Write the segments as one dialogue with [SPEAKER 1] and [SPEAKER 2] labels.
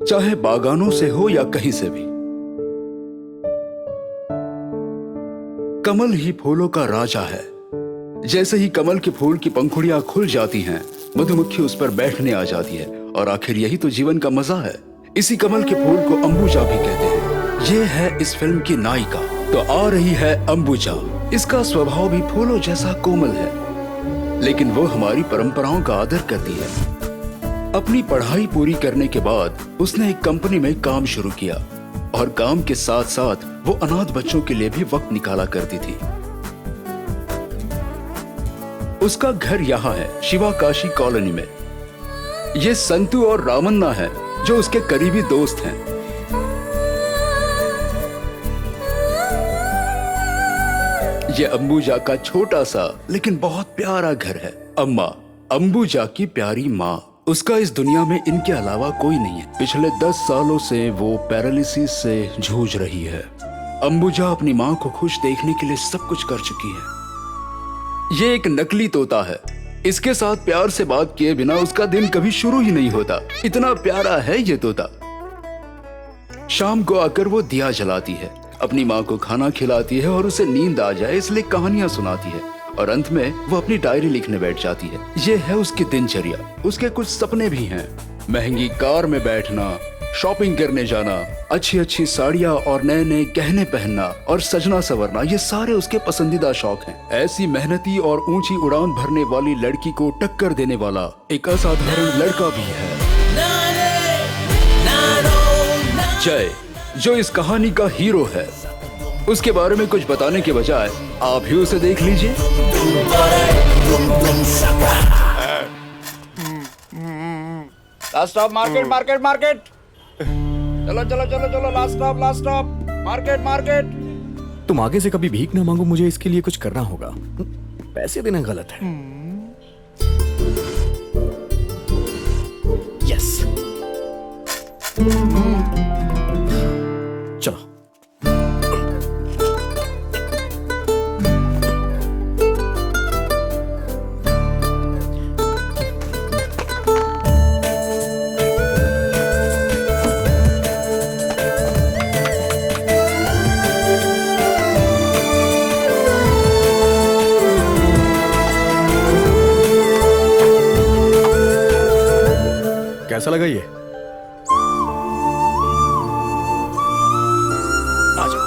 [SPEAKER 1] चाहे बागानों से हो या कहीं से भी। कमल ही फूलों का राजा है। जैसे ही कमल के फूल की पंखुड़ियां खुल जाती हैं, मधुमक्खी उस पर बैठने आ जाती है और आखिर यही तो जीवन का मजा है। इसी कमल के फूल को अंबुजा भी कहते हैं। ये है इस फिल्म की नायिका। तो आ रही है अंबुजा। इसका स्वभाव भी फूलों जैसा कोमल है, लेकिन वो हमारी परंपराओं का आदर करती है। अपनी पढ़ाई पूरी करने के बाद उसने एक कंपनी में काम शुरू किया और काम के साथ साथ वो अनाथ बच्चों के लिए भी वक्त निकाला करती थी। उसका घर यहाँ है, शिवाकाशी कॉलोनी में। ये संतू और रामन्ना है जो उसके करीबी दोस्त हैं। ये अंबुजा का छोटा सा लेकिन बहुत प्यारा घर है। अम्मा, अंबुजा की प्यारी माँ। उसका इस दुनिया में इनके अलावा कोई नहीं है। पिछले 10 सालों से वो पैरालिसिस से जूझ रही है। अंबुजा अपनी माँ को खुश देखने के लिए सब कुछ कर चुकी है। ये एक नकली तोता है। इसके साथ प्यार से बात किए बिना उसका दिन कभी शुरू ही नहीं होता। इतना प्यारा है ये तोता। शाम को आकर वो दिया जलाती है, अपनी माँ को खाना खिलाती है और उसे नींद आ जाए इसलिए कहानियां सुनाती है और अंत में वो अपनी डायरी लिखने बैठ जाती है। ये है उसकी दिनचर्या। उसके कुछ सपने भी हैं। महंगी कार में बैठना, शॉपिंग करने जाना, अच्छी अच्छी साड़ियाँ और नए नए गहने पहनना और सजना संवरना, ये सारे उसके पसंदीदा शौक हैं। ऐसी मेहनती और ऊंची उड़ान भरने वाली लड़की को टक्कर देने वाला एक असाधारण लड़का भी है, जय, जो इस कहानी का हीरो है। उसके बारे में कुछ बताने के बजाय आप ही उसे देख लीजिए।
[SPEAKER 2] Last stop market, market, market. चलो चलो चलो चलो, last stop, last stop, market, market.
[SPEAKER 3] तुम आगे से कभी भीख ना मांगो, मुझे इसके लिए कुछ करना होगा। पैसे देना गलत है। यस, चलो। कैसा लगा ये? आ जाओ।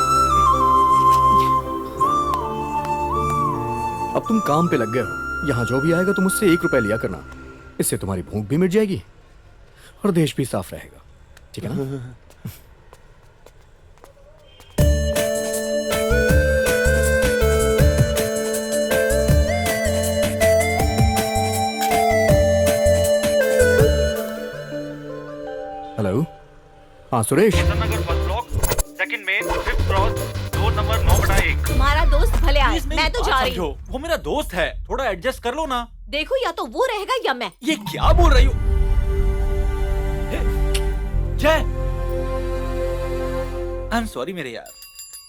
[SPEAKER 3] अब तुम काम पे लग गए हो। यहाँ जो भी आएगा तुम उससे 1 रुपया लिया करना। इससे तुम्हारी भूख भी मिट जाएगी और देश भी साफ रहेगा। ठीक है ना? हेलो, हाँ Suresh.
[SPEAKER 4] Nagar first block, second main, 5th cross, door number 9/1।
[SPEAKER 5] तुम्हारा दोस्त भले आए, मैं तो जा रही हूँ।
[SPEAKER 4] वो मेरा दोस्त है, थोड़ा एडजस्ट कर लो ना।
[SPEAKER 5] देखो, या तो वो रहेगा या मैं।
[SPEAKER 4] ये क्या बोल रही हो? जय, आई एम सॉरी मेरे यार,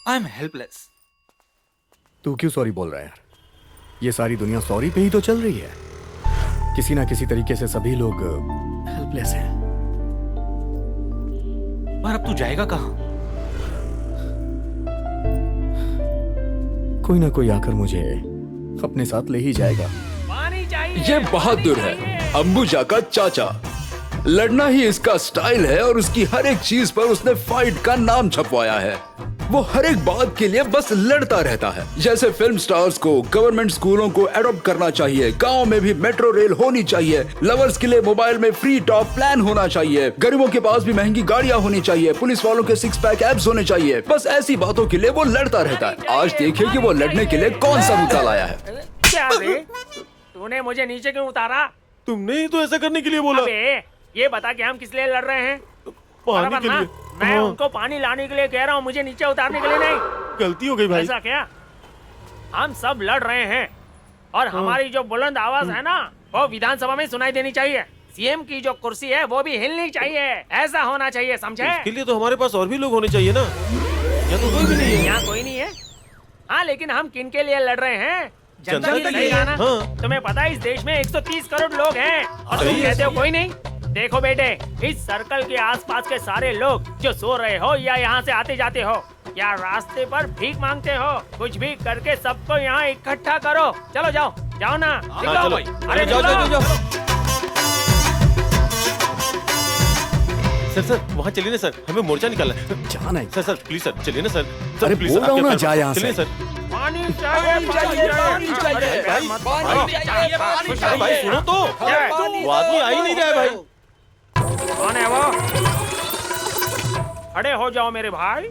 [SPEAKER 4] आई एम हेल्पलेस।
[SPEAKER 3] तू क्यों सॉरी बोल रहा है यार? ये सारी दुनिया सॉरी पे ही तो चल रही है। किसी ना किसी तरीके से सभी लोग हेल्पलेस हैं।
[SPEAKER 4] पर अब तू जाएगा कहाँ?
[SPEAKER 3] कोई ना कोई आकर मुझे अपने साथ ले ही जाएगा।
[SPEAKER 4] पानी चाहिए।
[SPEAKER 1] ये बहादुर है, अंबुजा का चाचा। लड़ना ही इसका स्टाइल है और उसकी हर एक चीज पर उसने फाइट का नाम छपवाया है। वो हर एक बात के लिए बस लड़ता रहता है। जैसे फिल्म स्टार्स को गवर्नमेंट स्कूलों को एडॉप्ट करना चाहिए, गांव में भी मेट्रो रेल होनी चाहिए, लवर्स के लिए मोबाइल में फ्री टॉक प्लान होना चाहिए, गरीबों के पास भी महंगी गाड़ियां होनी चाहिए, पुलिस वालों के 6 पैक एब्स होने चाहिए। बस ऐसी बातों के लिए वो लड़ता रहता है। आज देखिए कि वो लड़ने के लिए कौन सा मुद्दा लाया है।
[SPEAKER 6] क्या बे? तूने मुझे नीचे क्यों उतारा?
[SPEAKER 7] तुमने ही तो ऐसा करने के लिए बोला।
[SPEAKER 6] अबे, ये बता कि हम किस लिए लड़ रहे हैं?
[SPEAKER 7] पानी के
[SPEAKER 6] ना,
[SPEAKER 7] लिए।
[SPEAKER 6] मैं
[SPEAKER 7] हाँ।
[SPEAKER 6] उनको पानी लाने के लिए कह रहा हूँ, मुझे नीचे उतारने के लिए नहीं।
[SPEAKER 7] गलती हो गई भाई।
[SPEAKER 6] ऐसा क्या? हम सब लड़ रहे हैं और हमारी जो बुलंद आवाज है ना, वो विधानसभा में सुनाई देनी चाहिए। सीएम की जो कुर्सी है वो भी हिलनी चाहिए। ऐसा होना चाहिए, समझे?
[SPEAKER 7] इसके लिए तो हमारे पास और भी लोग होने चाहिए ना। यहाँ तो कोई भी नहीं है।
[SPEAKER 6] यहाँ कोई नहीं है। हाँ, लेकिन हम किन के लिए लड़ रहे हैं? जनता
[SPEAKER 7] जनता
[SPEAKER 6] के
[SPEAKER 7] के
[SPEAKER 6] लिए
[SPEAKER 7] लिए।
[SPEAKER 6] ना।
[SPEAKER 7] हाँ।
[SPEAKER 6] तुम्हें पता है इस देश में 130 करोड़ लोग हैं और तुम
[SPEAKER 7] सही है,
[SPEAKER 6] कहते हो
[SPEAKER 7] सही
[SPEAKER 6] कोई नहीं। देखो बेटे, इस सर्कल के आसपास के सारे लोग जो सो रहे हो या यहाँ से आते जाते हो या रास्ते पर भीख मांगते हो, कुछ भी करके सबको यहाँ इकट्ठा करो। चलो जाओ, जाओ ना, निकलो।
[SPEAKER 7] चलो।
[SPEAKER 6] अरे
[SPEAKER 7] जाओ,
[SPEAKER 6] निकलो।
[SPEAKER 7] जाओ, जाओ। सर वहाँ चलिए ना सर, हमें मोर्चा निकालना है।
[SPEAKER 3] जाना है।
[SPEAKER 7] सर प्लीज सर चलिए ना सर।
[SPEAKER 3] अरे
[SPEAKER 7] प्लीज
[SPEAKER 3] बोल रहा हूँ ना,
[SPEAKER 7] आपके
[SPEAKER 3] जा यहाँ
[SPEAKER 7] चलिए
[SPEAKER 3] से।
[SPEAKER 7] सर।
[SPEAKER 6] पानी चाहिए, पानी चाहिए।
[SPEAKER 7] अरे भाई सुनो तो, वो आदमी आ ही नहीं रहा है भाई।
[SPEAKER 6] कौन है वो? खड़े हो जाओ मेरे भाई।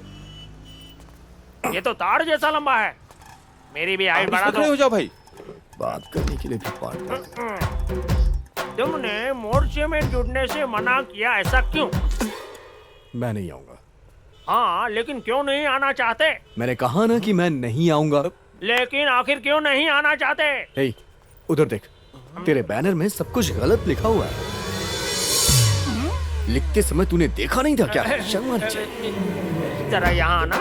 [SPEAKER 6] ये तो तार जैसा लंबा है, मेरी भी हाइट बढ़ा
[SPEAKER 7] खड़े
[SPEAKER 6] दो।
[SPEAKER 7] हो जाओ भाई।
[SPEAKER 3] बात करने के लिए भी पार्टनर।
[SPEAKER 6] तुमने मोर्चे में जुड़ने से मना किया, ऐसा क्यों?
[SPEAKER 3] मैं नहीं आऊंगा।
[SPEAKER 6] हाँ, लेकिन क्यों नहीं आना चाहते?
[SPEAKER 3] मैंने कहा ना कि मैं नहीं आऊंगा।
[SPEAKER 6] लेकिन आखिर क्यों नहीं आना चाहते?
[SPEAKER 3] हे, उधर देख, तेरे बैनर में सब कुछ गलत लिखा हुआ है। लिखते समय तूने देखा नहीं था क्या? शर्म आनी चाहिए।
[SPEAKER 6] जरा यहाँ आना।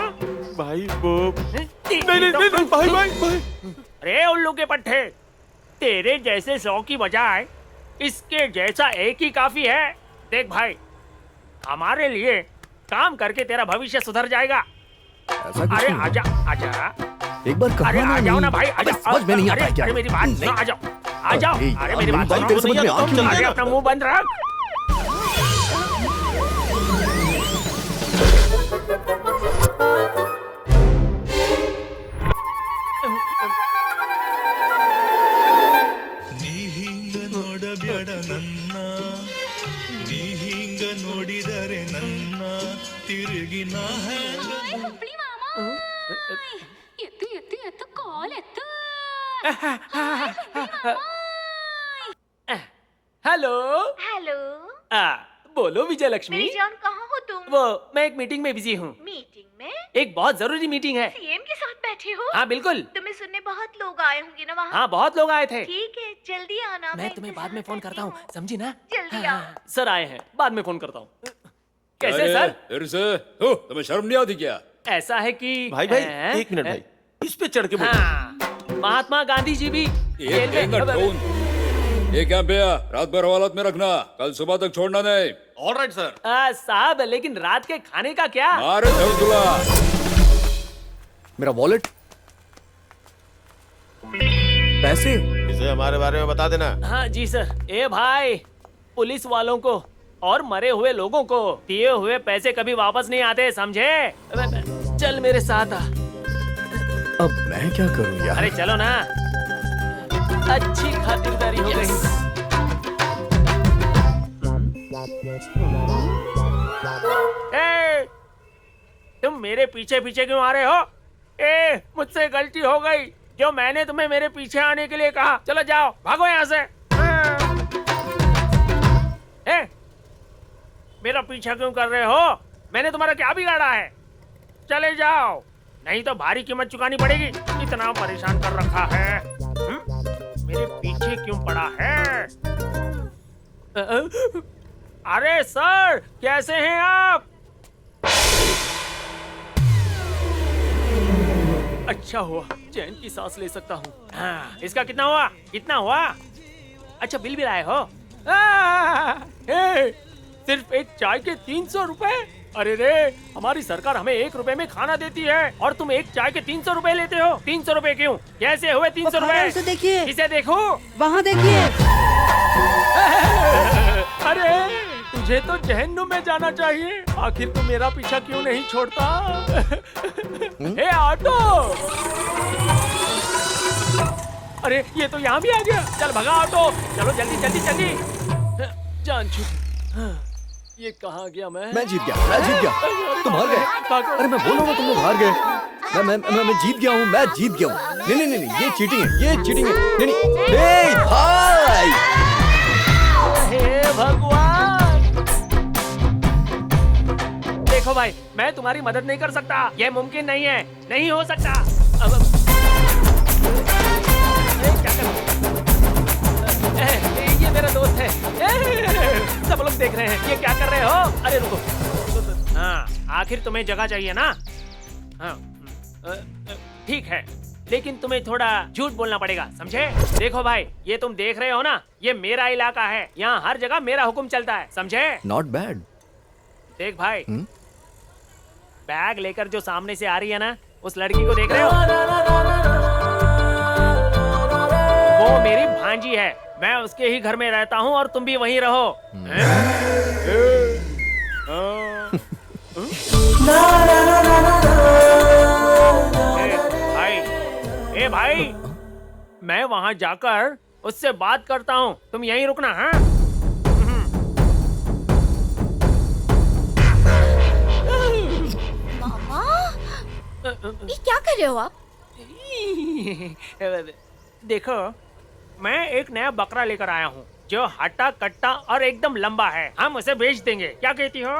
[SPEAKER 7] भाई वो नहीं भाई भाई भाई।
[SPEAKER 6] अरे उल्लू के पट्टे, तेरे जैसे 100 की बजाय इसके जैसा एक ही काफी है। देख भाई, हमारे लिए काम करके तेरा भविष्य सुधर जाएगा।
[SPEAKER 3] ऐसा कुछ
[SPEAKER 6] अरे
[SPEAKER 3] नहीं है।
[SPEAKER 6] आजा आजा,
[SPEAKER 3] एक बार कहा
[SPEAKER 6] अरे
[SPEAKER 3] ना
[SPEAKER 6] आ जाओ ना
[SPEAKER 3] नहीं।
[SPEAKER 6] भाई,
[SPEAKER 3] अबे,
[SPEAKER 6] आजा।
[SPEAKER 3] समझ में नहीं आता
[SPEAKER 6] अरे,
[SPEAKER 3] क्या?
[SPEAKER 6] अरे मेरी बात सुनो, आ जाओ आ जाओ।
[SPEAKER 3] अरे
[SPEAKER 6] अरे
[SPEAKER 3] यार,
[SPEAKER 6] मेरी बात
[SPEAKER 3] बात
[SPEAKER 6] सुनो।
[SPEAKER 3] तेरे समझ में आ क्यों
[SPEAKER 6] अरे
[SPEAKER 3] नहीं
[SPEAKER 6] अपना मुंह बंद रख।
[SPEAKER 8] ನೀಹಿಂಗ ನೋಡಬೇಡ ನನ್ನ ನೀ ಹಿಂಗ ನೋಡಿದರೆ ನನ್ನ ತಿರುಗಿ ನಾ
[SPEAKER 9] ಎತ್ತು ಎತ್ತು ಎತ್ತು ಕಾಲ್ ಎತ್ತು
[SPEAKER 6] हेलो।
[SPEAKER 5] हेलो।
[SPEAKER 6] बोलो विजय लक्ष्मी।
[SPEAKER 5] मेरी जान, कहाँ हो तुम?
[SPEAKER 6] वो मैं एक मीटिंग में बिजी हूँ।
[SPEAKER 5] मीटिंग में?
[SPEAKER 6] एक बहुत जरूरी मीटिंग है।
[SPEAKER 5] सीएम के साथ बैठे हो?
[SPEAKER 6] हाँ बिल्कुल।
[SPEAKER 5] तुम्हें सुनने बहुत लोग आए होंगे ना वहाँ?
[SPEAKER 6] हाँ बहुत लोग आए थे।
[SPEAKER 5] ठीक है, जल्दी आना।
[SPEAKER 6] मैं तुम्हें बाद में फोन करता हूँ, समझी ना?
[SPEAKER 5] जल्दी आओ।
[SPEAKER 6] सर आए हैं, बाद में फोन करता हूँ। कैसे
[SPEAKER 1] अरे,
[SPEAKER 6] सर?
[SPEAKER 1] फिर से हो, तुम्हें शर्म नहीं आती क्या?
[SPEAKER 6] ऐसा है कि
[SPEAKER 7] भाई एक मिनट भाई, इस पे चढ़ के बोलो।
[SPEAKER 6] हाँ, महात्मा गांधी जी भी जेल में-
[SPEAKER 1] ये क्या भैया, रात भर हवालात में रखना, कल सुबह तक छोड़ना नहीं।
[SPEAKER 7] Alright sir.
[SPEAKER 6] साहब, लेकिन रात के खाने का क्या?
[SPEAKER 1] मारे धड़धुला।
[SPEAKER 3] मेरा वॉलेट, पैसे।
[SPEAKER 7] इसे हमारे बारे में बता देना।
[SPEAKER 6] हाँ जी सर। ए भाई, पुलिस वालों को और मरे हुए लोगों को दिए हुए पैसे कभी वापस नहीं आते, समझे? चल मेरे साथ आ।
[SPEAKER 3] अब मैं क्या करूं यार?
[SPEAKER 6] अरे चलो ना, अच्छी खातिरदारी हो गई। ए, तुम मेरे पीछे पीछे क्यों आ रहे हो? ए, मुझसे गलती हो गई जो मैंने तुम्हें मेरे पीछे आने के लिए कहा। चलो जाओ, भागो यहाँ से। ए, मेरा पीछा क्यों कर रहे हो? मैंने तुम्हारा क्या बिगाड़ा है? चले जाओ, नहीं तो भारी कीमत चुकानी पड़ेगी। इतना परेशान कर रखा है। मेरे पीछे क्यों पड़ा है? अरे सर, कैसे हैं आप? अच्छा हुआ चैन की सांस ले सकता हूँ। हाँ, इसका कितना हुआ? कितना हुआ? अच्छा, बिल भी लाए हो? सिर्फ एक चाय के 300 रुपए? अरे रे, हमारी सरकार हमें 1 रुपए में खाना देती है और तुम एक चाय के 300 रुपए लेते हो। 300 रुपए क्यों? कैसे हुए 300 रुपए?
[SPEAKER 10] देखिए,
[SPEAKER 6] इसे देखो,
[SPEAKER 10] वहाँ देखिए।
[SPEAKER 6] अरे तुझे तो जहन्नुम में जाना चाहिए। आखिर तू मेरा पीछा क्यों नहीं छोड़ता? हे ऑटो! अरे ये तो यहाँ भी आ गया। चल भगा ऑटो, चलो जल्दी जल्दी जल्दी। जान छूटी। ये कहाँ गया? मैं
[SPEAKER 3] जीत गया। तुम हार गए। अरे मैं बोल रहा हूँ तुम लोग हार गए। मैं जीत गया हूँ। मैं जीत गया हूँ। नहीं, ये चीटिंग है। ये चीटिंग है। नहीं भाई।
[SPEAKER 6] हे भगवान! देखो भाई, मैं तुम्हारी मदद नहीं कर सकता। ये मुमकिन नहीं है, नहीं हो सकता। अब क्या करूं? ये मेरा दोस्त है। सब लोग देख रहे हैं, ये क्या कर रहे हो? अरे रुको। हाँ, आखिर तुम्हें जगह चाहिए ना? हाँ, ठीक है, लेकिन तुम्हें थोड़ा झूठ बोलना पड़ेगा, समझे? देखो भाई, ये तुम देख रहे हो ना, ये मेरा इलाका है, यहाँ हर जगह मेरा हुक्म चलता है, समझे?
[SPEAKER 3] Not bad.
[SPEAKER 6] देख भाई, बैग लेकर जो सामने से आ रही है ना, उस लड़की को देख रहे हो? वो मेरी भांजी है, मैं उसके ही घर में रहता हूँ और तुम भी वहीं रहो। ए भाई, मैं वहाँ जाकर उससे बात करता हूँ, तुम यहीं रुकना। हाँ,
[SPEAKER 5] मामा, ये क्या कर रहे हो आप?
[SPEAKER 6] देखो, मैं एक नया बकरा लेकर आया हूँ जो हट्टा कट्टा और एकदम लंबा है, हम उसे बेच देंगे, क्या कहती हो?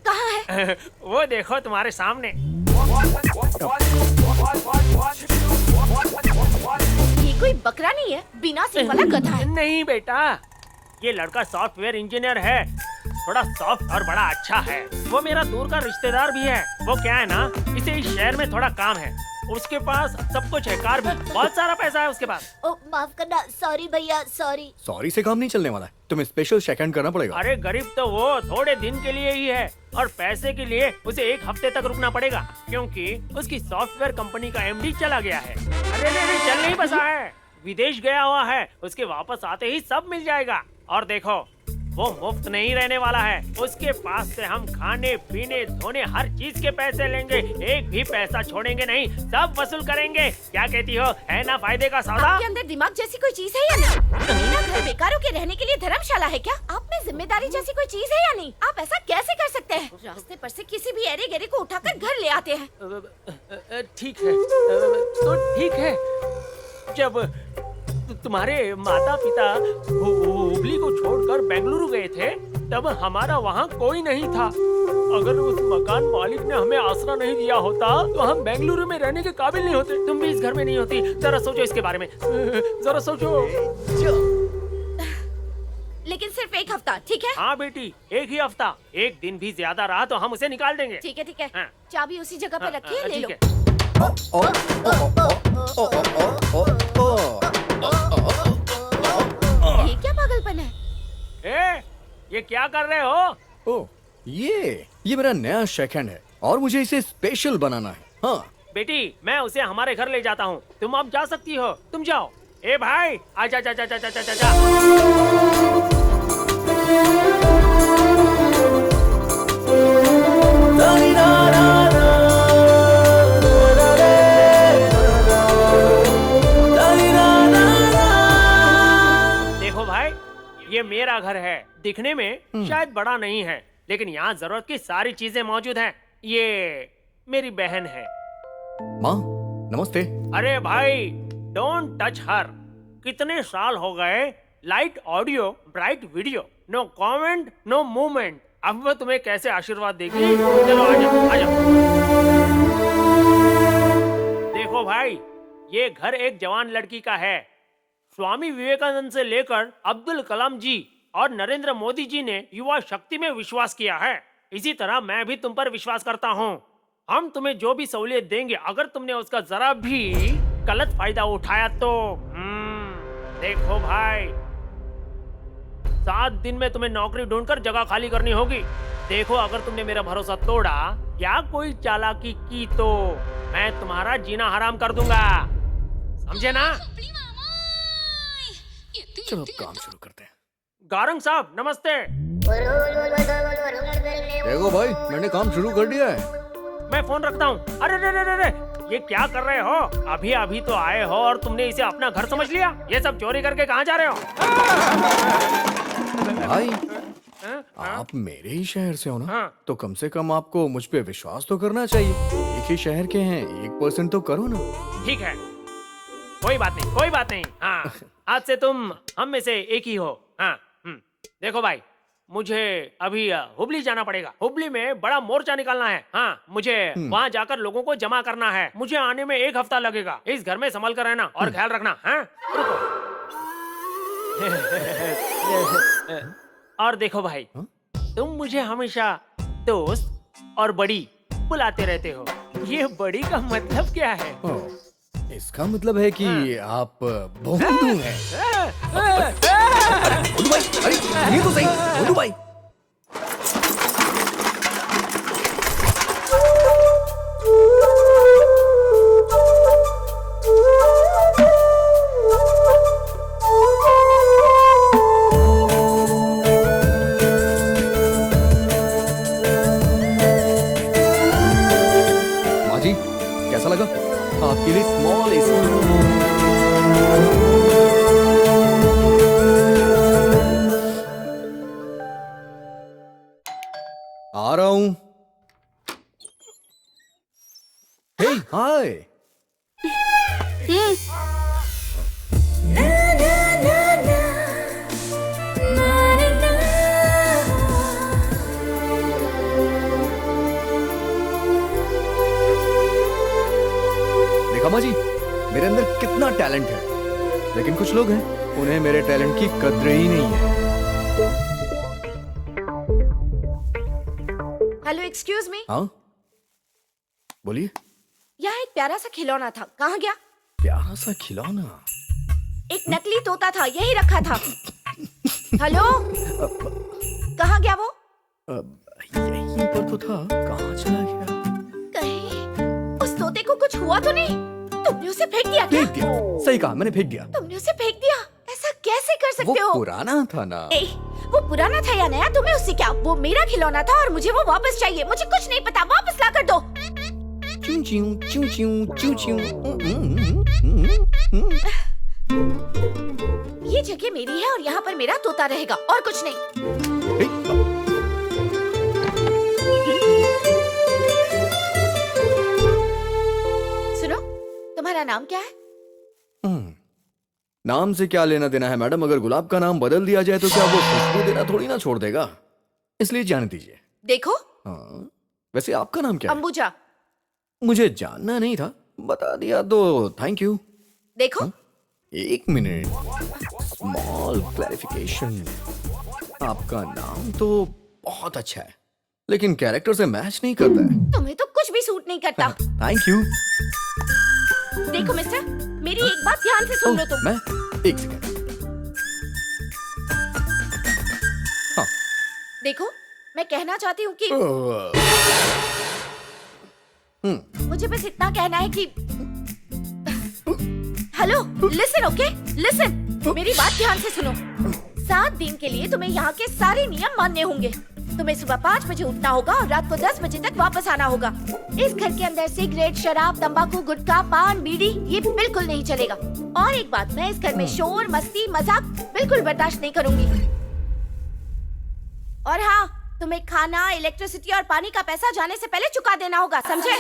[SPEAKER 5] कहाँ है?
[SPEAKER 6] वो देखो तुम्हारे सामने।
[SPEAKER 5] ये कोई बकरा नहीं है, बिना सिंग वाला गधा है।
[SPEAKER 6] नहीं बेटा, ये लड़का सॉफ्टवेयर इंजीनियर है, थोड़ा सॉफ्ट और बड़ा अच्छा है। वो मेरा दूर का रिश्तेदार भी है। वो क्या है ना, इसे इस शहर में थोड़ा काम है, उसके पास सब कुछ है, कार भी, बहुत सारा पैसा है उसके पास।
[SPEAKER 5] ओ माफ करना, सॉरी भैया, सॉरी।
[SPEAKER 3] सॉरी से काम नहीं चलने वाला है, तुम्हें स्पेशल शेकहैंड करना पड़ेगा।
[SPEAKER 6] अरे गरीब तो वो थोड़े दिन के लिए ही है, और पैसे के लिए उसे 1 हफ्ते तक रुकना पड़ेगा, क्योंकि उसकी सॉफ्टवेयर कंपनी का एमडी चला गया है। अरे नहीं, चल नहीं बसा है, विदेश गया हुआ है, उसके वापस आते ही सब मिल जाएगा। और देखो, वो मुफ्त नहीं रहने वाला है, उसके पास से हम खाने पीने धोने हर चीज के पैसे लेंगे, एक भी पैसा छोड़ेंगे नहीं, सब वसूल करेंगे। क्या कहती हो, है ना फायदे का सौदा?
[SPEAKER 5] आपके अंदर दिमाग जैसी कोई चीज है या नहीं? मेरा घर बेकारों के रहने के लिए धर्मशाला है क्या? आप में जिम्मेदारी जैसी कोई चीज है या नहीं? आप ऐसा कैसे कर सकते हैं? रास्ते पर से किसी भी एरे गेरे को उठाकर घर ले आते हैं।
[SPEAKER 6] ठीक है, तो ठीक है, जब तुम्हारे माता पिता हुबली को छोड़कर बेंगलुरु गए थे, तब हमारा वहाँ कोई नहीं था। अगर उस मकान मालिक ने हमें आसरा नहीं दिया होता, तो हम बेंगलुरु में रहने के काबिल नहीं होते, तुम भी इस घर में नहीं होती। जरा सोचो इसके बारे में, जरा सोचो।
[SPEAKER 5] लेकिन सिर्फ 1 हफ्ता, ठीक है?
[SPEAKER 6] हाँ बेटी, 1 ही हफ्ता, 1 दिन भी ज्यादा रहा तो हम उसे निकाल देंगे।
[SPEAKER 5] ठीक है, ठीक है।
[SPEAKER 6] हाँ।
[SPEAKER 5] चाबी उसी जगह पर रखिए, ले लो।
[SPEAKER 6] ठीक है।
[SPEAKER 5] ये क्या पागलपन है?
[SPEAKER 6] ये क्या कर रहे हो?
[SPEAKER 3] ओह, ये मेरा नया शेकहैंड है और मुझे इसे स्पेशल बनाना है। हाँ
[SPEAKER 6] बेटी, मैं उसे हमारे घर ले जाता हूँ, तुम अब जा सकती हो, तुम जाओ। ए भाई, आजा, जा जा जा जा जा जा। देखो भाई, ये मेरा घर है, दिखने में शायद बड़ा नहीं है, लेकिन यहाँ जरूरत की सारी चीजें मौजूद हैं। ये मेरी बहन है।
[SPEAKER 3] माँ, नमस्ते।
[SPEAKER 6] अरे भाई, डोंट टच हर। कितने साल हो गए, light audio bright video, no comment no movement. अब वो तुम्हें कैसे आशीर्वाद देगी? चलो आ जाओ, आ जाओ। देखो भाई, ये घर एक जवान लड़की का है। स्वामी विवेकानंद से लेकर अब्दुल कलाम जी और नरेंद्र मोदी जी ने युवा शक्ति में विश्वास किया है। इसी तरह मैं भी तुम पर विश्वास करता हूँ। हम तुम्हें जो भी सहूलियत देंगे, अगर तुमने उसका जरा भी गलत फायदा उठाया तो देखो भाई, 7 दिन में तुम्हें नौकरी ढूंढकर जगह खाली करनी होगी। देखो, अगर तुमने मेरा भरोसा तोड़ा या कोई चालाकी की तो मैं तुम्हारा जीना हराम कर दूंगा, समझे ना?
[SPEAKER 3] चलो काम शुरू करते हैं।
[SPEAKER 6] गारंग साहब नमस्ते।
[SPEAKER 3] देखो भाई, मैंने काम शुरू कर दिया है।
[SPEAKER 6] मैं फोन रखता हूँ। अरे रे रे रे रे, ये क्या कर रहे हो? अभी अभी तो आए हो और तुमने इसे अपना घर समझ लिया। ये सब चोरी करके कहाँ जा रहे हो?
[SPEAKER 3] भाई, आप मेरे ही शहर से हो ना?
[SPEAKER 6] हाँ।
[SPEAKER 3] तो कम से कम आपको मुझ पे विश्वास तो करना चाहिए। एक ही शहर के हैं, 1% तो करो ना।
[SPEAKER 6] ठीक है, कोई बात नहीं, कोई बात नहीं। हाँ, आज से तुम हम में से एक ही हो। हाँ, देखो भाई, मुझे अभी हुबली जाना पड़ेगा। हुबली में बड़ा मोर्चा निकालना है। हाँ, मुझे वहाँ जाकर लोगों को जमा करना है। मुझे आने में 1 हफ्ता लगेगा। इस घर में संभल कर रहना और ख्याल रखना। हाँ, और देखो भाई, तुम मुझे हमेशा दोस्त और बड़ी बुलाते रहते हो। ये बड़ी का मतलब क्या है?
[SPEAKER 3] इसका मतलब है कि आप भोंदू हैं। भोंदू भाई, अरे ये तो सही, भोंदू भाई। माँ जी, कैसा लगा? आपके लिए स्मॉल एसी। आ रहा हूं। हे हाय। देखा माँ जी, मेरे अंदर कितना टैलेंट है, लेकिन कुछ लोग हैं उन्हें मेरे टैलेंट की कद्र ही नहीं है।
[SPEAKER 5] Hello, excuse me.
[SPEAKER 3] हाँ बोलिए।
[SPEAKER 5] यहाँ एक प्यारा सा खिलौना था, कहाँ गया?
[SPEAKER 3] प्यारा सा खिलौना?
[SPEAKER 5] एक नकली तोता था, यही रखा था। हेलो, कहाँ गया वो?
[SPEAKER 3] यहीं पर तो था, कहाँ चला गया?
[SPEAKER 5] कहीं उस तोते को कुछ हुआ तो नहीं? तुमने उसे फेंक दिया क्या?
[SPEAKER 3] फेंक दिया, सही कहा, मैंने फेंक दिया।
[SPEAKER 5] तुमने उसे फेंक दिया? ऐसा कैसे कर सकते हो?
[SPEAKER 3] वो पुराना था ना।
[SPEAKER 5] वो पुराना था या नया, तुम्हें उससे क्या? वो मेरा खिलौना था और मुझे वो वापस चाहिए। मुझे कुछ नहीं पता, वापस ला कर दो।
[SPEAKER 3] चूं चूं चूं चूं चूं चूं।
[SPEAKER 5] ये जगह मेरी है और यहाँ पर मेरा तोता रहेगा और कुछ नहीं। सुनो, तुम्हारा नाम क्या है?
[SPEAKER 3] नाम से क्या लेना देना है मैडम? अगर गुलाब का नाम बदल दिया जाए तो क्या वो खुशबू देना थोड़ी ना छोड़ देगा, इसलिए जान दीजिए।
[SPEAKER 5] देखो।
[SPEAKER 3] हाँ, वैसे आपका नाम क्या है?
[SPEAKER 5] अंबुजा।
[SPEAKER 3] मुझे जानना नहीं था, बता दिया तो थैंक यू।
[SPEAKER 5] देखो।
[SPEAKER 3] हाँ? एक मिनट, स्मॉल क्लैरिफिकेशन। आपका नाम तो बहुत अच्छा है, लेकिन कैरेक्टर से मैच नहीं करता है।
[SPEAKER 5] तुम्हें तो कुछ भी सूट नहीं करता।
[SPEAKER 3] Thank you.
[SPEAKER 5] देखो मिस्टर, मेरी एक बात ध्यान से सुन लो तुम।
[SPEAKER 3] मैं एक सेकंड। हाँ।
[SPEAKER 5] देखो, मैं कहना चाहती हूँ कि मुझे बस इतना कहना है कि हेलो, लिसन, ओके, लिसन। मेरी बात ध्यान से सुनो। 7 दिन के लिए तुम्हें यहाँ के सारे नियम मानने होंगे। तुम्हें सुबह 5 बजे उठना होगा और रात को 10 बजे तक वापस आना होगा। इस घर के अंदर सिगरेट, शराब, तंबाकू, गुटखा, पान, बीड़ी ये बिल्कुल नहीं चलेगा। और एक बात, मैं इस घर में शोर, मस्ती, मजाक बिल्कुल बर्दाश्त नहीं करूंगी। और हाँ, तुम्हें खाना, इलेक्ट्रिसिटी और पानी का पैसा जाने से पहले चुका देना होगा, समझे?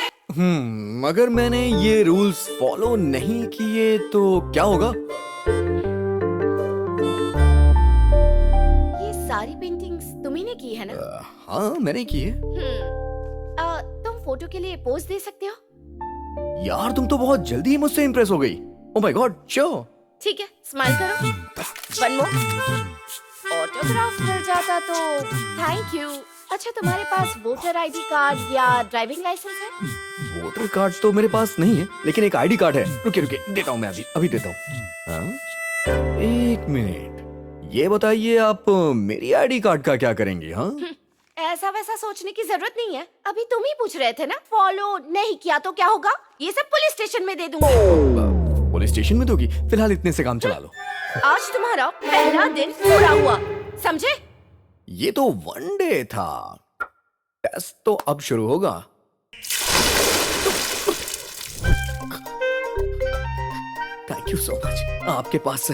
[SPEAKER 3] अगर मैंने ये रूल्स फॉलो नहीं किए तो क्या होगा?
[SPEAKER 5] ये सारी पेंटिंग्स तुम्ही ने की है ना?
[SPEAKER 3] हाँ, मैंने की है।
[SPEAKER 5] तुम फोटो के लिए पोज दे सकते हो?
[SPEAKER 3] यार तुम तो बहुत जल्दी ही मुझसे इंप्रेस हो गई। Oh my God, sure.
[SPEAKER 5] ठीक है, स्माइल करो। One more. ऑटोग्राफ मिल जाता तो थैंक यू। अच्छा, तुम्हारे पास वोटर आईडी कार्ड या ड्राइविंग लाइसेंस है?
[SPEAKER 3] वोटर कार्ड तो मेरे पास नहीं है, लेकिन एक आईडी कार्ड है। रुकिए रुकिए, देता हूँ मैं, अभी देता हूँ। एक मिनट, ये बताइए आप मेरी आईडी कार्ड का क्या करेंगी? हाँ,
[SPEAKER 5] ऐसा वैसा सोचने की जरूरत नहीं है। अभी तुम ही पूछ रहे थे ना, फॉलो नहीं किया तो क्या होगा? ये सब पुलिस स्टेशन में दे दूंगी।
[SPEAKER 3] पुलिस स्टेशन में दोगी? फिलहाल इतने से काम चला लो।
[SPEAKER 5] आज तुम्हारा पहला दिन पूरा हुआ, समझे?
[SPEAKER 3] ये तो 1 डे था, टेस्ट तो अब शुरू होगा। Thank you so much. आपके पास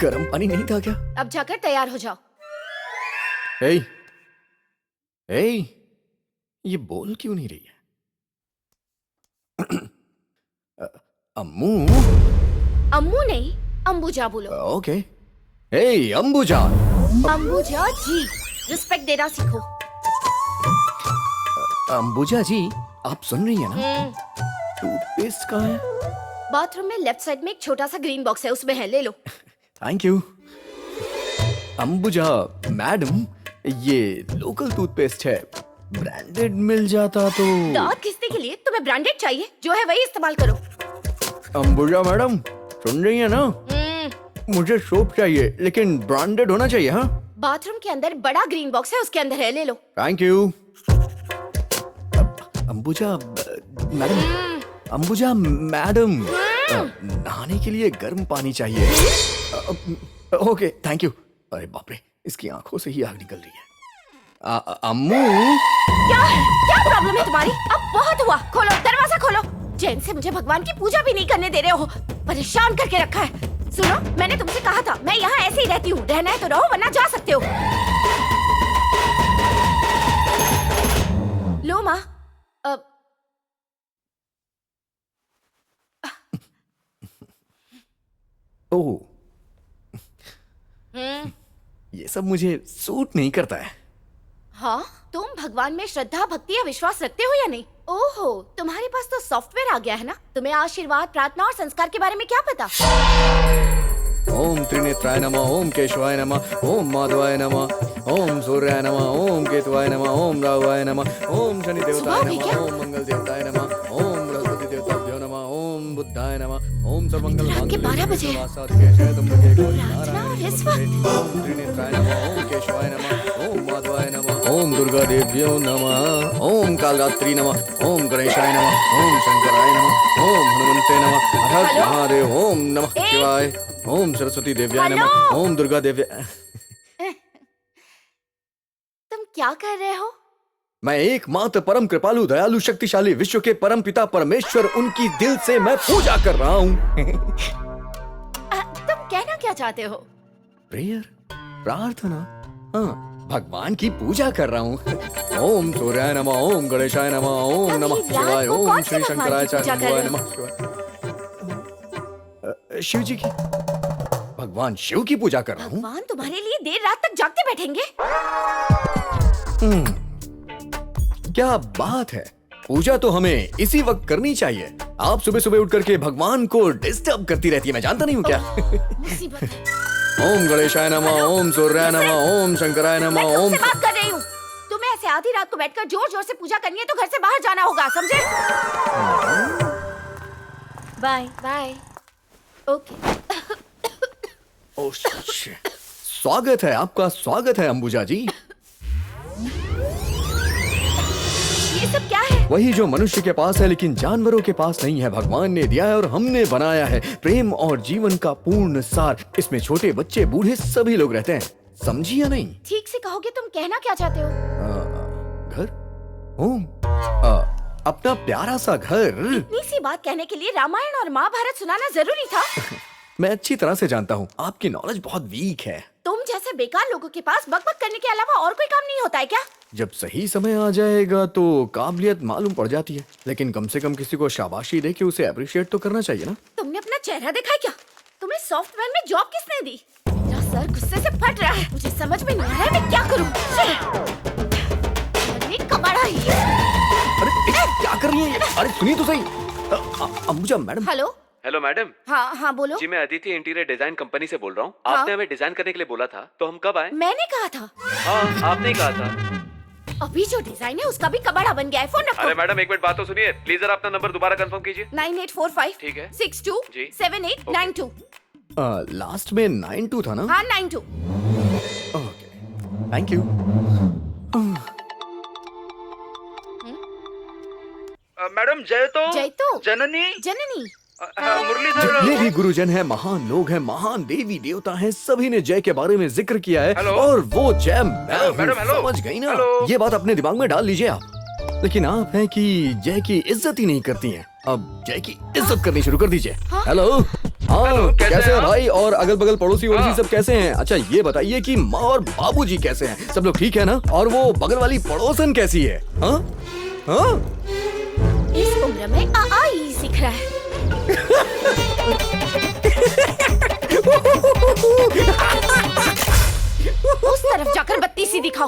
[SPEAKER 3] गर्म पानी नहीं था क्या?
[SPEAKER 5] अब जाकर तैयार हो जाओ।
[SPEAKER 3] ए, ये बोल क्यों नहीं रही है? अम्मू?
[SPEAKER 5] अम्मू नहीं, अंबुजा बोलो।
[SPEAKER 3] ओके। हे अंबुजा।
[SPEAKER 5] अंबुजा जी, रिस्पेक्ट देना सीखो।
[SPEAKER 3] अंबुजा जी, आप सुन रही हैं ना? टूथपेस्ट कहाँ है?
[SPEAKER 5] बाथरूम में लेफ्ट साइड में एक छोटा सा ग्रीन बॉक्स है, उसमें है, ले लो।
[SPEAKER 3] Thank you. अंबुजा मैडम, ये लोकल टूथपेस्ट है, ब्रांडेड मिल जाता तो।
[SPEAKER 5] दांत घिसने के लिए तुम्हें ब्रांडेड चाहिए? जो है वही इस्तेमाल करो।
[SPEAKER 3] अंबुजा मैडम सुन रही है ना? मुझे सोप चाहिए लेकिन ब्रांडेड होना चाहिए। हाँ,
[SPEAKER 5] बाथरूम के अंदर बड़ा ग्रीन बॉक्स है, उसके अंदर है, ले लो।
[SPEAKER 3] Thank you. Ambuja madam, Ambuja madam, नहाने के लिए गर्म पानी चाहिए। Okay thank you. अरे बाप रे, इसकी आंखों से ही आग निकल रही है। अम्मू,
[SPEAKER 5] क्या प्रॉब्लम है तुम्हारी? अब बहुत हुआ, खोलो दरवाजा खोलो। चैन से मुझे भगवान की पूजा भी नहीं करने दे रहे हो, परेशान करके रखा है। सुनो, मैंने तुमसे कहा था मैं यहाँ ऐसे ही रहती हूँ, रहना है तो रहो वरना जा सकते हो। लो माँ,
[SPEAKER 3] ओह ये सब मुझे सूट नहीं करता है।
[SPEAKER 5] हाँ, तुम भगवान में श्रद्धा, भक्ति या विश्वास रखते हो या नहीं? ओहो, तुम्हारे पास तो सॉफ्टवेयर आ गया है ना। तुम्हें आशीर्वाद, प्रार्थना और संस्कार के बारे में क्या पता?
[SPEAKER 3] ओम त्रिनेत्राय नमः, ओम केशवाय नमः, ओम माधवाय नमः, ओम सूर्याय नमः, ओम केतुवाय नमः, ओम राहुवाय नमः, ओम शनि देवताय नमः, ओम मंगल देवताय नमः, ओम बृहस्पति देवताभ्यो नमः, ओम बुद्धाय नमः, ओम सर्वमंगल
[SPEAKER 5] रात के 12 बजे।
[SPEAKER 3] प्रार्थना
[SPEAKER 5] और इस वक्त?
[SPEAKER 3] ओम त्रिनेत्राय नमः, ओम केशवाय नमः, ओम माधवाय नमः, ओम दुर्गा देव्यो नमः, ओम कालरात्रि नमः, ओम गणेशाय नमः, ओम शंकराय नमः, ओम हनुमंते नमः, हर महादेव, ओम नमः शिवाय, ओम सरस्वती देव्याय नमः, ओम दुर्गा देव्या।
[SPEAKER 5] तुम क्या कर रहे हो?
[SPEAKER 3] मैं एकमात्र परम कृपालु, दयालु, शक्तिशाली विश्व के परम पिता परमेश्वर, उनकी दिल से मैं पूजा कर रहा हूँ।
[SPEAKER 5] तुम कहना क्या चाहते हो?
[SPEAKER 3] प्रेयर, प्रार्थना, हाँ, भगवान की पूजा कर रहा हूँ। ओम सूर्याय नमः, ओम गणेशाय नमः, ओम नमः शिवाय, ओम श्री शंकराय नमः शिवाय। शिव जी की, भगवान शिव की पूजा कर रहा हूँ।
[SPEAKER 5] भगवान तुम्हारे लिए देर रात तक जागते बैठेंगे?
[SPEAKER 3] क्या बात है, पूजा तो हमें इसी वक्त करनी चाहिए। आप सुबह सुबह उठ करके भगवान को डिस्टर्ब करती रहती है, मैं जानता नहीं हूँ क्या।
[SPEAKER 5] मुसीबत।
[SPEAKER 3] ओम गणेशाय नमः, ओम सूर्याय नमः, ओम शंकराय नमः,
[SPEAKER 5] मैं
[SPEAKER 3] ओम।
[SPEAKER 5] तुमसे बात कर रही हूँ। तुम्हें ऐसे आधी रात को बैठकर जोर जोर से पूजा करनी है तो घर से बाहर जाना होगा, समझे? Bye bye. Okay.
[SPEAKER 3] Oh shit. स्वागत है आपका, स्वागत है अंबुजा जी।
[SPEAKER 5] ये सब क्या है?
[SPEAKER 3] वही जो मनुष्य के पास है लेकिन जानवरों के पास नहीं है, भगवान ने दिया है और हमने बनाया है। प्रेम और जीवन का पूर्ण सार। इसमें छोटे बच्चे बूढ़े सभी लोग रहते हैं, समझी या नहीं?
[SPEAKER 5] ठीक से कहोगे, तुम कहना क्या चाहते हो?
[SPEAKER 3] घर, होम, अपना प्यारा सा घर।
[SPEAKER 5] इतनी सी बात कहने के लिए रामायण और महाभारत सुनाना जरूरी था?
[SPEAKER 3] मैं अच्छी तरह से जानता हूँ, आपकी नॉलेज बहुत वीक है।
[SPEAKER 5] तुम जैसे बेकार लोगों के पास बकबक करने के अलावा और कोई काम नहीं होता है क्या?
[SPEAKER 3] जब सही समय आ जाएगा तो काबिलियत मालूम पड़ जाती है, लेकिन कम से कम किसी को शाबाशी दे के उसे अप्रिशिएट तो करना चाहिए ना।
[SPEAKER 5] तुमने अपना चेहरा देखा है क्या? तुम्हें सॉफ्टवेयर में जॉब किसने दी? मेरा सर गुस्से से फट रहा है, मुझे समझ में नहीं आ रहा है मैं क्या करूं। अरे कबाड़ा ही।
[SPEAKER 3] अरे क्या कर रही है? अरे सुनिए तो सही। Ambuja madam.
[SPEAKER 5] Hello
[SPEAKER 7] hello madam.
[SPEAKER 5] हाँ हाँ बोलो।
[SPEAKER 7] जी मैं अदिति इंटीरियर डिजाइन कंपनी से बोल रहा हूँ।
[SPEAKER 5] हाँ?
[SPEAKER 7] आपने हमें डिजाइन करने के लिए बोला था, तो हम कब आए?
[SPEAKER 5] मैंने कहा था।
[SPEAKER 7] हाँ आपने ही कहा था।
[SPEAKER 5] अभी जो डिजाइन है उसका भी कबाड़ा बन गया है, फोन रखो।
[SPEAKER 7] अरे मैडम एक मिनट बात तो सुनिए, प्लीज जरा अपना नंबर दोबारा कंफर्म कीजिए।
[SPEAKER 5] 9845
[SPEAKER 7] ठीक है।
[SPEAKER 5] 62
[SPEAKER 7] जी।
[SPEAKER 5] 7892।
[SPEAKER 3] लास्ट में 92 था ना?
[SPEAKER 5] हाँ 92।
[SPEAKER 3] Okay thank you.
[SPEAKER 2] मैडम जय तो
[SPEAKER 5] जननी
[SPEAKER 2] मुरलीधर।
[SPEAKER 3] जितने भी गुरुजन हैं, महान लोग हैं, महान देवी देवता हैं, सभी ने जय के बारे में जिक्र किया है। और वो जय मैं हूँ, समझ गई ना? ये बात अपने दिमाग में डाल लीजिए आप। लेकिन आप हैं कि जय की इज्जत ही नहीं करती हैं। अब जय की इज्जत करनी शुरू कर दीजिए। हेलो हाँ, कैसे हैं भाई? और अगल बगल पड़ोसी वड़ोसी सब कैसे हैं? अच्छा ये बताइए कि माँ और बाबूजी कैसे हैं? सब लोग ठीक है ना? और वो बगल वाली पड़ोसन कैसी है? हाँ हाँ,
[SPEAKER 5] इस उम्र में आई सीख रहा है। उस तरफ जाकर बत्ती सी दिखाओ।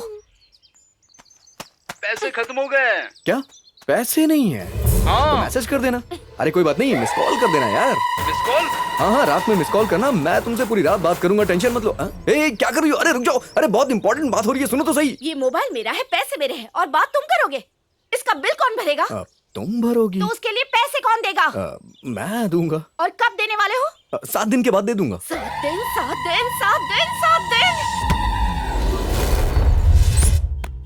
[SPEAKER 2] पैसे खत्म हो गए।
[SPEAKER 3] क्या पैसे नहीं है?
[SPEAKER 2] हाँ।
[SPEAKER 3] तो मैसेज कर देना। अरे कोई बात नहीं, मिस कॉल कर देना यार।
[SPEAKER 2] Miss call?
[SPEAKER 3] हाँ हाँ, रात में मिस कॉल करना, मैं तुमसे पूरी रात बात करूंगा, टेंशन मत लो। ए क्या कर रही हो? अरे रुक जाओ, अरे बहुत इंपॉर्टेंट बात हो रही है, सुनो तो सही।
[SPEAKER 5] ये मोबाइल मेरा है, पैसे मेरे हैं और बात तुम करोगे, इसका बिल कौन भरेगा?
[SPEAKER 3] तुम भरोगी?
[SPEAKER 5] तो उसके लिए पैसे कौन देगा?
[SPEAKER 3] मैं दूंगा।
[SPEAKER 5] और कब देने वाले हो?
[SPEAKER 3] 7 दिन के बाद दे दूंगा।
[SPEAKER 5] 7 दिन, 7 दिन, 7 दिन, 7 दिन।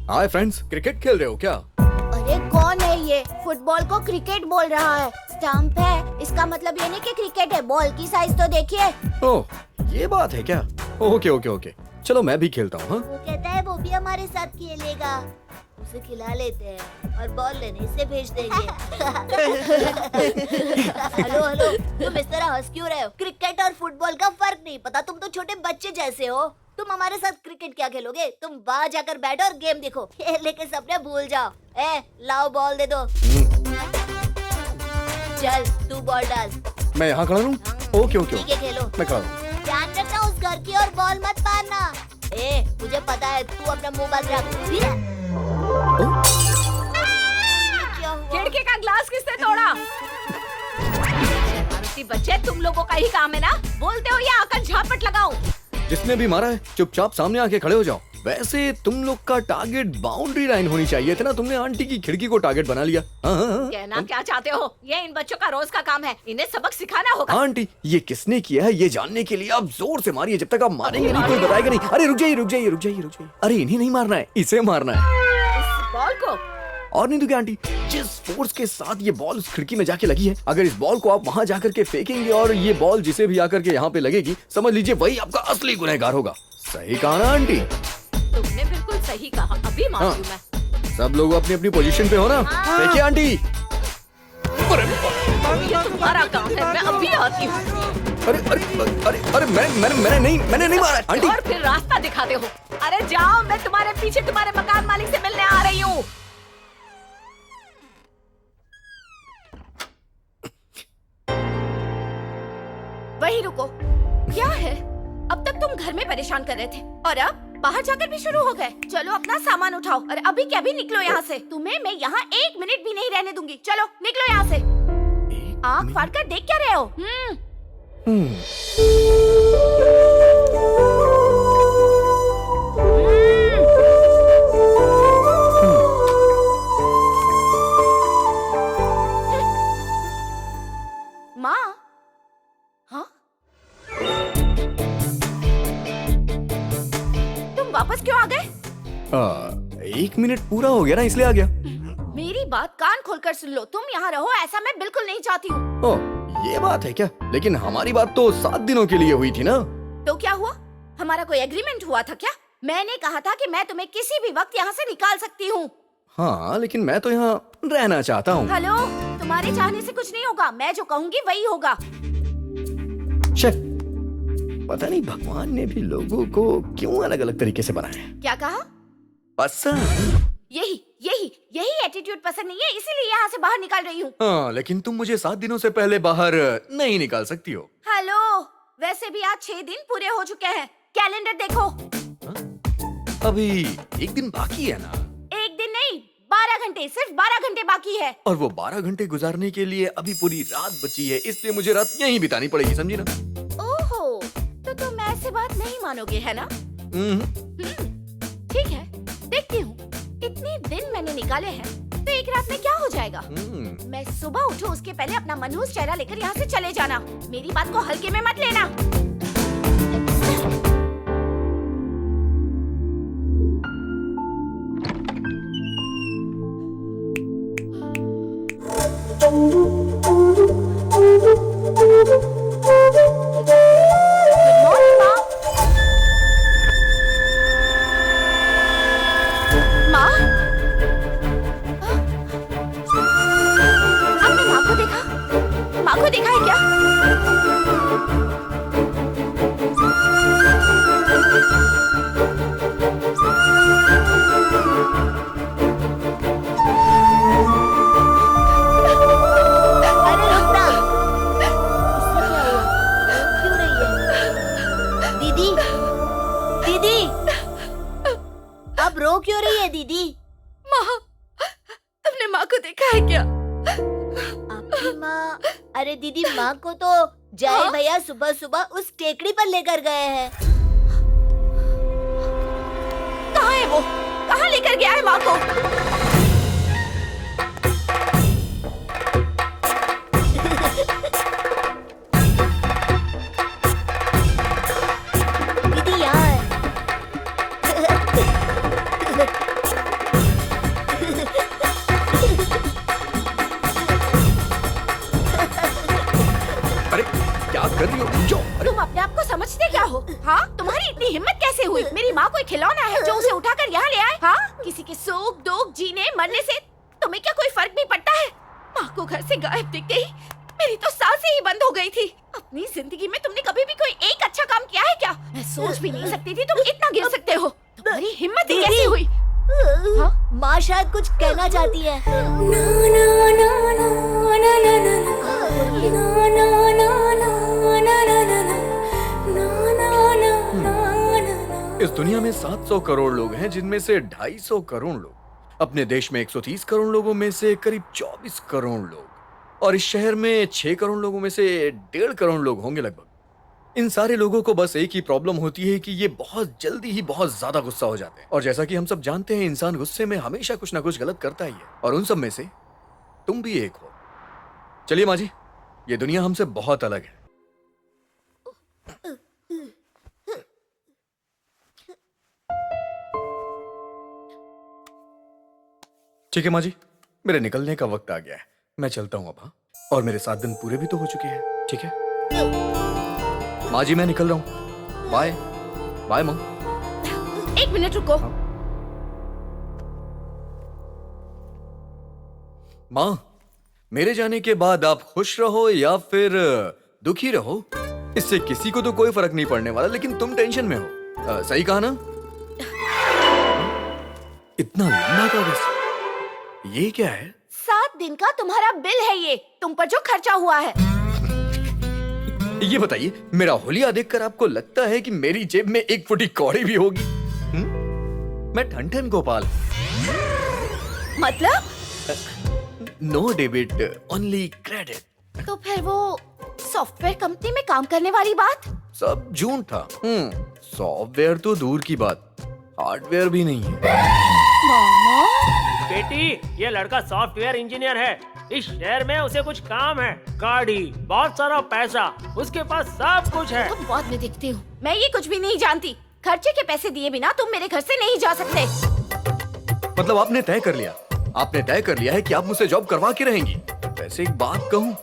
[SPEAKER 3] हाय फ्रेंड्स, क्रिकेट खेल रहे हो क्या?
[SPEAKER 5] अरे कौन है ये? फुटबॉल को क्रिकेट बोल रहा है। स्टंप है, इसका मतलब ये नहीं कि क्रिकेट है। बॉल की साइज तो देखिए।
[SPEAKER 3] ओह, ये बात है क्या? ओके ओके ओके, चलो मैं भी खेलता हूँ।
[SPEAKER 5] वो कहता है वो भी हमारे साथ खेलेगा। उसे खिला लेते हैं और बॉल लेने से भेज देंगे। हेलो हेलो, तुम इस तरह हंस क्यों रहे हो? क्रिकेट और फुटबॉल का फर्क नहीं पता? तुम तो छोटे बच्चे जैसे हो। तुम हमारे साथ क्रिकेट क्या खेलोगे? तुम बाहर जाकर बैठो और गेम देखो। खेलने के सपने भूल जाओ। लाओ बॉल दे दो। चल तू बॉल डाल।
[SPEAKER 3] मैं यहाँ खड़ा हूँ। ओके ओके,
[SPEAKER 5] ठीक है खेलो।
[SPEAKER 3] मैं खड़ा हूँ।
[SPEAKER 5] ध्यान रखना उस घर की और बॉल मत मारना। मुझे पता है, तू अपना मुंह बंद रख। खिड़की का ग्लास किसने तोड़ा? शरारती बच्चे, तुम लोगों का ही काम है ना? बोलते हो या आकर झापट लगाऊं?
[SPEAKER 3] जिसने भी मारा है चुपचाप सामने आके खड़े हो जाओ। वैसे तुम लोग का टारगेट बाउंड्री लाइन होनी चाहिए थी ना, तुमने आंटी की खिड़की को टारगेट बना लिया।
[SPEAKER 5] कहना क्या चाहते हो? ये इन बच्चों का रोज का काम है, इन्हें सबक सिखाना होगा।
[SPEAKER 3] आंटी, ये किसने किया है ये जानने के लिए आप जोर से मारिए। जब तक आप मारेंगे नहीं कोई बताएगा नहीं। अरे रुक जाइए रुक जाइए रुक जाइए रुक जाइए। अरे इन्हें नहीं मारना है, इसे मारना है।
[SPEAKER 5] इस बॉल को?
[SPEAKER 3] और नहीं तो क्या आंटी, जिस फोर्स के साथ ये बॉल उस खिड़की में जाके लगी है, अगर इस बॉल को आप वहाँ जाकर के फेंकेंगे और ये बॉल जिसे भी आकर के यहाँ पे लगेगी, समझ लीजिए वही आपका असली गुनहगार होगा। सही कहा ना आंटी?
[SPEAKER 5] तुमने बिल्कुल सही कहा। अभी मानती हूँ मैं।
[SPEAKER 3] सब लोग अपनी अपनी पोजीशन पे हो ना? देखिए आंटी।
[SPEAKER 5] ये तुम्हारा काम है, मैं अभी आती हूँ।
[SPEAKER 3] अरे अरे अरे अरे मैंने नहीं मारा आंटी।
[SPEAKER 5] और फिर रास्ता दिखाते हो। अरे जाओ, मैं तुम्हारे पीछे तुम्हारे मकान मालिक से मिलने आ रही हूँ। वहीं रुको। क्या है? अब तक तुम घर में परेशान कर रहे थे और अब बाहर जाकर भी शुरू हो गए। चलो अपना सामान उठाओ और अभी क्या भी निकलो यहाँ से। तुम्हें मैं यहाँ 1 मिनट भी नहीं रहने दूंगी। चलो निकलो यहाँ से। आँख फाड़ कर देख क्या रहे हो? माँ? हाँ? तुम वापस क्यों आ गए?
[SPEAKER 3] 1 मिनट पूरा हो गया ना, इसलिए आ गया।
[SPEAKER 5] मेरी बात कान खोलकर सुन लो। तुम यहाँ रहो ऐसा मैं बिल्कुल नहीं चाहती हूँ।
[SPEAKER 3] ओह, ये बात है क्या? लेकिन हमारी बात तो 7 दिनों के लिए हुई थी ना।
[SPEAKER 5] तो क्या हुआ? हमारा कोई एग्रीमेंट हुआ था क्या? मैंने कहा था कि मैं तुम्हें किसी भी वक्त यहाँ से निकाल सकती हूँ।
[SPEAKER 3] हाँ, लेकिन मैं तो यहाँ रहना चाहता हूँ।
[SPEAKER 5] हेलो, तुम्हारे चाहने से कुछ नहीं होगा। मैं जो कहूँगी वही होगा।
[SPEAKER 3] पता नहीं भगवान ने भी लोगों को क्यों अलग अलग तरीके से बनाया है।
[SPEAKER 5] क्या कहा?
[SPEAKER 3] पसंद?
[SPEAKER 5] यही यही यही एटीट्यूड पसंद नहीं है, इसीलिए यहाँ से बाहर निकाल रही हूँ।
[SPEAKER 3] हाँ, लेकिन तुम मुझे 7 दिनों से पहले बाहर नहीं निकाल सकती हो।
[SPEAKER 5] हेलो, वैसे भी आज 6 दिन पूरे हो चुके हैं। कैलेंडर देखो।
[SPEAKER 3] अभी 1 दिन बाकी है ना?
[SPEAKER 5] 1 दिन नहीं, 12 घंटे, सिर्फ 12 घंटे बाकी है।
[SPEAKER 3] और वो 12 घंटे गुजारने के लिए अभी पूरी रात बची है, इसलिए मुझे रात यहीं बितानी पड़ेगी, समझी ना?
[SPEAKER 5] ओहो, तो तुम ऐसे बात नहीं मानोगे है ना? ठीक है, देखती हूँ। इतने दिन मैंने निकाले हैं, तो एक रात में क्या हो जाएगा? मैं सुबह उठूं उसके पहले अपना मनहूस चेहरा लेकर यहाँ से चले जाना। मेरी बात को हल्के में मत लेना। माँ को देखा है क्या? अरे रुकना। इससे क्या हुआ? क्यों रही है? दीदी, दीदी, अब रो क्यों रही है दीदी?
[SPEAKER 9] माँ, तुमने माँ को देखा है क्या?
[SPEAKER 5] आपकी माँ? अरे दीदी, माँ को तो जय भैया सुबह सुबह उस टेकड़ी पर लेकर गए हैं। कहाँ है वो? कहाँ लेकर गया है माँ को? कैसे हुई? मेरी माँ कोई खिलौना है जो उसे उठाकर यहाँ ले आए? हाँ, किसी के सुख दुख जीने मरने से तुम्हें क्या कोई फर्क नहीं पड़ता है? माँ को घर से गायब दिख गई, मेरी तो सांसें ही बंद हो गई थी। अपनी जिंदगी में तुमने कभी भी कोई एक अच्छा काम किया है क्या? मैं सोच भी नहीं सकती थी तुम इतना गिर सकते हो। तुम्हारी हिम्मत ही कैसे हुई?
[SPEAKER 9] माँ शायद कुछ कहना चाहती है।
[SPEAKER 3] इस दुनिया में 700 करोड़ लोग हैं, जिनमें से 250 करोड़ लोग अपने देश में 130 करोड़ लोगों में से करीब 24 करोड़ लोग, और इस शहर में 6 करोड़ लोगों में से 1.5 करोड़ लोग होंगे लगभग। इन सारे लोगों को बस एक ही प्रॉब्लम होती है कि ये बहुत जल्दी ही बहुत ज्यादा गुस्सा हो जाते हैं, और जैसा कि हम सब जानते हैं, इंसान गुस्से में हमेशा कुछ ना कुछ गलत करता ही है, और उन सब में से तुम भी एक हो। चलिए माँ जी, ये दुनिया हमसे बहुत अलग है। ठीक है माँ जी, मेरे निकलने का वक्त आ गया है, मैं चलता हूँ अब। हाँ, और मेरे 7 दिन पूरे भी तो हो चुके हैं। ठीक है माँ जी, मैं निकल रहा हूँ। बाय बाय माँ।
[SPEAKER 5] 1 मिनट रुको।
[SPEAKER 3] माँ, मेरे जाने के बाद आप खुश रहो या फिर दुखी रहो, इससे किसी को तो कोई फर्क नहीं पड़ने वाला, लेकिन तुम टेंशन में हो। सही कहा ना? इतना लंबा कागज, ये क्या है?
[SPEAKER 5] 7 दिन का तुम्हारा बिल है ये, तुम पर जो खर्चा हुआ है।
[SPEAKER 3] ये बताइए, मेरा होलिया देखकर आपको लगता है कि मेरी जेब में 1 फुटी कौड़ी भी होगी? मैं ठन गोपाल।
[SPEAKER 5] मतलब?
[SPEAKER 3] No debit, only credit.
[SPEAKER 5] तो फिर वो सॉफ्टवेयर कंपनी में काम करने वाली बात?
[SPEAKER 3] सब झूठ था। सॉफ्टवेयर तो दूर की बात, हार्डवेयर भी नहीं है।
[SPEAKER 6] बेटी, ये लड़का सॉफ्टवेयर इंजीनियर है। इस शहर में उसे कुछ काम है, गाड़ी, बहुत सारा पैसा, उसके पास सब कुछ है।
[SPEAKER 5] तुम बाद में देखती हूँ, मैं ये कुछ भी नहीं जानती। खर्चे के पैसे दिए बिना तुम मेरे घर से नहीं जा सकते।
[SPEAKER 3] मतलब आपने तय कर लिया? आपने तय कर लिया है कि आप मुझसे जॉब करवा के रहेंगी? वैसे एक बात कहूँ,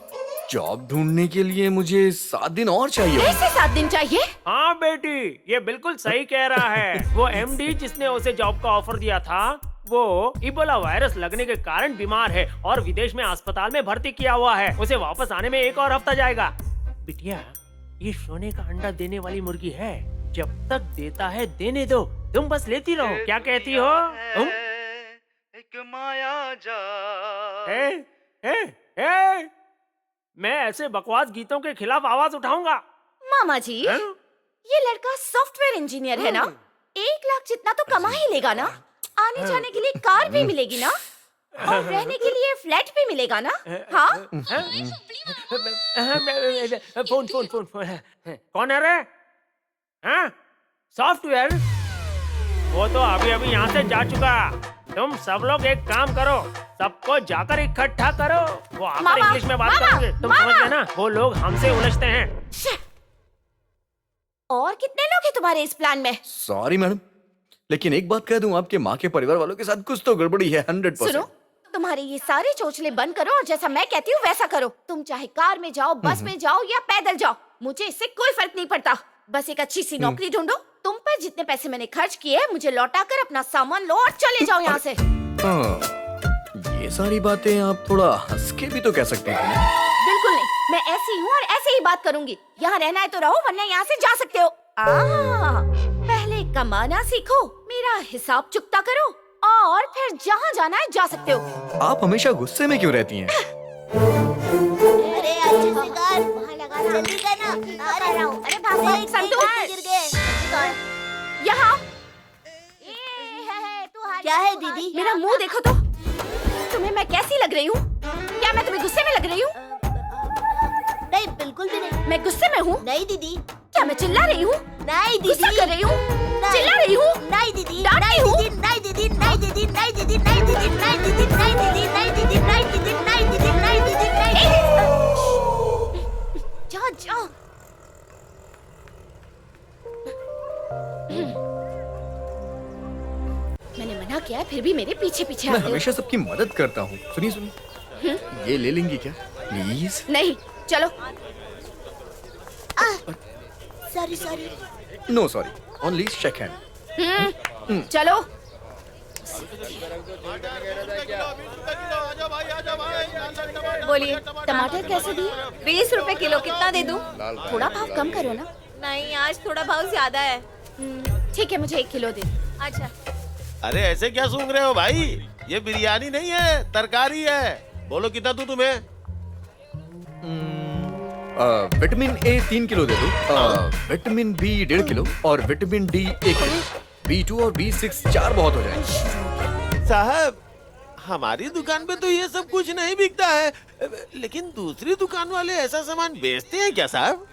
[SPEAKER 3] जॉब ढूंढने के लिए मुझे 7 दिन और चाहिए।
[SPEAKER 5] ऐसे 7 दिन चाहिए?
[SPEAKER 6] हाँ बेटी, ये बिल्कुल सही कह रहा है। वो एमडी जिसने उसे जॉब का ऑफर दिया था, वो इबोला वायरस लगने के कारण बीमार है और विदेश में अस्पताल में भर्ती किया हुआ है। उसे वापस आने में 1 और हफ्ता जाएगा। बिटिया, ये सोने का अंडा देने वाली मुर्गी है, जब तक देता है देने दो, तुम बस लेती रहो। क्या कहती हो?
[SPEAKER 4] एक माया जा।
[SPEAKER 6] मैं ऐसे बकवास गीतों के खिलाफ आवाज उठाऊंगा।
[SPEAKER 5] मामा जी, ये लड़का सॉफ्टवेयर इंजीनियर है ना? 1 लाख जितना तो कमा ही लेगा ना? आने जाने के लिए कार भी मिलेगी ना? और रहने के लिए फ्लैट भी मिलेगा ना? हाँ?
[SPEAKER 6] फोन कौन है रे? हाँ? सॉफ्टवेयर? वो तो अभी अभी यहाँ से जा चुका। तुम सब लोग एक काम करो, सबको जाकर इकट्ठा करो। वो आकर इंग्लिश में बात करेंगे, तुम समझ गए ना? वो लोग हमसे उलझते हैं।
[SPEAKER 5] और कितने लोग हैं तुम्हारे इस प्लान में?
[SPEAKER 3] सॉरी मैडम, लेकिन एक बात कह दूं, आपके माँ के परिवार वालों के साथ कुछ तो गड़बड़ी है। 100%।
[SPEAKER 5] सुनो, तुम्हारे ये सारे चोचले बंद करो और जैसा मैं कहती हूँ वैसा करो। तुम चाहे कार में जाओ, बस में जाओ या पैदल जाओ, मुझे इससे कोई फर्क नहीं पड़ता। बस एक अच्छी सी नौकरी ढूंढो। तुम पर जितने पैसे मैंने खर्च किए, मुझे लौटाकर अपना सामान लो और चले जाओ यहाँ से।
[SPEAKER 3] ये सारी बातें आप थोड़ा हंस के भी तो कह सकते हैं।
[SPEAKER 5] बिल्कुल नहीं, मैं ऐसी हूँ और ऐसे ही बात करूंगी। यहाँ रहना है तो रहो, वरना यहाँ से जा सकते हो। पहले कमाना सीखो, मेरा हिसाब चुकता करो, और फिर जहाँ जाना है जा सकते हो।
[SPEAKER 3] आप हमेशा गुस्से में क्यों रहती हैं?
[SPEAKER 9] अरे अच्छे से कर, वहाँ लगाना, जल्दी करना। अरे
[SPEAKER 5] भागो, संतू
[SPEAKER 9] गिर गए।
[SPEAKER 5] यहाँ।
[SPEAKER 9] क्या है दीदी?
[SPEAKER 5] मेरा मुंह देखो तो, तुम्हें मैं कैसी लग रही हूँ? क्या मैं तुम्हें गुस्से में लग रही हूँ?
[SPEAKER 9] नहीं, बिल्कुल भी नहीं।
[SPEAKER 5] मैं गुस्से में हूँ?
[SPEAKER 9] नहीं दीदी।
[SPEAKER 5] क्या मैं चिल्ला रही हूँ?
[SPEAKER 9] नहीं दीदी।
[SPEAKER 5] गुस्सा कर रही हूँ? चिल्ला रही हूँ?
[SPEAKER 9] नहीं दीदी।
[SPEAKER 5] डांट रही हूँ?
[SPEAKER 9] नहीं दीदी, नहीं दीदी, नहीं दीदी, नहीं दीदी, नहीं दीदी, नहीं दीदी, नहीं दीदी, नहीं दीदी, नहीं दीदी, नहीं दीदी, नहीं दीदी।
[SPEAKER 5] जा जा। मैंने मना किया है, फिर भी मेरे पीछे पीछे
[SPEAKER 3] मैं
[SPEAKER 5] आते हो।
[SPEAKER 3] हमेशा सबकी मदद करता हूँ। सुनिए, ये ले लेंगी क्या प्लीज?
[SPEAKER 5] नहीं, चलो।
[SPEAKER 9] Sorry.
[SPEAKER 3] No sorry, only shake hand.
[SPEAKER 5] चलो। बोलिए, टमाटर कैसे दिए?
[SPEAKER 9] 20 रुपए किलो, कितना दे दूं?
[SPEAKER 5] थोड़ा भाव कम करो ना।
[SPEAKER 9] नहीं, आज थोड़ा भाव ज्यादा है।
[SPEAKER 5] ठीक है, मुझे 1 किलो दे।
[SPEAKER 9] अच्छा।
[SPEAKER 7] अरे ऐसे क्या सूंघ रहे हो भाई? ये बिरयानी नहीं है, तरकारी है। बोलो कितना दूं तुम्हें?
[SPEAKER 3] विटामिन ए 3 किलो दे दो, विटामिन बी 1.5 किलो और विटामिन डी 1 किलो। B2 और B6 4 बहुत हो जाएंगे।
[SPEAKER 7] साहब, हमारी दुकान पे तो ये सब कुछ नहीं बिकता है, लेकिन दूसरी दुकान वाले ऐसा सामान बेचते हैं क्या साहब?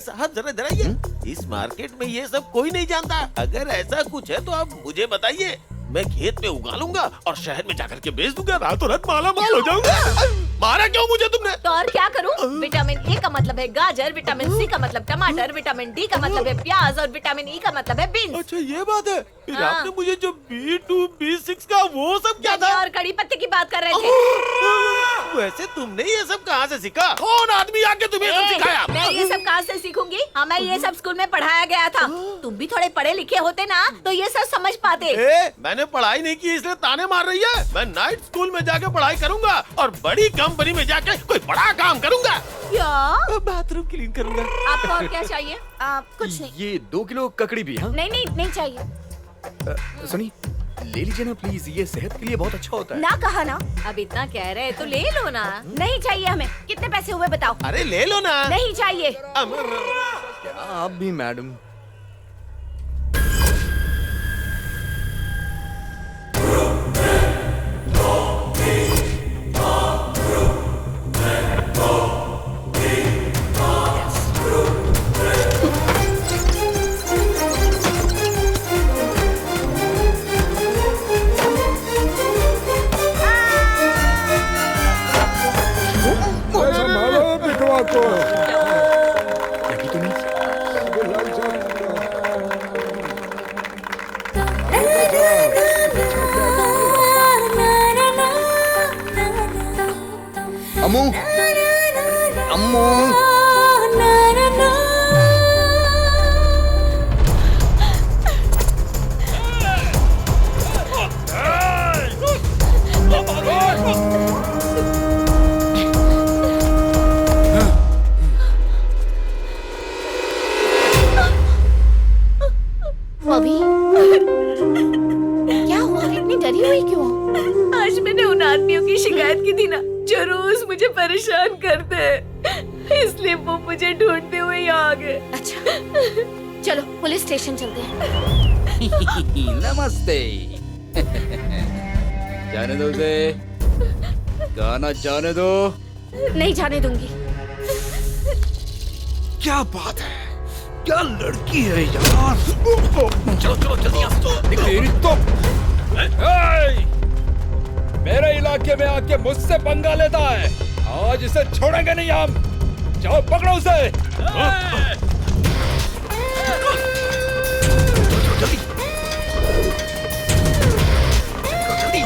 [SPEAKER 7] साहब जरा जरा ये इस मार्केट में ये सब कोई नहीं जानता। अगर ऐसा कुछ है तो आप मुझे बताइए, मैं खेत में उगा लूंगा और शहर में जाकर के बेच दूंगा, रातों रात माला माल हो जाऊंगा। मारा क्यों मुझे तुमने?
[SPEAKER 9] तो और क्या करूं? विटामिन ए का मतलब है गाजर, विटामिन सी का मतलब टमाटर, विटामिन डी का मतलब है प्याज और विटामिन ई का मतलब है बीन्स।
[SPEAKER 7] अच्छा ये बात है। फिर
[SPEAKER 9] हाँ।
[SPEAKER 7] आपने मुझे जो B2 B6 का वो सब क्या था?
[SPEAKER 9] और कड़ी पत्ते की बात कर रहे थे।
[SPEAKER 7] वैसे तुमने ये सब कहाँ से सीखा? कौन आदमी आके तुम्हें सब सिखाया?
[SPEAKER 9] मैं ये सब कहाँ से सीखूंगी? हमें ये सब स्कूल में पढ़ाया गया था। तुम भी थोड़े पढ़े लिखे होते ना तो ये सब समझ पाते।
[SPEAKER 7] मैंने पढ़ाई नहीं की इसलिए ताने मार रही है। मैं नाइट स्कूल में जाके पढ़ाई करूंगा और बड़ी कंपनी में जाके कोई बड़ा काम करूंगा।
[SPEAKER 9] क्या?
[SPEAKER 7] बाथरूम क्लीन करूंगा।
[SPEAKER 9] आपको और क्या चाहिए?
[SPEAKER 5] कुछ नहीं।
[SPEAKER 3] ये 2 किलो ककड़ी भी। हाँ
[SPEAKER 5] नहीं चाहिए।
[SPEAKER 3] सुनी, ले लीजिए ना प्लीज, ये सेहत के लिए बहुत अच्छा होता है।
[SPEAKER 5] ना कहा ना।
[SPEAKER 9] अब इतना कह रहे हैं तो ले लो ना।
[SPEAKER 5] नहीं चाहिए हमें। कितने पैसे हुए बताओ?
[SPEAKER 7] अरे ले लो ना।
[SPEAKER 5] नहीं चाहिए।
[SPEAKER 3] क्या आप भी मैडम। लगी तो नहीं? अम्मू, अम्मू।
[SPEAKER 5] अभी क्या हुआ? इतनी डरी हुई क्यों?
[SPEAKER 9] आज मैंने उन आदमियों की शिकायत की थी ना जो रोज मुझे परेशान करते हैं, इसलिए वो मुझे ढूंढते हुए यहाँ आ गए।
[SPEAKER 5] अच्छा, चलो पुलिस स्टेशन चलते हैं।
[SPEAKER 2] नमस्ते। जाने दो उसे, गाना जाने दो।
[SPEAKER 5] नहीं जाने दूंगी।
[SPEAKER 1] क्या बात है, क्या लड़की है यार।
[SPEAKER 3] चलो चलो जल्दी यहाँ से।
[SPEAKER 1] तेरी तो मेरे इलाके में आके मुझसे पंगा लेता है, आज इसे छोड़ेंगे नहीं हम। जाओ पकड़ो उसे।
[SPEAKER 3] जल्दी जल्दी।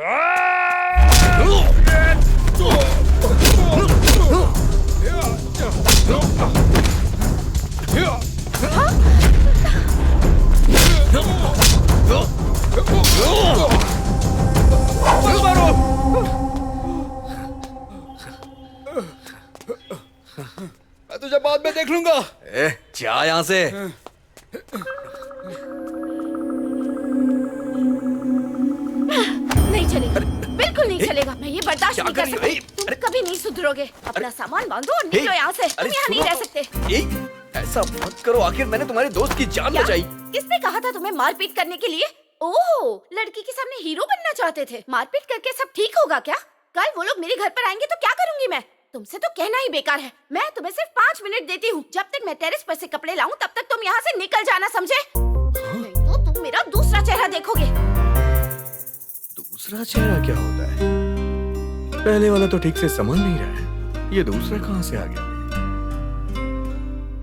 [SPEAKER 1] मैं तुझे बाद में देख लूंगा।
[SPEAKER 3] जा यहाँ से।
[SPEAKER 5] नहीं चलेगा, बिल्कुल नहीं चलेगा। मैं ये बर्दाश्त नहीं कर
[SPEAKER 3] कर रही
[SPEAKER 5] सकती। तुम कभी नहीं सुधरोगे। अपना सामान बांधो और निकलो यहाँ से। तुम यहाँ नहीं रह सकते।
[SPEAKER 3] ऐसा मत करो, आखिर मैंने तुम्हारे दोस्त की जान
[SPEAKER 5] क्या?
[SPEAKER 3] बचाई।
[SPEAKER 5] किसने कहा था तुम्हें मारपीट करने के लिए? ओह, लड़की के सामने हीरो बनना चाहते थे। मारपीट करके सब ठीक होगा क्या? कल वो लोग मेरे घर पर आएंगे तो क्या करूंगी मैं? तुमसे तो कहना ही बेकार है। मैं तुम्हें सिर्फ 5 मिनट देती हूँ। जब तक मैं टेरेस पर से कपड़े लाऊं तब तक तुम यहाँ से निकल जाना, समझे? नहीं तो तुम मेरा दूसरा चेहरा देखोगे।
[SPEAKER 3] दूसरा चेहरा क्या होता है? पहले वाला तो ठीक से समझ नहीं रहा है, ये दूसरा कहाँ से आ गया?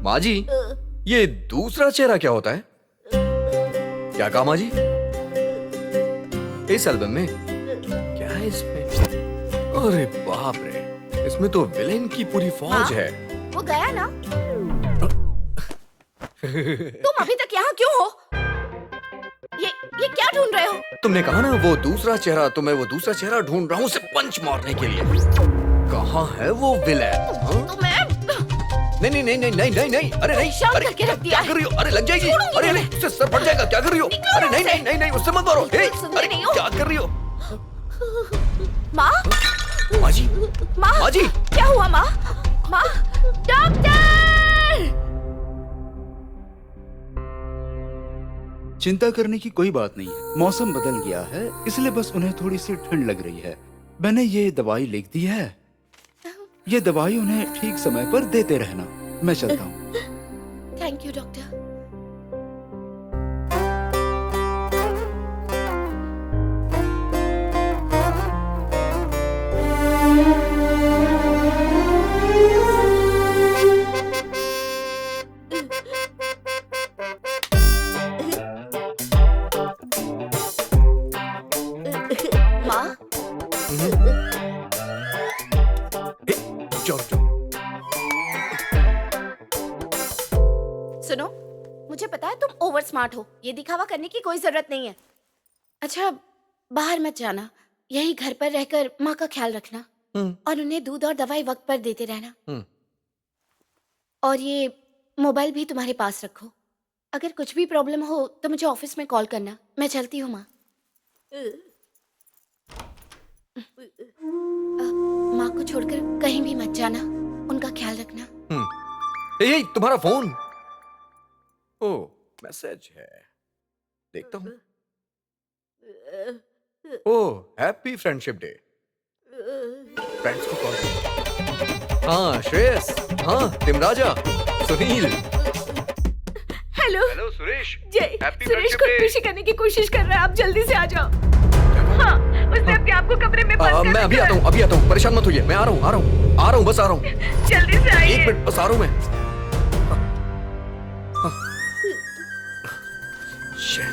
[SPEAKER 3] माँ जी, ये दूसरा चेहरा क्या होता है? क्या कहा माँ जी? इस एल्बम में क्या है इसमें? अरे बाप रे, इसमें तो विलेन की पूरी फौज है।
[SPEAKER 5] वो गया ना? तुम अभी तक यहाँ क्यों हो? ये क्या ढूंढ रहे हो?
[SPEAKER 3] तुमने कहा ना वो दूसरा चेहरा, तो मैं वो दूसरा चेहरा ढूंढ रहा हूँ उसे पंच मारने के लिए। कहाँ है वो विलेन?
[SPEAKER 5] तो मैं
[SPEAKER 3] नहीं नहीं नहीं नहीं नहीं नहीं, अरे नहीं,
[SPEAKER 5] शांत
[SPEAKER 3] अरे
[SPEAKER 5] करके रख दिया
[SPEAKER 3] क्या कर रही हो? अरे लग जाएगी।
[SPEAKER 5] छोड़ूंगी
[SPEAKER 3] अरे
[SPEAKER 5] मैं।
[SPEAKER 3] नहीं, उससे सर फट जाएगा। क्या कर रही हो?
[SPEAKER 5] निकलो
[SPEAKER 3] अरे
[SPEAKER 5] यहाँ
[SPEAKER 3] नहीं
[SPEAKER 5] से।
[SPEAKER 3] नहीं नहीं नहीं, उससे मत मारो।
[SPEAKER 5] बिल्कुल सुनते
[SPEAKER 3] अरे
[SPEAKER 5] नहीं हो।
[SPEAKER 3] क्या कर रही हो?
[SPEAKER 5] माँ,
[SPEAKER 3] माँ जी,
[SPEAKER 5] माँ,
[SPEAKER 3] माँ जी।
[SPEAKER 5] क्या हुआ माँ? माँ, डॉक्टर!
[SPEAKER 1] चिंता करने की कोई बात नहीं है। मौसम बदल गया है, इसलिए बस उन्हें थोड़ी सी ठंड लग रही है। मैंने ये दवाई लिख दी है। ये दवाई उन्हें ठीक समय पर देते रहना। मैं चलता हूँ।
[SPEAKER 5] Thank you doctor. माँ,
[SPEAKER 3] चलो
[SPEAKER 5] सुनो, मुझे पता है तुम ओवर स्मार्ट हो। ये दिखावा करने की कोई जरूरत नहीं है। अच्छा, बाहर मत जाना। यही घर पर रहकर माँ का ख्याल रखना और उन्हें दूध और दवाई वक्त पर देते रहना। और ये मोबाइल भी तुम्हारे पास रखो। अगर कुछ भी प्रॉब्लम हो तो मुझे ऑफिस में कॉल करना। मैं चलती हूँ माँ। माँ को छोड़कर कहीं भी मत जाना। उनका ख्याल रखना।
[SPEAKER 3] ये तुम्हारा फोन। ओ, मैसेज है, देखता हूँ। ओ, हैप्पी फ्रेंडशिप डे। फ्रेंड्स को कॉल। हाँ श्रेयस, हाँ तिमराजा, सुनील।
[SPEAKER 5] हेलो
[SPEAKER 4] हेलो सुरेश,
[SPEAKER 5] जय।
[SPEAKER 4] Happy
[SPEAKER 5] सुरेश
[SPEAKER 4] friendship
[SPEAKER 5] को
[SPEAKER 4] day।
[SPEAKER 5] खुशी करने की कोशिश कर रहा है। आप जल्दी से आ जाओ। हाँ, उसने अपने आप को कमरे में बंद कर
[SPEAKER 3] मैं अभी
[SPEAKER 5] रखा
[SPEAKER 3] आता
[SPEAKER 5] है।
[SPEAKER 3] हूँ, अभी आता हूँ, परेशान मत होइए। मैं आ रहा हूँ, आ रहा हूँ, आ रहा हूँ, बस आ रहा हूँ।
[SPEAKER 5] जल्दी से आइए।
[SPEAKER 3] 1 मिनट बस आ रहा हूँ मैं। Shit.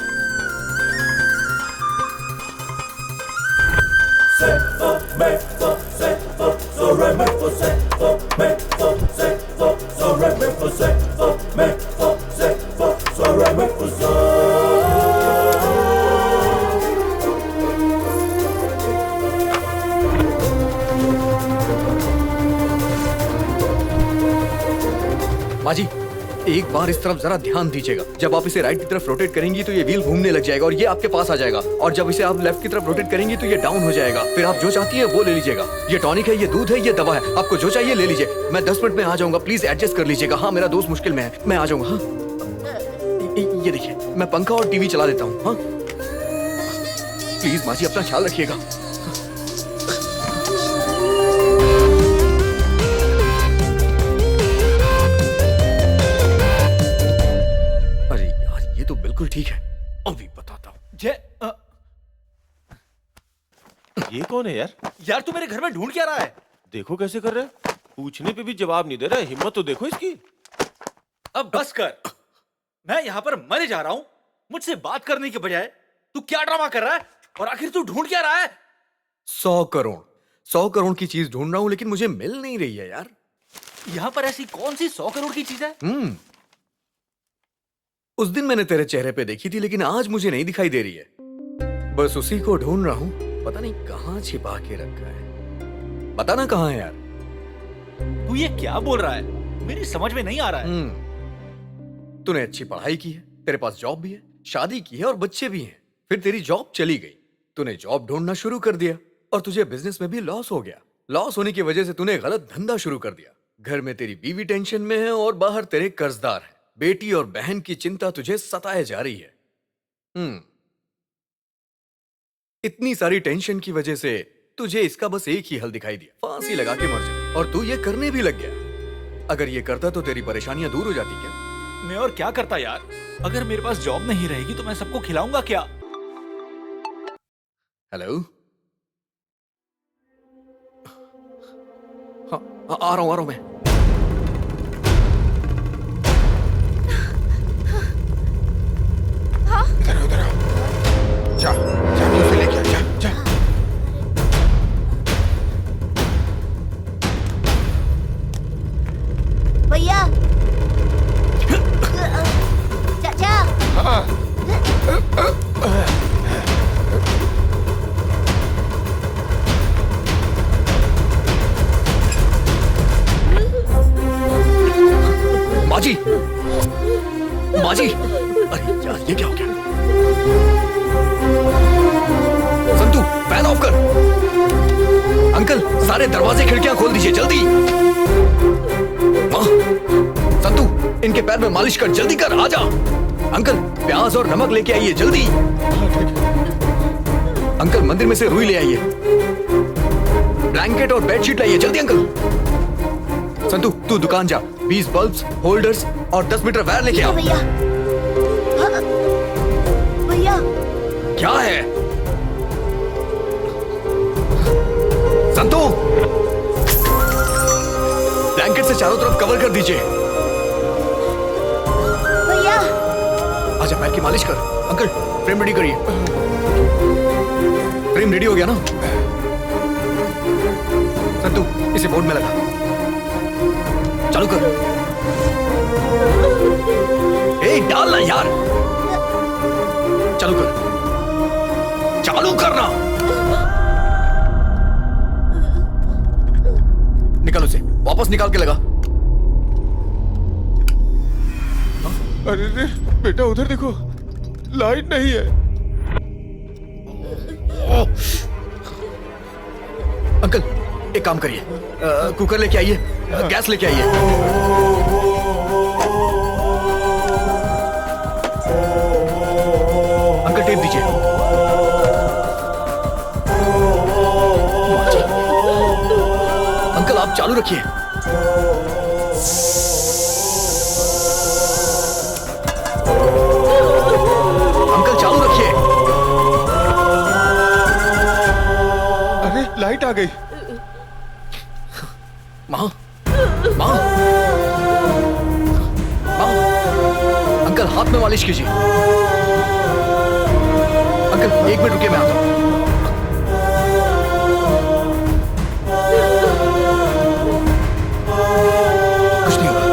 [SPEAKER 3] माँ जी, एक बार इस तरफ जरा ध्यान दीजिएगा। जब आप इसे राइट की तरफ रोटेट करेंगी तो ये व्हील घूमने लग जाएगा और ये आपके पास आ जाएगा। और जब इसे आप लेफ्ट की तरफ रोटेट करेंगी तो ये डाउन हो जाएगा। फिर आप जो चाहती है वो ले लीजिएगा। ये टॉनिक है, ये दूध है, ये दवा है। आपको जो चाहिए ले लीजिए। मैं 10 मिनट में आ जाऊंगा, प्लीज एडजस्ट कर लीजिएगा। हाँ, मेरा दोस्त मुश्किल में है, मैं आ जाऊंगा। हाँ, ये देखिए, मैं पंखा और टीवी चला देता हूँ। हाँ, प्लीज माँ जी अपना ख्याल रखिएगा। अरे यार, ये तो बिल्कुल ठीक है। अभी बताता हूँ।
[SPEAKER 7] ये कौन है यार?
[SPEAKER 10] यार तू मेरे घर में ढूंढ क्या रहा है?
[SPEAKER 7] देखो कैसे कर रहे हैं। पूछने पे भी जवाब नहीं दे रहा है। हिम्मत तो देखो इसकी।
[SPEAKER 10] अब बस कर। मैं यहाँ पर मरे जा रहा हूँ, मुझसे बात करने के बजाय तू क्या ड्रामा कर रहा है? और आखिर तू ढूंढ क्या रहा है?
[SPEAKER 3] 100 करोड़ की चीज ढूंढ रहा हूं, लेकिन मुझे मिल नहीं रही है यार।
[SPEAKER 10] यहाँ पर ऐसी कौन सी 100 करोड़ की चीज है?
[SPEAKER 3] उस दिन मैंने तेरे चेहरे पे देखी थी, लेकिन आज मुझे नहीं दिखाई दे रही है। बस उसी को ढूंढ रहा हूं, पता नहीं कहां छिपा के रखा है। पता ना कहां है यार।
[SPEAKER 10] तू ये क्या बोल रहा है? मेरी समझ में नहीं आ रहा है।
[SPEAKER 3] तूने अच्छी पढ़ाई की है, तेरे पास जॉब भी है, शादी की है और बच्चे भी हैं। फिर तेरी जॉब चली गई, तूने जॉब ढूंढना शुरू कर दिया और तुझे बिजनेस में भी लॉस हो गया। लॉस होने की वजह से तूने गलत धंधा शुरू कर दिया। घर में तेरी बीवी टेंशन में है और बाहर तेरे कर्जदार हैं। बेटी और बहन की चिंता तुझे सताए जा रही है। इतनी सारी टेंशन की वजह से तुझे इसका बस एक ही हल दिखाई दिया, फांसी लगा के मर जा। और तू ये करने भी लग गया। अगर ये करता तो तेरी परेशानियां दूर हो जाती क्या?
[SPEAKER 10] मैं और क्या करता यार? अगर मेरे पास जॉब नहीं रहेगी तो मैं सबको खिलाऊंगा क्या?
[SPEAKER 3] हेलो, हाँ, आ रहा हूं मैं।
[SPEAKER 2] उधर आओ। जा उसे लेके आ, जा।
[SPEAKER 9] भैया, चाचा।
[SPEAKER 3] माजी, अरे यार ये क्या हो गया? संतू, फैन ऑफ कर। अंकल, सारे दरवाजे खिड़कियां खोल दीजिए जल्दी। माँ, संतू, इनके पैर में मालिश कर, जल्दी कर, आजा। अंकल, प्याज और नमक लेके आइए जल्दी। अंकल, मंदिर में से रुई ले आइए। ब्लैंकेट और बेडशीट लाइए जल्दी अंकल। संतू, तू दुकान जा, 20 बल्ब्स, होल्डर्स और 10 मीटर वायर लेके आ।
[SPEAKER 9] भैया, भैया,
[SPEAKER 3] क्या है? संतू, ब्लैंकेट से चारों तरफ कवर कर दीजिए।
[SPEAKER 9] भैया,
[SPEAKER 3] आजा, पैर की मालिश कर। अंकल, फ्रेम रेडी करिए। फ्रेम रेडी हो गया ना? संतू, इसे बोर्ड में लगा, चालू कर। ए, डालना यार, चालू कर, चालू करना। निकाल उसे, वापस निकाल के लगा।
[SPEAKER 2] अरे रे बेटा, उधर देखो, लाइट नहीं है।
[SPEAKER 3] अंकल, एक काम करिए, कुकर लेके आइए, गैस लेके आइए। अंकल, टेप दीजिए। अंकल, आप चालू रखिए। अंकल, चालू रखिए।
[SPEAKER 2] अरे लाइट आ गई।
[SPEAKER 3] माँ, अंकल, हाथ में मालिश कीजिए। अंकल, 1 मिनट रुकिए, मैं आता हूँ। कुछ नहीं होगा।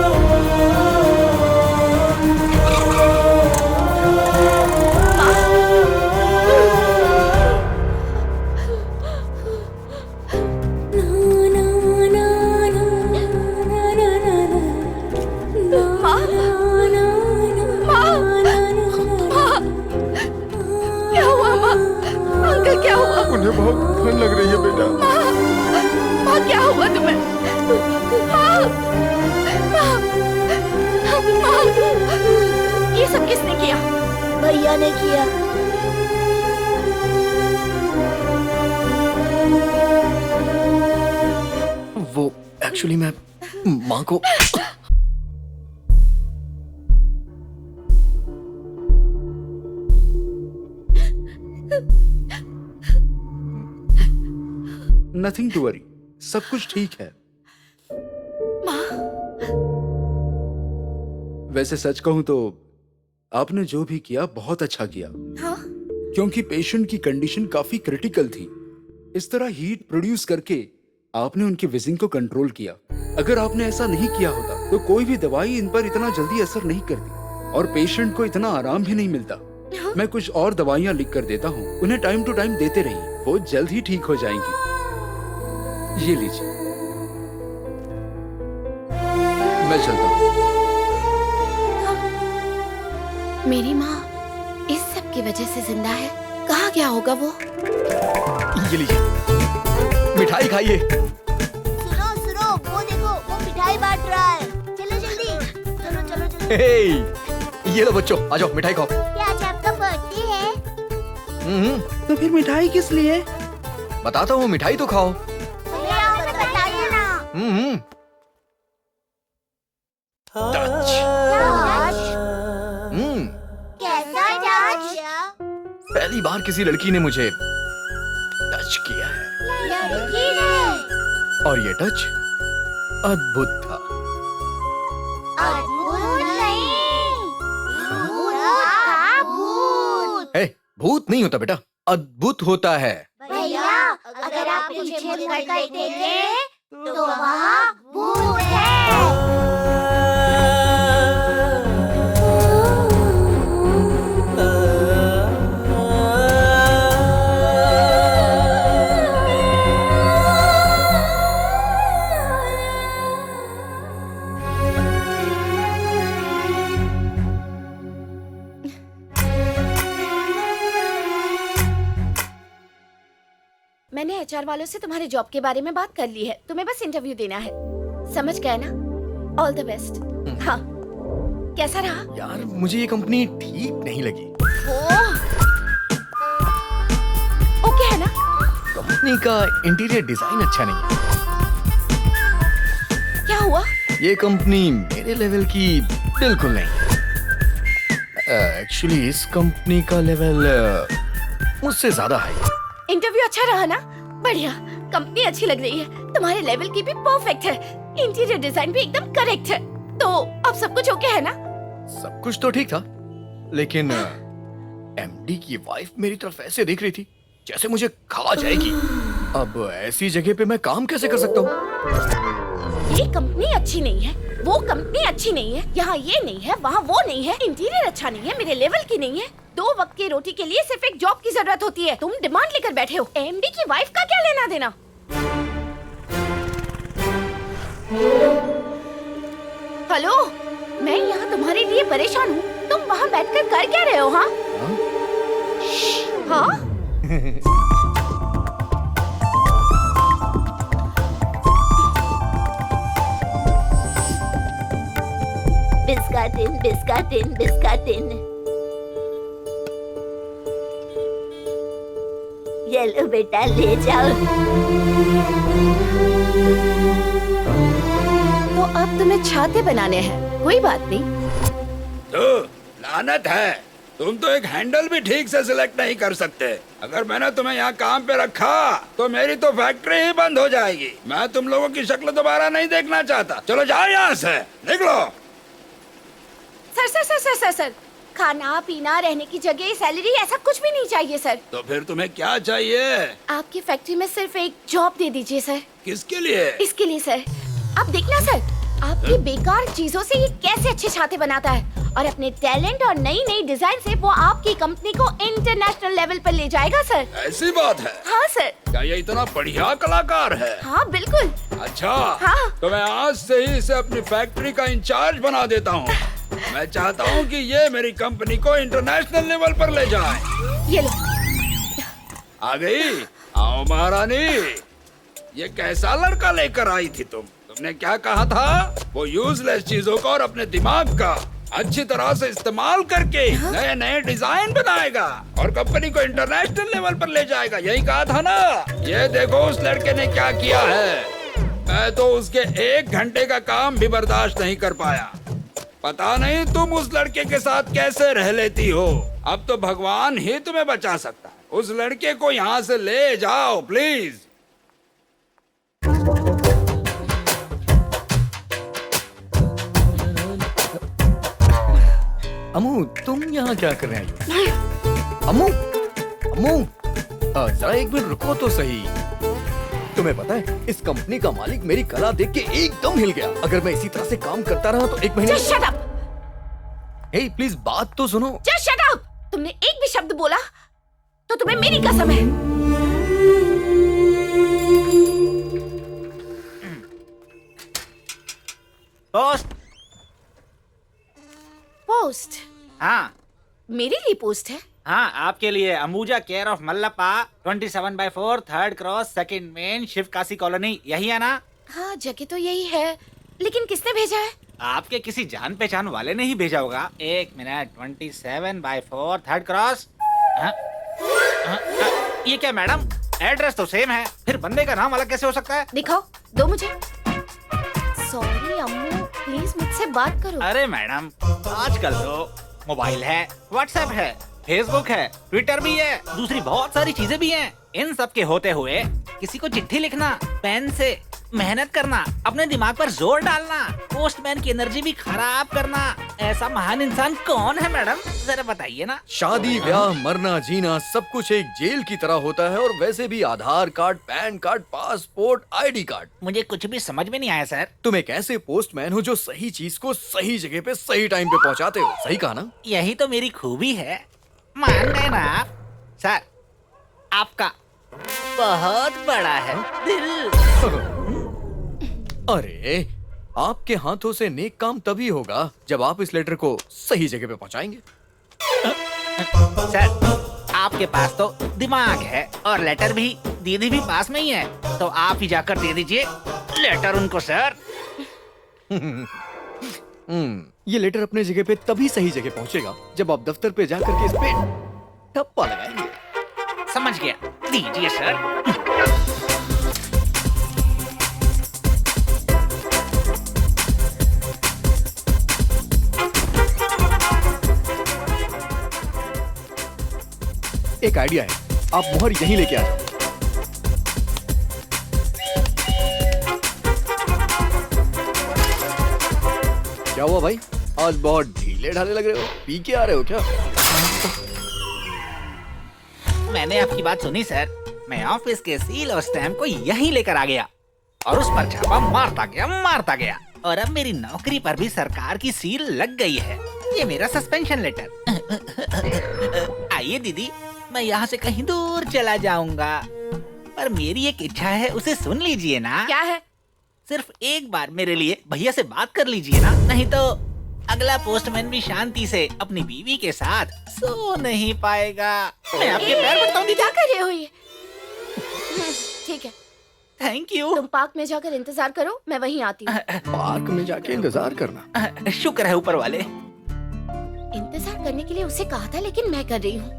[SPEAKER 5] क्या हुआ?
[SPEAKER 2] उन्हें बहुत ठंड लग रही है बेटा।
[SPEAKER 5] माँ, क्या हुआ तुम्हें? माँ, ये सब किसने किया?
[SPEAKER 9] भैया ने किया।
[SPEAKER 3] वो एक्चुअली मैं माँ को
[SPEAKER 1] नथिंग टू वरी, सब कुछ ठीक है। वैसे सच कहूं तो आपने जो भी किया बहुत अच्छा किया।
[SPEAKER 5] हाँ?
[SPEAKER 1] क्योंकि पेशेंट की कंडीशन काफी क्रिटिकल थी। इस तरह हीट प्रोड्यूस करके आपने उनकी विजिंग को कंट्रोल किया। अगर आपने ऐसा नहीं किया होता तो कोई भी दवाई इन पर इतना जल्दी असर नहीं करती और पेशेंट को इतना आराम भी नहीं मिलता। मैं कुछ और दवाइयाँ लिख कर देता हूँ, उन्हें टाइम टू टाइम देते रहिए, वो जल्द ही ठीक हो जाएंगी। ये लीजिए, मैं चलता हूँ।
[SPEAKER 5] मेरी माँ इस सब की वजह से जिंदा है, कहाँ गया होगा वो?
[SPEAKER 3] ये लीजिए, मिठाई खाइए।
[SPEAKER 9] सुनो सुनो, वो देखो, वो मिठाई बांट रहा है। चलो जल्दी, चलो चलो चलो।
[SPEAKER 3] हे, ये लो बच्चों, आ जाओ मिठाई खाओ।
[SPEAKER 9] क्या आज आपका बर्थडे है?
[SPEAKER 3] तो फिर मिठाई किस लिए? बताता हूँ, मिठाई तो खाओ।
[SPEAKER 9] भैया हमें बताइए ना।
[SPEAKER 3] टच।
[SPEAKER 9] कैसा टच?
[SPEAKER 3] पहली बार किसी लड़की ने मुझे टच किया है
[SPEAKER 9] लड़की ने?
[SPEAKER 3] और ये टच अद्भुत था।
[SPEAKER 9] अद्भुत नहीं, भूत था, भूत।
[SPEAKER 3] हे, भूत नहीं होता बेटा, अद्भुत होता है।
[SPEAKER 9] भैया अगर आप पीछे मुड़ कर देखें तो वहाँ भूत है।
[SPEAKER 5] मैंने एचआर वालों से तुम्हारे जॉब के बारे में बात कर ली है, तुम्हें बस इंटरव्यू देना है। समझ गए ना? All the best. हाँ, कैसा रहा?
[SPEAKER 3] यार मुझे ये कंपनी ठीक नहीं लगी।
[SPEAKER 5] ओके है ना?
[SPEAKER 3] कंपनी का इंटीरियर डिजाइन अच्छा नहीं है।
[SPEAKER 5] क्या हुआ?
[SPEAKER 3] ये कंपनी मेरे लेवल की बिल्कुल नहीं। एक्चुअली इस कंपनी का लेवल मुझसे ज्यादा है।
[SPEAKER 5] इंटरव्यू अच्छा रहा ना? बढ़िया, कंपनी अच्छी लग रही है, तुम्हारे लेवल की भी परफेक्ट है, इंटीरियर डिजाइन भी एकदम करेक्ट है, तो अब सब कुछ ओके है ना?
[SPEAKER 3] सब कुछ तो ठीक था, लेकिन एमडी की वाइफ मेरी तरफ ऐसे देख रही थी जैसे मुझे खा जाएगी। अब ऐसी जगह पे मैं काम कैसे कर सकता हूँ?
[SPEAKER 5] ये कंपनी अच्छी नहीं है, वो कंपनी अच्छी नहीं है, यहाँ ये नहीं है, वहाँ वो नहीं है, इंटीरियर अच्छा नहीं है, मेरे लेवल की नहीं है। 2 वक्त की रोटी के लिए सिर्फ एक जॉब की जरूरत होती है, तुम डिमांड लेकर बैठे हो। एमडी की वाइफ का क्या लेना देना? हेलो, मैं यहाँ तुम्हारे लिए परेशान हूँ, तुम वहाँ बैठकर कर क्या रहे हो? हाँ हाँ
[SPEAKER 9] बिस्काटिन बिस्काटिन बिस्काटिन। ये लो बेटा, ले जाओ।
[SPEAKER 5] तो अब तुम्हें छाते बनाने हैं, कोई बात नहीं।
[SPEAKER 2] तो लानत है, तुम तो एक हैंडल भी ठीक से सिलेक्ट नहीं कर सकते। अगर मैंने तुम्हें यहाँ काम पे रखा तो मेरी तो फैक्ट्री ही बंद हो जाएगी। मैं तुम लोगों की शक्ल दोबारा नहीं देखना चाहता। चलो जाओ यहाँ से, निकलो।
[SPEAKER 5] Sir sir sir sir sir sir, खाना पीना, रहने की जगह, सैलरी, ऐसा कुछ भी नहीं चाहिए सर।
[SPEAKER 2] तो फिर तुम्हें क्या चाहिए?
[SPEAKER 5] आपकी फैक्ट्री में सिर्फ एक जॉब दे दीजिए सर।
[SPEAKER 2] किसके लिए?
[SPEAKER 5] इसके लिए सर। आप देखना सर, आपकी बेकार चीजों से ये कैसे अच्छे छाते बनाता है और अपने टैलेंट और नई नई डिजाइन से वो आपकी कंपनी को इंटरनेशनल लेवल पर ले जाएगा सर।
[SPEAKER 2] ऐसी बात है?
[SPEAKER 5] हाँ सर।
[SPEAKER 2] क्या ये इतना बढ़िया कलाकार है?
[SPEAKER 5] हाँ बिल्कुल।
[SPEAKER 2] अच्छा,
[SPEAKER 5] हाँ।
[SPEAKER 2] तो मैं आज से ही इसे अपनी फैक्ट्री का इंचार्ज बना देता हूँ। मैं चाहता हूँ कि ये मेरी कंपनी को इंटरनेशनल लेवल पर ले जाए।
[SPEAKER 5] ये लो।
[SPEAKER 2] आ गई? आओ महारानी। ये कैसा लड़का लेकर आई थी तुम? तुमने क्या कहा था? वो यूजलेस चीजों का और अपने दिमाग का अच्छी तरह से इस्तेमाल करके नए नए डिजाइन बनाएगा और कंपनी को इंटरनेशनल लेवल पर ले जाएगा, यही कहा था ना? ये देखो उस लड़के ने क्या किया है। मैं तो उसके 1 घंटे का काम भी बर्दाश्त नहीं कर पाया। पता नहीं तुम उस लड़के के साथ कैसे रह लेती हो। अब तो भगवान ही तुम्हें बचा सकता है। उस लड़के को यहाँ से ले जाओ प्लीज।
[SPEAKER 3] अम्मू, तुम यहाँ क्या कर रहे हैं? अम्मू, अम्मू, जरा 1 मिनट रुको तो सही। तुम्हें पता है इस कंपनी का मालिक मेरी कला देख के एकदम हिल गया। अगर मैं इसी तरह से काम करता रहा तो 1 महीने।
[SPEAKER 5] Just shut up!
[SPEAKER 3] Hey please बात तो सुनो।
[SPEAKER 5] Just shut up! तुमने एक भी शब्द बोला तो तुम्हें मेरी कसम है।
[SPEAKER 11] पोस्ट।
[SPEAKER 5] पोस्ट?
[SPEAKER 11] हाँ
[SPEAKER 5] मेरे लिए पोस्ट है?
[SPEAKER 11] हाँ, आपके लिए Ambuja care of Mallappa 27/4 3rd cross 2nd main Sivakasi colony, यही है ना?
[SPEAKER 5] हाँ, जगह तो यही है, लेकिन किसने भेजा है?
[SPEAKER 11] आपके किसी जान पहचान वाले ने ही भेजा होगा। 1 मिनट। 27/4 3rd cross. हाँ? हाँ? ये क्या मैडम, एड्रेस तो सेम है, फिर बंदे का नाम अलग कैसे हो सकता है?
[SPEAKER 5] दिखाओ, दो मुझे। सॉरी अम्मू, प्लीज मुझसे बात करो।
[SPEAKER 11] अरे मैडम, आजकल तो मोबाइल है, व्हाट्सएप है, फेसबुक है, ट्विटर भी है, दूसरी बहुत सारी चीजें भी हैं। इन सब के होते हुए किसी को चिट्ठी लिखना, पेन से मेहनत करना, अपने दिमाग पर जोर डालना, पोस्टमैन की एनर्जी भी खराब करना, ऐसा महान इंसान कौन है मैडम, जरा बताइए ना।
[SPEAKER 3] शादी ब्याह मरना जीना सब कुछ एक जेल की तरह होता है, और वैसे भी Aadhaar card, PAN card, passport, ID card.
[SPEAKER 11] मुझे कुछ भी समझ में नहीं आया सर।
[SPEAKER 3] तुम एक ऐसे पोस्टमैन हो जो सही चीज को सही जगह पे सही टाइम पे पहुंचाते हो। सही कहा ना?
[SPEAKER 11] यही तो मेरी खूबी है, मान गए ना आप। सर, आपका बहुत बड़ा है दिल।
[SPEAKER 3] अरे, आपके हाथों से नेक काम तभी होगा जब आप इस लेटर को सही जगह पे पहुंचाएंगे।
[SPEAKER 11] सर, आपके पास तो दिमाग है और लेटर भी, दीदी भी पास में ही है, तो आप ही जाकर दे दीजिए लेटर उनको सर।
[SPEAKER 3] ये लेटर अपने जगह पे तभी सही जगह पहुंचेगा जब आप दफ्तर पे जाकर के इस पे ठप्पा लगाएंगे।
[SPEAKER 11] समझ गया, दीजिए सर।
[SPEAKER 3] एक आइडिया है, आप मोहर यहीं लेके आ जाओ। क्या हुआ भाई, आज बहुत ढीले ढाले लग रहे हो, पी के आ रहे हो क्या?
[SPEAKER 11] मैंने आपकी बात सुनी सर, मैं ऑफिस के सील और स्टैम्प को यहीं लेकर आ गया और उस पर छापा मारता गया और अब मेरी नौकरी पर भी सरकार की सील लग गई है। ये मेरा सस्पेंशन लेटर। आइए दीदी, मैं यहाँ से कहीं दूर चला जाऊंगा, पर मेरी एक इच्छा है, उसे सुन लीजिए ना।
[SPEAKER 5] क्या है?
[SPEAKER 11] सिर्फ एक बार मेरे लिए भैया से बात कर लीजिए ना, नहीं तो अगला पोस्टमैन भी शांति से अपनी बीवी के साथ सो नहीं पाएगा। मैं आपके पैर पड़ता हूँ दीदी।
[SPEAKER 5] क्या कर रहे हो ये? ठीक है,
[SPEAKER 11] थैंक यू।
[SPEAKER 5] तुम पार्क में जाकर इंतजार करो, मैं वहीं आती हूँ।
[SPEAKER 3] पार्क में जाके इंतजार करना?
[SPEAKER 11] शुक्र है ऊपर वाले।
[SPEAKER 5] इंतजार करने के लिए उसे कहा था, लेकिन मैं कर रही हूँ।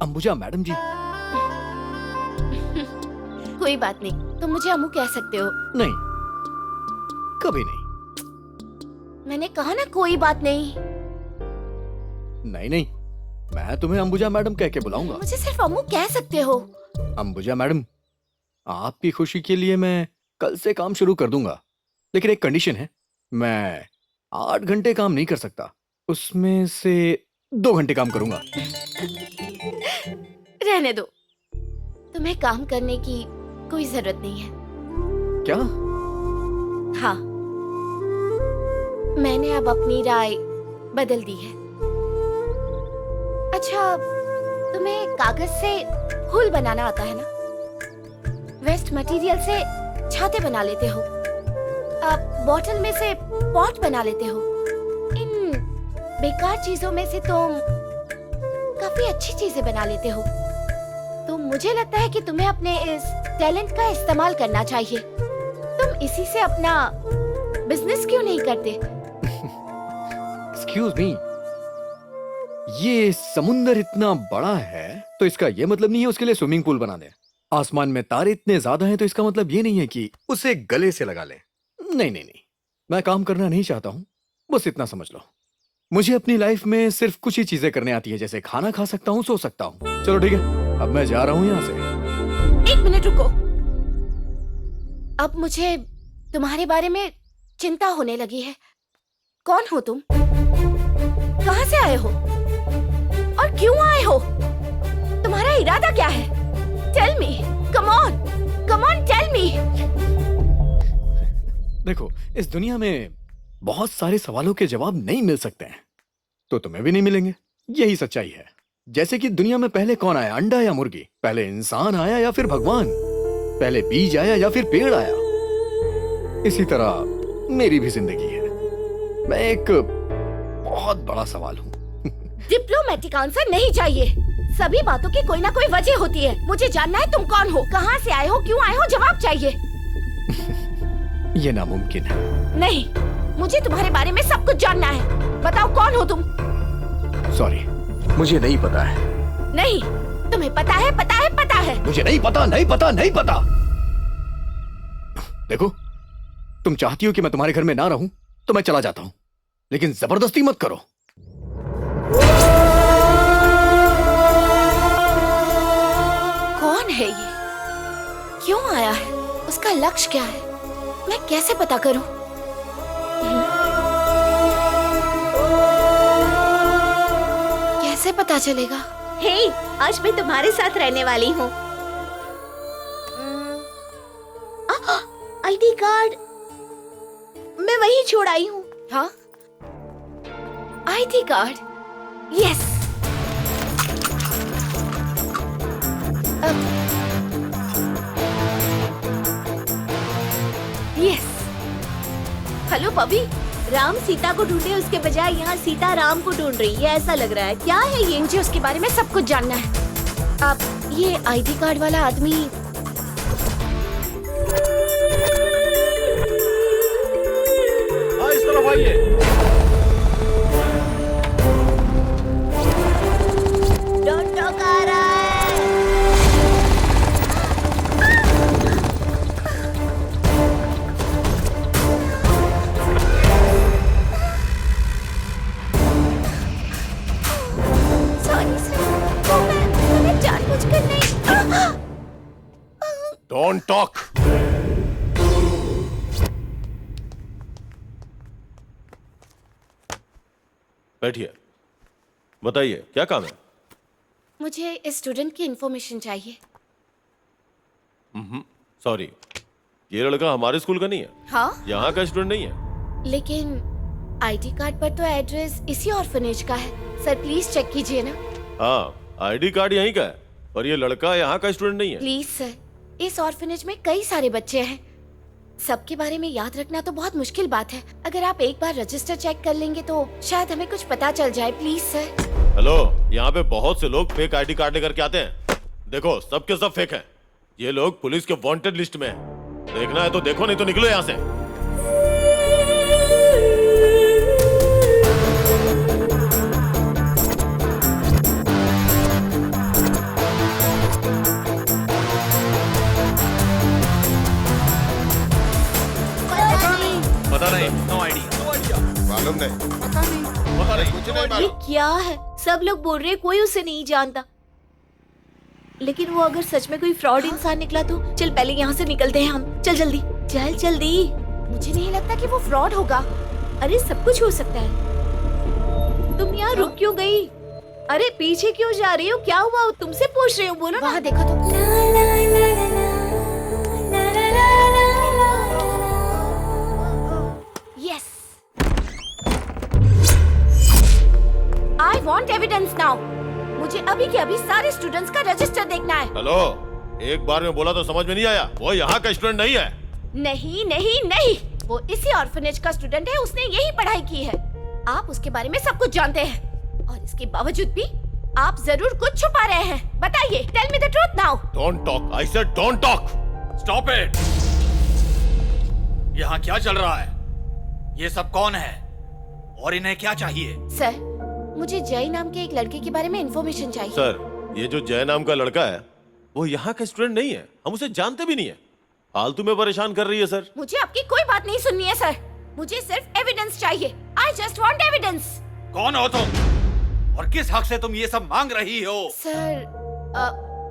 [SPEAKER 3] अंबुजा मैडम जी।
[SPEAKER 5] कोई बात नहीं, तुम मुझे अम्मू कह सकते हो।
[SPEAKER 3] नहीं, कभी नहीं।
[SPEAKER 5] मैंने कहा ना, कोई बात नहीं।
[SPEAKER 3] नहीं, मैं तुम्हें अंबुजा मैडम कह के बुलाऊंगा।
[SPEAKER 5] मुझे सिर्फ अम्मू कह सकते हो।
[SPEAKER 3] अंबुजा मैडम, आपकी खुशी के लिए मैं कल से काम शुरू कर दूंगा, लेकिन एक कंडीशन है, मैं 8 घंटे काम नहीं कर सकता, उसमें से 2 घंटे काम करूंगा।
[SPEAKER 5] रहने दो, तुम्हें काम करने की कोई जरूरत नहीं है।
[SPEAKER 3] क्या?
[SPEAKER 5] हाँ, मैंने अब अपनी राय बदल दी है। अच्छा, तुम्हें कागज से फूल बनाना आता है ना? वेस्ट मटेरियल से छाते बना लेते हो, आप बॉटल में से पॉट बना लेते हो। इन बेकार चीजों में से तुम काफी अच्छी चीजें बना लेते हो। तो मुझे लगता है कि तुम्हें अपने इस टैलेंट का इस्तेमाल करना चाहिए। तुम इसी से अपना बिजनेस क्यों नहीं करते?
[SPEAKER 3] एक्सक्यूज मी, ये समुंदर इतना बड़ा है तो इसका ये मतलब नहीं है उसके लिए स्विमिंग पूल बना दें। आसमान में तारे इतने ज्यादा हैं तो इसका मतलब ये नहीं है कि उसे गले से लगा लें। नहीं, मैं काम करना नहीं चाहता हूँ, बस इतना समझ लो। मुझे अपनी लाइफ में सिर्फ कुछ ही चीजें करने आती है, जैसे खाना खा सकता हूँ, सो सकता हूँ। चलो ठीक है, अब मैं जा रहा हूँ यहाँ से।
[SPEAKER 5] 1 मिनट रुको। अब मुझे तुम्हारे बारे में चिंता होने लगी है। कौन हो तुम? कहाँ से आए हो? और क्यों आए हो? तुम्हारा
[SPEAKER 3] देखो, इस दुनिया में बहुत सारे सवालों के जवाब नहीं मिल सकते हैं, तो तुम्हें भी नहीं मिलेंगे। यही सच्चाई है। जैसे कि दुनिया में पहले कौन आया, अंडा या मुर्गी? पहले इंसान आया या फिर भगवान? पहले बीज आया या फिर पेड़ आया? इसी तरह मेरी भी जिंदगी है। मैं एक बहुत बड़ा सवाल हूँ।
[SPEAKER 5] डिप्लोमेटिक आंसर नहीं चाहिए। सभी बातों की कोई ना कोई वजह होती है। मुझे जानना है तुम कौन हो, कहाँ से आए हो, क्यों आए हो, जवाब चाहिए।
[SPEAKER 3] ये नामुमकिन है।
[SPEAKER 5] नहीं, मुझे तुम्हारे बारे में सब कुछ जानना है। बताओ कौन हो तुम?
[SPEAKER 3] सॉरी, मुझे नहीं पता है।
[SPEAKER 5] नहीं, तुम्हें पता है, पता है, पता है।
[SPEAKER 3] मुझे नहीं पता, नहीं पता, नहीं पता। देखो, तुम चाहती हो कि मैं तुम्हारे घर में ना रहूं, तो मैं चला जाता हूं, लेकिन जबरदस्ती मत करो।
[SPEAKER 5] कौन है ये? क्यों आया है? उसका लक्ष्य क्या है? मैं कैसे पता करूं? कैसे पता चलेगा?
[SPEAKER 9] हे, आज मैं तुम्हारे साथ रहने वाली हूँ। आईडी कार्ड मैं वहीं छोड़ आई हूँ।
[SPEAKER 5] हाँ? ID card? Yes. Yes. Hello बबी।
[SPEAKER 9] राम सीता को ढूंढे, उसके बजाय यहाँ सीता राम को ढूंढ रही है, ऐसा लग रहा है। क्या है ये?
[SPEAKER 5] मुझे उसके बारे में सब कुछ जानना है। अब ये आईडी कार्ड वाला आदमी
[SPEAKER 7] इस तरफ आइए।
[SPEAKER 9] डॉन टॉक आ रहा है।
[SPEAKER 5] सॉरी सर, वो मैंने जानबूझकर नहीं।
[SPEAKER 7] Don't talk. बैठिए, बताइए क्या काम है?
[SPEAKER 5] मुझे इस स्टूडेंट की इंफॉर्मेशन चाहिए।
[SPEAKER 7] सॉरी, ये लड़का हमारे स्कूल का नहीं है।
[SPEAKER 5] हाँ?
[SPEAKER 7] यहाँ का स्टूडेंट नहीं है।
[SPEAKER 5] लेकिन आईडी कार्ड पर तो एड्रेस इसी ऑर्फनेज का है। सर प्लीज चेक कीजिए ना।
[SPEAKER 7] हाँ, आईडी कार्ड यहीं का है, पर ये लड़का यहाँ का स्टूडेंट नहीं है।
[SPEAKER 5] प्लीज सर, इस ऑर्फनेज में कई सारे बच्चे हैं, सबके बारे में याद रखना तो बहुत मुश्किल बात है। अगर आप एक बार रजिस्टर चेक कर लेंगे तो शायद हमें कुछ पता चल जाए। Please sir.
[SPEAKER 7] हेलो, यहाँ पे बहुत से लोग फेक आईडी कार्ड लेकर के आते हैं। देखो, सब के सब फेक हैं। ये लोग पुलिस के वांटेड लिस्ट में हैं। देखना है तो देखो, नहीं तो निकलो यहाँ से।
[SPEAKER 10] पता नहीं, नो आइडिया।
[SPEAKER 7] मालूम नहीं,
[SPEAKER 10] पता नहीं,
[SPEAKER 7] कुछ नहीं
[SPEAKER 9] ये
[SPEAKER 7] मालूम।
[SPEAKER 9] क्या है? सब लोग बोल रहे हैं कोई उसे नहीं जानता, लेकिन वो अगर सच में कोई फ्रॉड इंसान निकला तो चल पहले यहाँ से निकलते हैं हम। चल जल्दी, चल जल्दी।
[SPEAKER 5] मुझे नहीं लगता कि वो फ्रॉड होगा।
[SPEAKER 9] अरे सब कुछ हो सकता है। तुम यहाँ रुक क्यों गई? अरे पीछे क्यों जा रही हो? क्या हुआ? तुमसे पूछ रही हूँ, बोलो ना।
[SPEAKER 5] वहाँ देखो तो। Yes, I want evidence now. मुझे अभी के अभी सारे स्टूडेंट्स का रजिस्टर देखना है।
[SPEAKER 7] हेलो, एक बार में बोला तो समझ में नहीं आया। वो यहाँ का स्टूडेंट नहीं है।
[SPEAKER 5] नहीं नहीं नहीं, वो इसी ऑर्फनेज का स्टूडेंट है। उसने यही पढ़ाई की है। आप उसके बारे में सब कुछ जानते हैं और इसके बावजूद भी आप जरूर कुछ छुपा रहे हैं। बताइए, tell me the truth now.
[SPEAKER 7] Don't talk, I said don't talk.
[SPEAKER 10] Stop it. यहाँ क्या चल रहा है? ये सब कौन है और इन्हें क्या चाहिए?
[SPEAKER 5] सर, मुझे जय नाम के एक लड़के के बारे में इंफॉर्मेशन चाहिए।
[SPEAKER 7] सर, ये जो जय नाम का लड़का है वो यहाँ का स्टूडेंट नहीं है। हम उसे जानते भी नहीं है। फालतू में परेशान कर रही है सर।
[SPEAKER 5] मुझे आपकी कोई बात नहीं सुननी है सर। मुझे सिर्फ एविडेंस चाहिए। I just want evidence.
[SPEAKER 10] कौन हो तुम और किस हक से तुम ये सब मांग रही हो?
[SPEAKER 5] सर,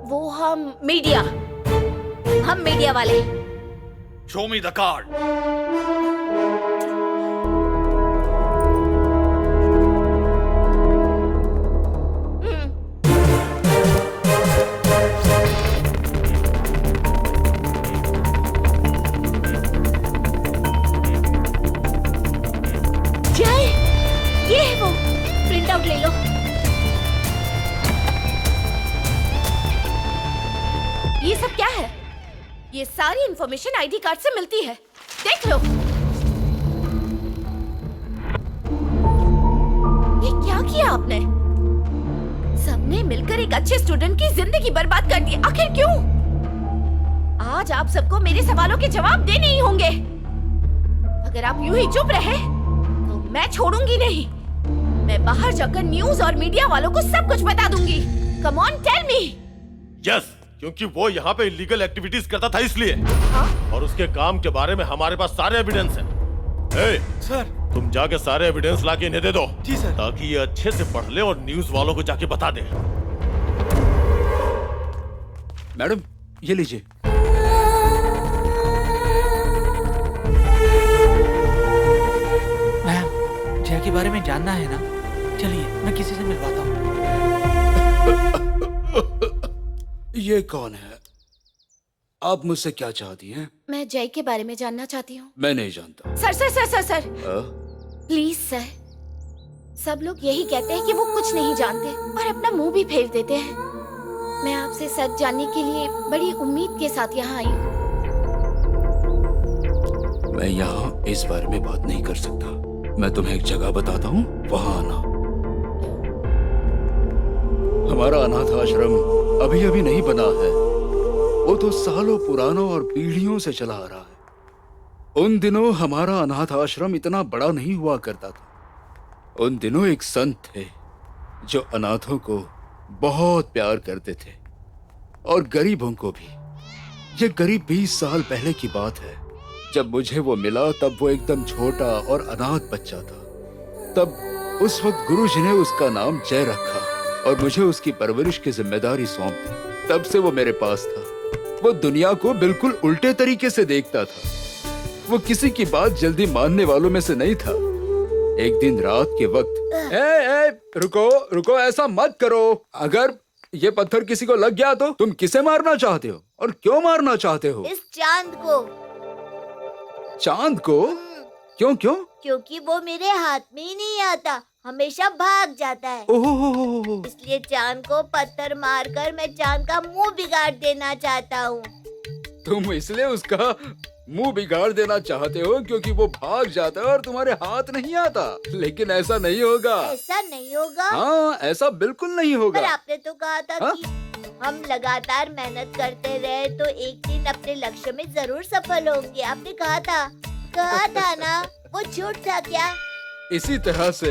[SPEAKER 5] वो हम मीडिया वाले।
[SPEAKER 10] Show me the card.
[SPEAKER 5] ये सब क्या है? ये सारी इंफॉर्मेशन आईडी कार्ड से मिलती है। देख लो। ये क्या किया आपने? सबने मिलकर एक अच्छे स्टूडेंट की जिंदगी बर्बाद कर दी। आखिर क्यों? आज आप सबको मेरे सवालों के जवाब देने ही होंगे। अगर आप यूं ही चुप रहे तो मैं छोड़ूंगी नहीं। मैं बाहर जाकर न्यूज और मीडिया वालों को सब कुछ बता दूंगी। Come on tell me.
[SPEAKER 12] Yes, क्योंकि वो यहाँ पे इलीगल एक्टिविटीज करता था इसलिए।
[SPEAKER 5] हाँ?
[SPEAKER 12] और उसके काम के बारे में हमारे पास सारे एविडेंस हैं।
[SPEAKER 10] सर,
[SPEAKER 12] तुम जाके सारे एविडेंस लाके इन्हें दे दो।
[SPEAKER 10] जी सर।
[SPEAKER 12] ताकि ये अच्छे से पढ़ ले और न्यूज वालों को जाके बता दे।
[SPEAKER 1] मैडम, ये लीजिए।
[SPEAKER 11] मैम, जय के बारे में जानना है ना? चलिए, मैं किसी से मिलवाता हूँ।
[SPEAKER 1] ये कौन है? आप मुझसे क्या चाहती हैं?
[SPEAKER 5] मैं जय के बारे में जानना चाहती हूँ।
[SPEAKER 1] मैं नहीं जानता।
[SPEAKER 5] Sir sir sir sir sir
[SPEAKER 1] हाँ?
[SPEAKER 5] Please sir. सब लोग यही कहते हैं कि वो कुछ नहीं जानते और अपना मुंह भी फेर देते हैं। मैं आपसे सच जानने के लिए बड़ी उम्मीद के साथ यहाँ आई हूँ।
[SPEAKER 1] मैं यहाँ इस बारे में बात नहीं कर सकता। मैं तुम्हें एक जगह बताता हूँ, वहाँ आना। हमारा अनाथ आश्रम अभी अभी नहीं बना है। वो तो सालों पुराना और पीढ़ियों से चला आ रहा है। उन दिनों हमारा अनाथ आश्रम इतना बड़ा नहीं हुआ करता था। उन दिनों एक संत थे जो अनाथों को बहुत प्यार करते थे और गरीबों को भी। ये करीब 20 साल पहले की बात है। जब मुझे वो मिला तब वो एकदम छोटा और अनाथ बच्चा था। तब उस वक्त गुरुजी ने उसका नाम जय रखा और मुझे उसकी परवरिश की जिम्मेदारी सौंप दी। तब से वो मेरे पास था। वो दुनिया को बिल्कुल उल्टे तरीके से देखता था। वो किसी की बात जल्दी मानने वालों में से नहीं था। एक दिन रात के वक्त, ए, रुको रुको, ऐसा मत करो। अगर ये पत्थर किसी को लग गया तो तुम किसे मारना चाहते हो और क्यों मारना चाहते हो?
[SPEAKER 9] इस चांद को।
[SPEAKER 1] चांद को? क्यों क्यों?
[SPEAKER 9] क्योंकि वो मेरे हाथ में ही नहीं आता, हमेशा भाग जाता है।
[SPEAKER 1] ओह,
[SPEAKER 9] इसलिए चांद को पत्थर मारकर मैं चांद का मुंह बिगाड़ देना चाहता हूँ।
[SPEAKER 1] तुम इसलिए उसका मुंह बिगाड़ देना चाहते हो क्योंकि वो भाग जाता है और तुम्हारे हाथ नहीं आता। लेकिन ऐसा नहीं होगा।
[SPEAKER 9] ऐसा नहीं होगा?
[SPEAKER 1] हाँ, ऐसा बिल्कुल नहीं होगा।
[SPEAKER 9] पर आपने तो कहा था
[SPEAKER 1] हाँ?
[SPEAKER 9] कि हम लगातार मेहनत करते रहे तो एक दिन अपने लक्ष्य में जरूर सफल होंगे। आपने कहा था ना? वो झूठ था क्या?
[SPEAKER 1] इसी तरह से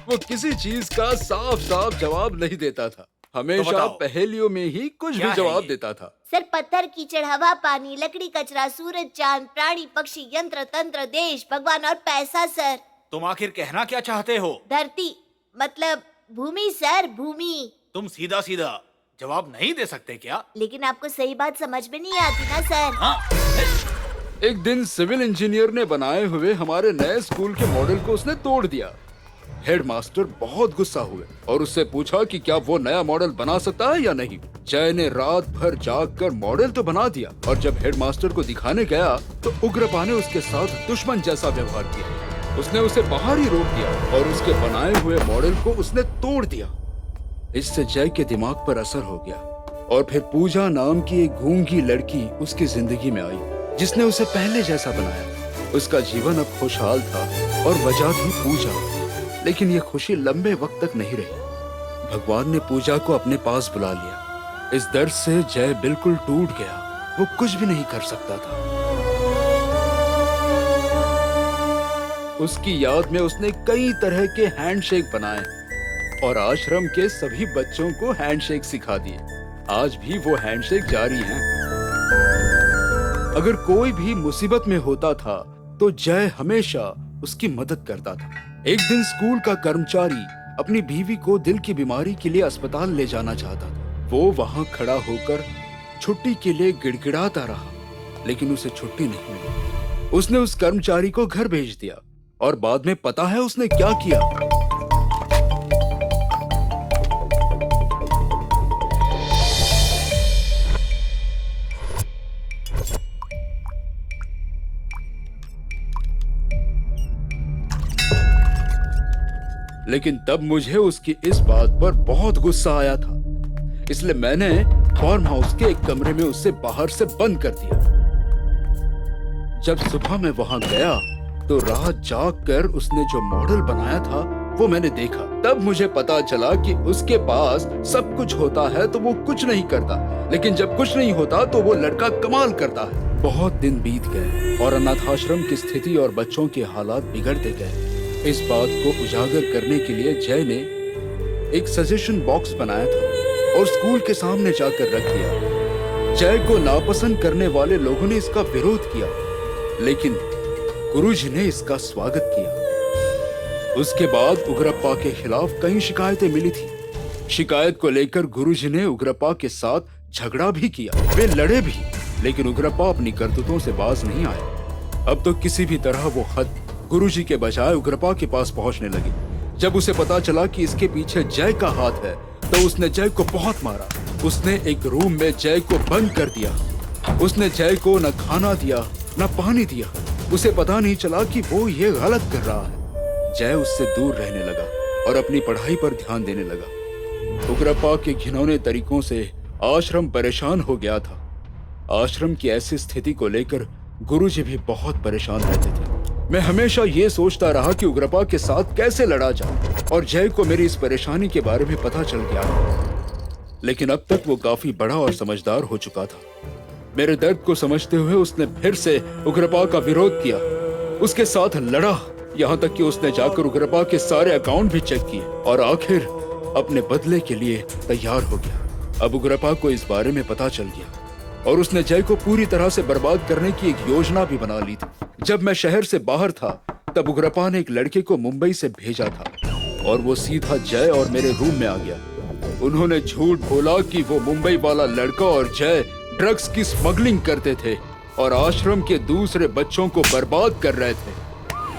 [SPEAKER 1] वो किसी चीज का साफ साफ जवाब नहीं देता था। हमेशा
[SPEAKER 12] बताओ।
[SPEAKER 1] पहेलियों में ही कुछ भी जवाब देता था।
[SPEAKER 9] सर, पत्थर, कीचड़, हवा, पानी, लकड़ी, कचरा, सूरज, चांद, प्राणी, पक्षी, यंत्र, तंत्र, देश, भगवान और पैसा सर।
[SPEAKER 10] तुम आखिर कहना क्या चाहते हो?
[SPEAKER 9] धरती मतलब भूमि सर, भूमि।
[SPEAKER 10] तुम सीधा सीधा जवाब नहीं दे सकते क्या?
[SPEAKER 9] लेकिन आपको सही बात समझ में नहीं आती ना सर।
[SPEAKER 1] एक दिन सिविल इंजीनियर ने बनाए हुए हमारे नए स्कूल के मॉडल को उसने तोड़ दिया। हेडमास्टर बहुत गुस्सा हुए और उससे पूछा कि क्या वो नया मॉडल बना सकता है या नहीं। जय ने रात भर जागकर मॉडल तो बना दिया और जब हेडमास्टर को दिखाने गया तो उग्रपा ने उसके साथ दुश्मन जैसा व्यवहार किया। उसने उसे बाहर ही रोक दिया और उसके बनाए हुए मॉडल को उसने तोड़ दिया। इससे जय के दिमाग पर असर हो गया और फिर पूजा नाम की एक गूंगी लड़की उसकी जिंदगी में आई जिसने उसे पहले जैसा बनाया। उसका जीवन अब खुशहाल था और वजह थी पूजा। लेकिन ये खुशी लंबे वक्त तक नहीं रही। भगवान ने पूजा को अपने पास बुला लिया। इस दर्द से जय बिल्कुल टूट गया। वो कुछ भी नहीं कर सकता था। उसकी याद में उसने कई तरह के हैंडशेक बनाए और आश्रम के सभी बच्चों को हैंडशेक सिखा दिए। आज भी वो हैंडशेक जारी हैं। अगर कोई भी मुसीबत में होता था तो जय हमेशा उसकी मदद करता था। एक दिन स्कूल का कर्मचारी अपनी बीवी को दिल की बीमारी के लिए अस्पताल ले जाना चाहता था। वो वहां खड़ा होकर छुट्टी के लिए गिड़गिड़ाता रहा, लेकिन उसे छुट्टी नहीं मिली। उसने उस कर्मचारी को घर भेज दिया और बाद में पता है उसने क्या किया? लेकिन तब मुझे उसकी इस बात पर बहुत गुस्सा आया था। इसलिए मैंने फार्म हाउस के एक कमरे में उसे बाहर से बंद कर दिया। जब सुबह मैं वहां गया तो रात जाग कर उसने जो मॉडल बनाया था वो मैंने देखा। तब मुझे पता चला कि उसके पास सब कुछ होता है तो वो कुछ नहीं करता, लेकिन जब कुछ नहीं होता तो वो लड़का कमाल करता है। बहुत दिन बीत गए और अनाथाश्रम की स्थिति और बच्चों के हालात बिगड़ते गए। इस बात को उजागर करने के लिए जय ने एक सजेशन बॉक्स बनाया था और स्कूल के सामने जाकर रख दिया। जय को नापसंद करने वाले लोगों ने इसका विरोध किया, लेकिन गुरुजी ने इसका स्वागत किया। उसके बाद उग्रप्पा के खिलाफ कई शिकायतें मिली थी। शिकायत को लेकर गुरुजी ने उग्रप्पा के साथ झगड़ा भी किया। वे लड़े भी, लेकिन उग्रप्पा अपनी करतूतों से बाज नहीं आया। अब तो किसी भी तरह वो खत गुरुजी के बजाय उग्रप्पा के पास पहुंचने लगी। जब उसे पता चला कि इसके पीछे जय का हाथ है तो उसने जय को बहुत मारा। उसने एक रूम में जय को बंद कर दिया। उसने जय को न खाना दिया न पानी दिया। उसे पता नहीं चला कि वो ये गलत कर रहा है। जय उससे दूर रहने लगा और अपनी पढ़ाई पर ध्यान देने लगा। उग्रप्पा के घिनौने तरीकों से आश्रम परेशान हो गया था। आश्रम की ऐसी स्थिति को लेकर गुरुजी भी बहुत परेशान रहते थे। मैं हमेशा ये सोचता रहा कि उग्रप्पा के साथ कैसे लड़ा जाए, और जय को मेरी इस परेशानी के बारे में पता चल गया। लेकिन अब तक वो काफी बड़ा और समझदार हो चुका था। मेरे दर्द को समझते हुए उसने फिर से उग्रप्पा का विरोध किया, उसके साथ लड़ा, यहाँ तक कि उसने जाकर उग्रप्पा के सारे अकाउंट भी चेक किए और आखिर अपने बदले के लिए तैयार हो गया। अब उग्रप्पा को इस बारे में पता चल गया और उसने जय को पूरी तरह से बर्बाद करने की एक योजना भी बना ली थी। जब मैं शहर से बाहर था तब उग्रप्पा ने एक लड़के को मुंबई से भेजा था और वो सीधा जय और मेरे रूम में आ गया। उन्होंने झूठ बोला कि वो मुंबई वाला लड़का और जय ड्रग्स की स्मगलिंग करते थे और आश्रम के दूसरे बच्चों को बर्बाद कर रहे थे।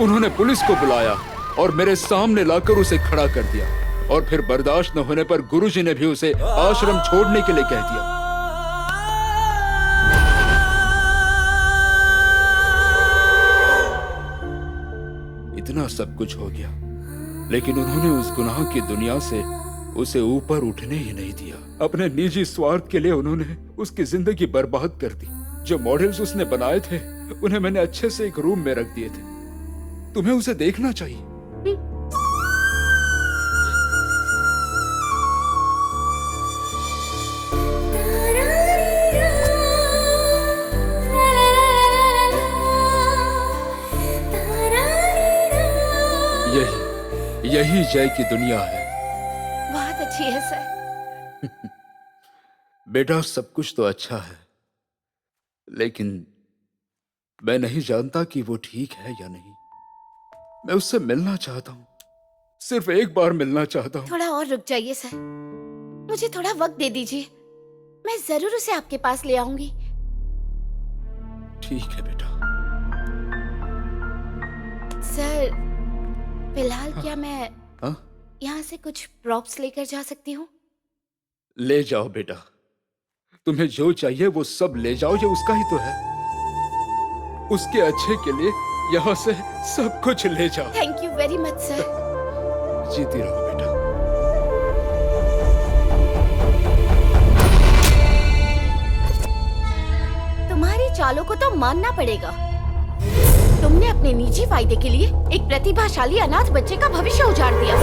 [SPEAKER 1] उन्होंने पुलिस को बुलाया और मेरे सामने लाकर उसे खड़ा कर दिया, और फिर बर्दाश्त न होने पर गुरुजी ने भी उसे आश्रम छोड़ने के लिए कह दिया। इतना सब कुछ हो गया, लेकिन उन्होंने उस गुनाह की दुनिया से उसे ऊपर उठने ही नहीं दिया। अपने निजी स्वार्थ के लिए उन्होंने उसकी जिंदगी बर्बाद कर दी। जो मॉडल्स उसने बनाए थे उन्हें मैंने अच्छे से एक रूम में रख दिए थे। तुम्हें उसे देखना चाहिए। यही जय की दुनिया है।
[SPEAKER 5] बहुत अच्छी है सर।
[SPEAKER 1] बेटा, सब कुछ तो अच्छा है, लेकिन मैं नहीं जानता कि वो ठीक है या नहीं। मैं उससे मिलना चाहता हूँ, सिर्फ एक बार मिलना चाहता हूँ।
[SPEAKER 5] थोड़ा और रुक जाइए सर, मुझे थोड़ा वक्त दे दीजिए, मैं जरूर उसे आपके पास ले आऊंगी।
[SPEAKER 1] ठीक है बेटा।
[SPEAKER 5] सर, फिलहाल क्या मैं यहाँ से कुछ प्रॉप्स लेकर जा सकती हूँ?
[SPEAKER 1] ले जाओ बेटा, तुम्हें जो चाहिए वो सब ले जाओ, ये उसका ही तो है। उसके अच्छे के लिए यहाँ से सब कुछ ले जाओ।
[SPEAKER 5] Thank you very much sir.
[SPEAKER 1] जीती रहो बेटा।
[SPEAKER 5] तुम्हारी चालों को तो मानना पड़ेगा। तुमने अपने निजी फायदे के लिए एक प्रतिभाशाली अनाथ बच्चे का भविष्य उजाड़ दिया।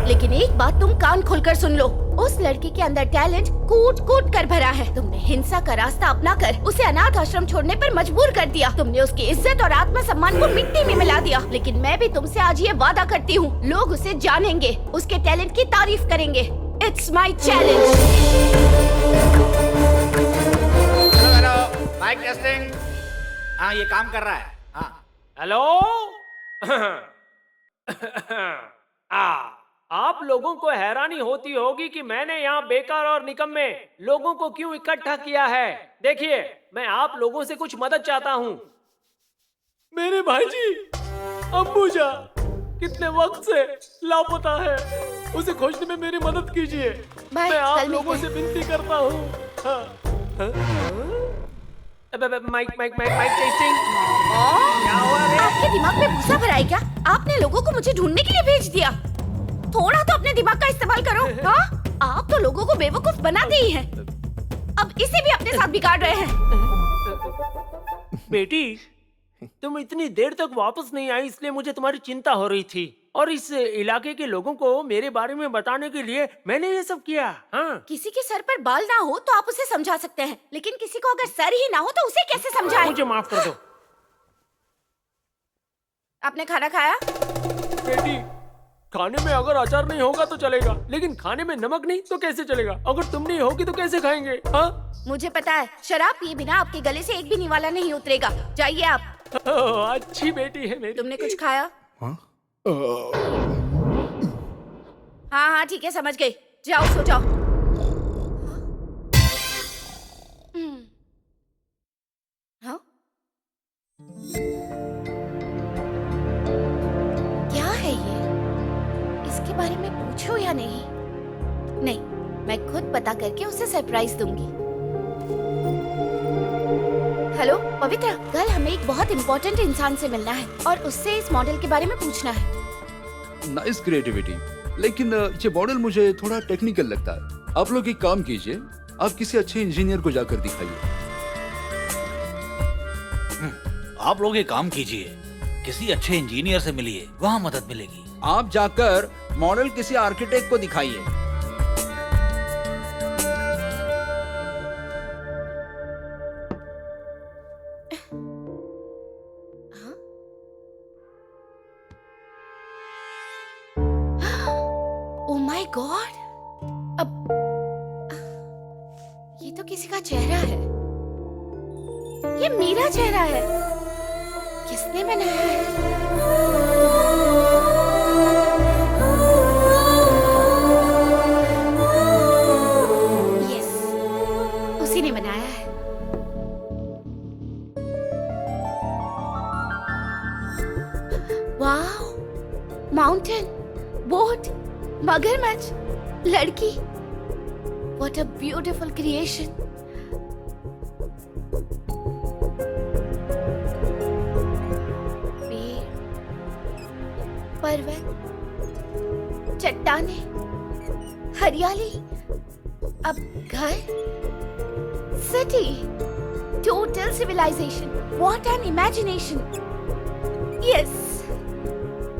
[SPEAKER 5] लेकिन एक बात तुम कान खोलकर सुन लो, उस लड़के के अंदर टैलेंट कूट कूट कर भरा है। तुमने हिंसा का रास्ता अपनाकर उसे अनाथ आश्रम छोड़ने पर मजबूर कर दिया। तुमने उसकी इज्जत और आत्मसम्मान को मिट्टी में मिला दिया। लेकिन मैं भी तुमसे आज ये वादा करती हूँ, लोग उसे जानेंगे, उसके टैलेंट की तारीफ करेंगे। It's my challenge.
[SPEAKER 11] Hello, mic testing. हाँ, ये काम कर रहा है। हाँ,
[SPEAKER 6] हेलो। आप लोगों को हैरानी होती होगी कि मैंने यहाँ बेकार और निकम्मे लोगों को क्यों इकट्ठा किया है। देखिए, मैं आप लोगों से कुछ मदद चाहता हूँ। मेरे भाईजी अंबुजा कितने वक्त से लापता है, उसे खोजने में मेरी मदद कीजिए। मैं आप लोगों से विनती करता हूँ। Mic testing. क्या हुआ रे?
[SPEAKER 5] आपके दिमाग में भूसा भरा है क्या? आपने लोगों को मुझे ढूंढने के लिए भेज दिया। थोड़ा तो अपने दिमाग का इस्तेमाल करो। हाँ? आप तो लोगों को बेवकूफ बनाते ही हैं। इसे भी अपने साथ बिगाड़ रहे हैं।
[SPEAKER 6] बेटी, तुम इतनी देर तक वापस नहीं आई इसलिए मुझे तुम्हारी चिंता हो रही थी, और इस इलाके के लोगों को मेरे बारे में बताने के लिए मैंने ये सब किया। हाँ।
[SPEAKER 5] किसी के सर पर बाल ना हो तो आप उसे समझा सकते हैं, लेकिन किसी को अगर सर ही ना हो तो उसे कैसे समझाएं?
[SPEAKER 6] मुझे माफ कर दो।
[SPEAKER 5] आपने खाना खाया?
[SPEAKER 6] बेटी, खाने में अगर अचार नहीं होगा तो चलेगा, लेकिन खाने में नमक नहीं तो कैसे चलेगा? अगर तुम नहीं होगी तो कैसे खाएंगे? हाँ?
[SPEAKER 5] मुझे पता है, शराब पिए बिना आपके गले से एक भी निवाला नहीं उतरेगा। जाइए आप।
[SPEAKER 6] अच्छी बेटी है मेरी।
[SPEAKER 5] तुमने कुछ खाया?
[SPEAKER 3] हाँ?
[SPEAKER 5] हाँ ठीक है, समझ गई। जाओ सो जाओ। हाँ? क्या है ये? इसके बारे में पूछो या नहीं? नहीं, मैं खुद पता करके उसे सरप्राइज दूंगी। हेलो पवित्र, कल हमें एक बहुत इम्पोर्टेंट इंसान से मिलना है और उससे इस मॉडल के बारे में पूछना है।
[SPEAKER 1] नाइस क्रिएटिविटी, लेकिन ये मॉडल मुझे थोड़ा टेक्निकल लगता है। आप लोग एक काम कीजिए, आप किसी अच्छे इंजीनियर को जाकर दिखाइए।
[SPEAKER 10] आप लोग एक काम कीजिए, किसी अच्छे इंजीनियर से मिलिए, वहाँ मदद मिलेगी।
[SPEAKER 2] आप जाकर मॉडल किसी आर्किटेक्ट को दिखाइए।
[SPEAKER 5] ओह माय गॉड, अब ये तो किसी का चेहरा है। ये मेरा चेहरा है। किसने बनाया है? यस, उसी ने बनाया है। वाओ, माउंटेन, बोट, मगरमच्छ, लड़की। What a beautiful creation. पेड़, पर्वत, चट्टाने, हरियाली, अब घर, city, total civilization. What an imagination. Yes.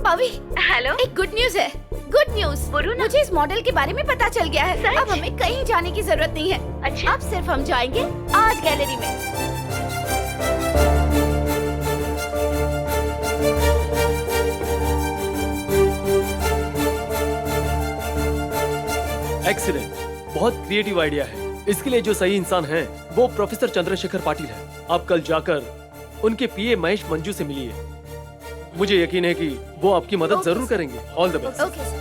[SPEAKER 5] Pavi, hello, एक गुड न्यूज है। गुड न्यूज, मुझे इस मॉडल के बारे में पता चल गया है। अब हमें कहीं जाने की जरूरत नहीं है। अच्छा? अब सिर्फ हम जाएंगे आज गैलरी में।
[SPEAKER 13] एक्सीलेंट, बहुत क्रिएटिव आइडिया है। इसके लिए जो सही इंसान है वो प्रोफेसर चंद्रशेखर पाटिल है। आप कल जाकर उनके पीए महेश मंजू से मिलिए। मुझे यकीन है कि वो आपकी मदद जरूर करेंगे। All the best.
[SPEAKER 5] Okay sir.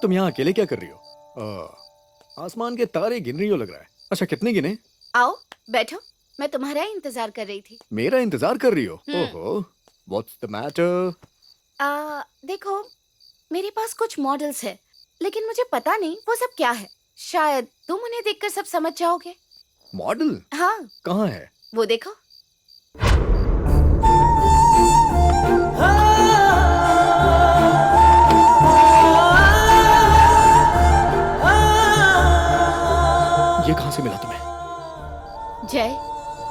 [SPEAKER 3] तुम यहाँ अकेले क्या कर रही हो? आसमान के तारे गिन रही हो लग रहा है। अच्छा, कितने गिने?
[SPEAKER 5] आओ बैठो, मैं तुम्हारा ही इंतजार कर रही थी।
[SPEAKER 3] मेरा इंतजार कर रही हो? ओहो, व्हाट्स द मैटर?
[SPEAKER 5] देखो, मेरे पास कुछ मॉडल्स है, लेकिन मुझे पता नहीं वो सब क्या है। शायद तुम उन्हें देखकर सब समझ जाओगे।
[SPEAKER 3] मॉडल?
[SPEAKER 5] हाँ।
[SPEAKER 3] कहाँ है?
[SPEAKER 5] वो देखो।
[SPEAKER 3] ये कहाँ से मिला तुम्हें?
[SPEAKER 5] जय,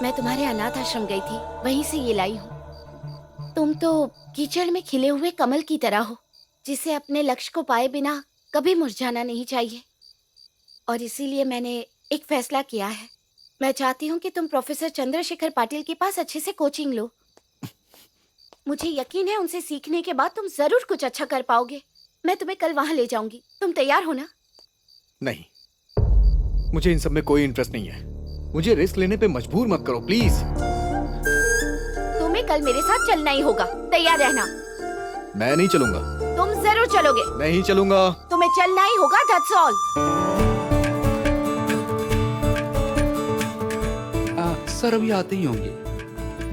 [SPEAKER 5] मैं तुम्हारे अनाथ आश्रम गई थी, वहीं से ये लाई हूँ। तुम तो कीचड़ में खिले हुए कमल की तरह हो, जिसे अपने लक्ष्य को पाए बिना कभी मुरझाना नहीं चाहिए। और इसीलिए मैंने एक फैसला किया है। मैं चाहती हूँ कि तुम प्रोफेसर चंद्रशेखर पाटिल के पास अच्छे से कोचिंग लो। मुझे यकीन है उनसे सीखने के बाद तुम जरूर कुछ अच्छा कर पाओगे। मैं तुम्हें कल वहाँ ले जाऊंगी। तुम तैयार हो ना?
[SPEAKER 3] नहीं, मुझे इन सब में कोई इंटरेस्ट नहीं है। मुझे रिस्क लेने पे मजबूर मत करो प्लीज।
[SPEAKER 5] तुम्हें कल मेरे साथ चलना ही होगा, तैयार रहना।
[SPEAKER 3] मैं नहीं चलूंगा।
[SPEAKER 5] तुम जरूर चलोगे।
[SPEAKER 3] नहीं चलूंगा।
[SPEAKER 5] तुम्हें चलना ही होगा, दैट्स ऑल।
[SPEAKER 1] सर अभी आते ही होंगे।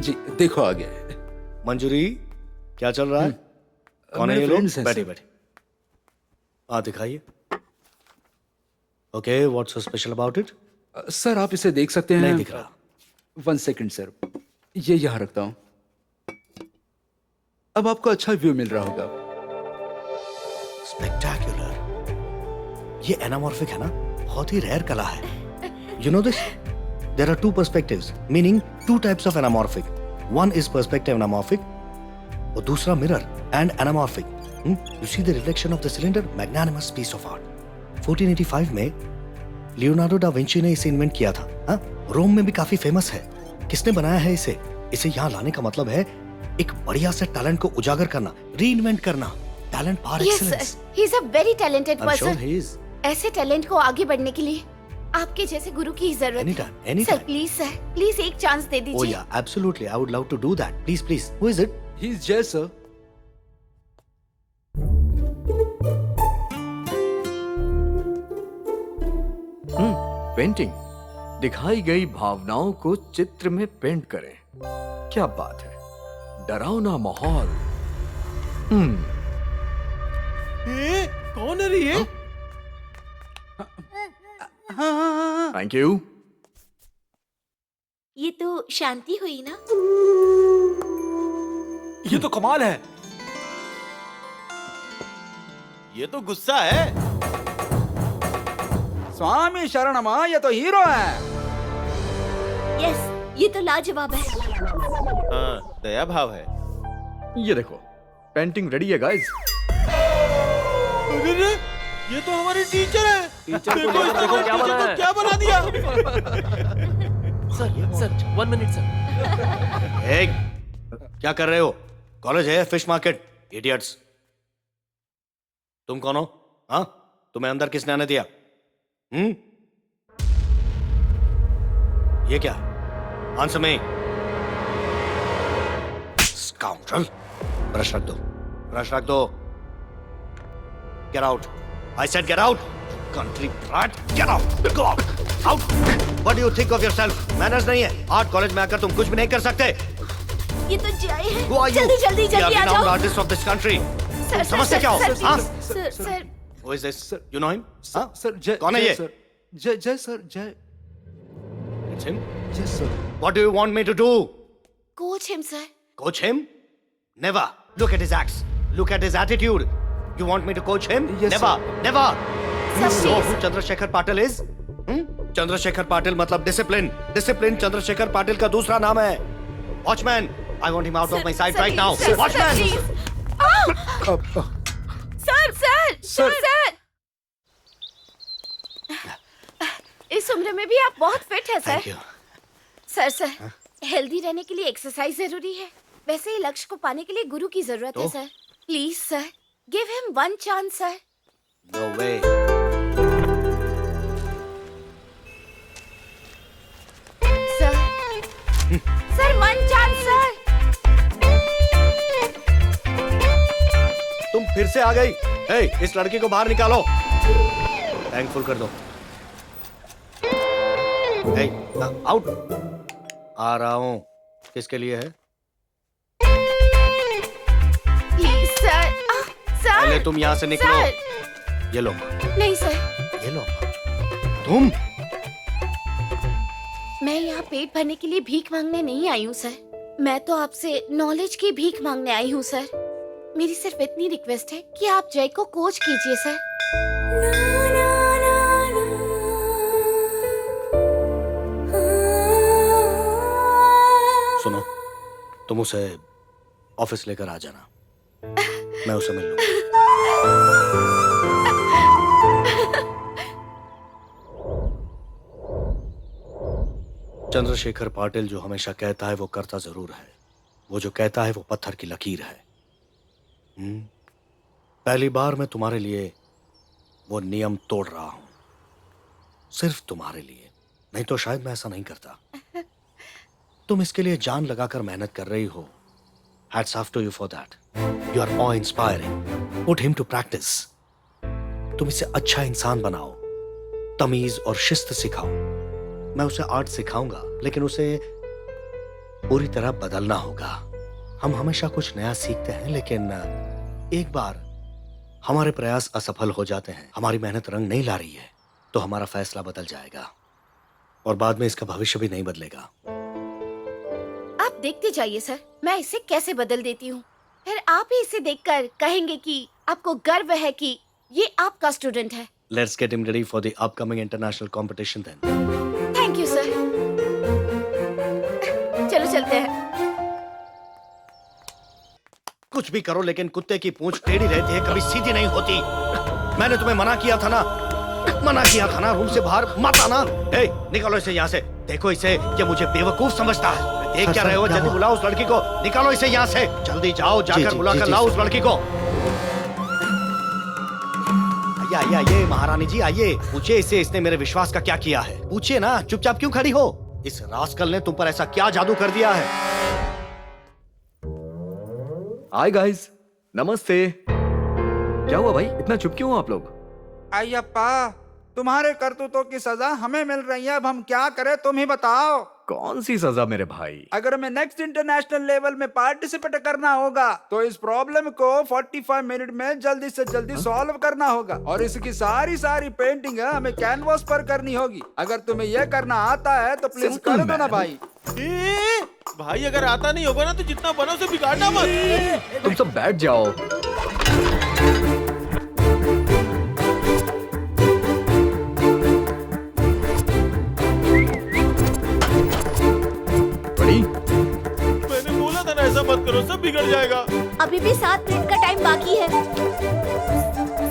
[SPEAKER 1] जी देखो आ गए।
[SPEAKER 12] मंजूरी, क्या चल रहा है? कौन है ये लोग?
[SPEAKER 1] फ्रेंड्स हैं
[SPEAKER 12] बैठे
[SPEAKER 1] सर।
[SPEAKER 12] बैठे। दिखाइए। Okay, what's so special about it?
[SPEAKER 1] Sir आप इसे देख सकते हैं।
[SPEAKER 12] नहीं दिख रहा।
[SPEAKER 1] 1 सेकंड सर, ये यहाँ रखता हूँ। अब आपको अच्छा व्यू मिल रहा होगा।
[SPEAKER 12] स्पेक्टेक्युलर। ये एनामॉर्फिक है ना, बहुत ही रेयर कला है। You know this?
[SPEAKER 14] there are two perspectives, meaning two types of anamorphic. One is perspective anamorphic, और दूसरा mirror and anamorphic. You see the reflection of the cylinder, magnanimous piece of art. 1485 में Leonardo da Vinci ने इसे invent किया था. हाँ, रोम में भी काफी फेमस है. किसने बनाया है इसे? इसे यहाँ लाने का मतलब है एक बढ़िया से टैलेंट को उजागर करना, रीइन्वेंट करना. Talent par excellence.
[SPEAKER 5] He is a very talented
[SPEAKER 14] I'm sure
[SPEAKER 5] person.
[SPEAKER 14] he is.
[SPEAKER 5] ऐसे टैलेंट को आगे बढ़ने के लिए आपके जैसे गुरु की जरूरत है.
[SPEAKER 14] Anytime.
[SPEAKER 5] सर प्लीज एक चांस दे
[SPEAKER 14] Oh
[SPEAKER 5] दीजिए.
[SPEAKER 14] yeah, absolutely. I would love to do that. Please. Who is it?
[SPEAKER 1] He's Jay, sir.
[SPEAKER 3] Painting. दिखाई गई भावनाओं को चित्र में पेंट करें. क्या बात है. डरावना माहौल.
[SPEAKER 7] कौन है रे ये?
[SPEAKER 3] Thank you.
[SPEAKER 9] ये तो शांति हुई ना.
[SPEAKER 10] ये तो कमाल है.
[SPEAKER 7] ये तो गुस्सा है.
[SPEAKER 2] स्वामी शरणमा, ये तो हीरो है.
[SPEAKER 9] यस, ये तो लाजवाब है.
[SPEAKER 7] हाँ, दया भाव है.
[SPEAKER 3] ये देखो, पेंटिंग रेडी है गाइस.
[SPEAKER 7] अरे ये तो हमारे टीचर है.
[SPEAKER 13] टीचर को
[SPEAKER 7] देखो,
[SPEAKER 13] देखो क्या बना है.
[SPEAKER 7] क्या बना दिया.
[SPEAKER 13] Sir 1 minute sir.
[SPEAKER 14] Hey, क्या कर रहे हो? कॉलेज है, फिश मार्केट. इडियट्स. तुम कौन हो? हाँ, तुम्हें अंदर किसने आने दिया? ये क्या? आंसर में. स्काउंड्रल. ब्रश रख दो. Get out. I said get out. Country brat. Get out. Go out. Out. What do you think of yourself? Manners नहीं है. आर्ट कॉलेज में आकर तुम कुछ भी नहीं कर सकते.
[SPEAKER 9] ये तो जय है.
[SPEAKER 14] Who are you?
[SPEAKER 9] जल्दी
[SPEAKER 14] We are
[SPEAKER 9] आ
[SPEAKER 14] renowned
[SPEAKER 9] जाओ.
[SPEAKER 14] artists of this country.
[SPEAKER 9] Sir
[SPEAKER 14] समझते क्या हो? हाँ?
[SPEAKER 9] Sir
[SPEAKER 14] Who is this? You know him? हाँ?
[SPEAKER 1] Sir, Jay.
[SPEAKER 14] कौन है
[SPEAKER 1] Jay,
[SPEAKER 14] ये?
[SPEAKER 1] sir. Jay, sir, Jay.
[SPEAKER 14] It's him.
[SPEAKER 1] Yes, sir.
[SPEAKER 14] What do you want me to do?
[SPEAKER 9] Coach him sir.
[SPEAKER 14] Coach him? Never. Look at his acts. Look at his attitude. You want me to coach him?
[SPEAKER 1] Yes,
[SPEAKER 14] Never.
[SPEAKER 1] sir.
[SPEAKER 14] Never. You
[SPEAKER 9] Sir,
[SPEAKER 14] know
[SPEAKER 9] please.
[SPEAKER 14] who Chandrasekhar Patil is? Chandrasekhar Patil मतलब discipline. Discipline Chandrasekhar Patil का दूसरा नाम है. Watchman. I want him out of my sight right now. Watchman.
[SPEAKER 5] Sir इस उम्र में भी आप बहुत फिट है
[SPEAKER 14] Thank
[SPEAKER 5] sir.
[SPEAKER 14] you.
[SPEAKER 5] Sir healthy रहने के लिए एक्सरसाइज जरूरी है. वैसे ही लक्ष्य को पाने के लिए गुरु की जरूरत है
[SPEAKER 14] तो?
[SPEAKER 5] Sir. Please sir, give him 1 chance sir.
[SPEAKER 14] No way.
[SPEAKER 5] Sir 1 chance sir.
[SPEAKER 14] तुम फिर से आ गई. Hey, इस लड़के को बाहर निकालो. थैंकफुल कर दो. Hey, out. आ रहा हूँ. किसके लिए है?
[SPEAKER 5] Please sir. सर
[SPEAKER 14] पहले तुम यहाँ से निकलो.
[SPEAKER 5] सर.
[SPEAKER 14] ये लो.
[SPEAKER 5] नहीं सर,
[SPEAKER 14] ये लो. तुम
[SPEAKER 5] मैं यहाँ पेट भरने के लिए भीख मांगने नहीं आई हूँ सर. मैं तो आपसे नॉलेज की भीख मांगने आई हूँ सर. मेरी सिर्फ इतनी रिक्वेस्ट है कि आप जय को कोच कीजिए सर.
[SPEAKER 14] सुनो, तुम उसे ऑफिस लेकर आ जाना. मैं उसे मिल लूंगा. चंद्रशेखर पाटिल जो हमेशा कहता है वो करता जरूर है. वो जो कहता है वो पत्थर की लकीर है. पहली बार मैं तुम्हारे लिए वो नियम तोड़ रहा हूं. सिर्फ तुम्हारे लिए. नहीं तो शायद मैं ऐसा नहीं करता. तुम इसके लिए जान लगाकर मेहनत कर रही हो. Hats off to you for that. You are awe-inspiring. Put him to practice. तुम इसे अच्छा इंसान बनाओ. तमीज और शिस्त सिखाओ. मैं उसे आर्ट सिखाऊंगा, लेकिन उसे पूरी तरह बदलना होगा. हम हमेशा कुछ नया सीखते हैं, लेकिन एक बार हमारे प्रयास असफल हो जाते हैं, हमारी मेहनत रंग नहीं ला रही है, तो हमारा फैसला बदल जाएगा और बाद में इसका भविष्य भी नहीं बदलेगा.
[SPEAKER 5] आप देखते जाइए सर, मैं इसे कैसे बदल देती हूँ. फिर आप ही इसे देखकर कहेंगे कि आपको गर्व है कि ये आपका स्टूडेंट है.
[SPEAKER 14] Let's get him ready for the upcoming international competition then.
[SPEAKER 5] Thank you sir. चलते हैं।
[SPEAKER 14] कुछ भी करो लेकिन कुत्ते की पूंछ टेढ़ी रहती है, कभी सीधी नहीं होती। मैंने तुम्हें मना किया था ना, रूम से बाहर मत आना। ए, निकालो इसे यहाँ से। देखो इसे, ये मुझे बेवकूफ समझता है। देख क्या रहे हो? जल्दी बुलाओ उस लड़की को, निकालो इसे यहाँ से। जल्दी जाओ, जाकर बुलाकर लाओ उस लड़की को। आइए आइए महारानी जी आइए, पूछिए इसे इसने मेरे विश्वास का क्या किया है। पूछिए ना, चुपचाप क्यों खड़ी हो? इस रास्कल ने तुम पर ऐसा क्या जादू कर दिया है?
[SPEAKER 3] हाय गाइस, नमस्ते। क्या हुआ भाई, इतना चुप क्यों हो आप लोग?
[SPEAKER 15] अय्यप्पा, तुम्हारे करतूतों की सजा हमें मिल रही है, अब हम क्या करें तुम ही बताओ।
[SPEAKER 3] कौन सी सजा मेरे भाई?
[SPEAKER 15] अगर हमें नेक्स्ट इंटरनेशनल लेवल में पार्टिसिपेट करना होगा तो इस प्रॉब्लम को 45 मिनट में जल्दी से जल्दी सॉल्व करना होगा, और इसकी सारी पेंटिंग हमें कैनवास पर करनी होगी। अगर तुम्हें यह करना आता है तो प्लीज कर दो ना भाई।
[SPEAKER 7] भाई अगर आता नहीं होगा ना तो जितना बनो उसे बिगाड़ना मत।
[SPEAKER 3] तुम सब बैठ जाओ।
[SPEAKER 7] मैंने बोला था ना ऐसा मत करो, सब बिगड़ जाएगा।
[SPEAKER 9] अभी भी 7 मिनट का टाइम बाकी है,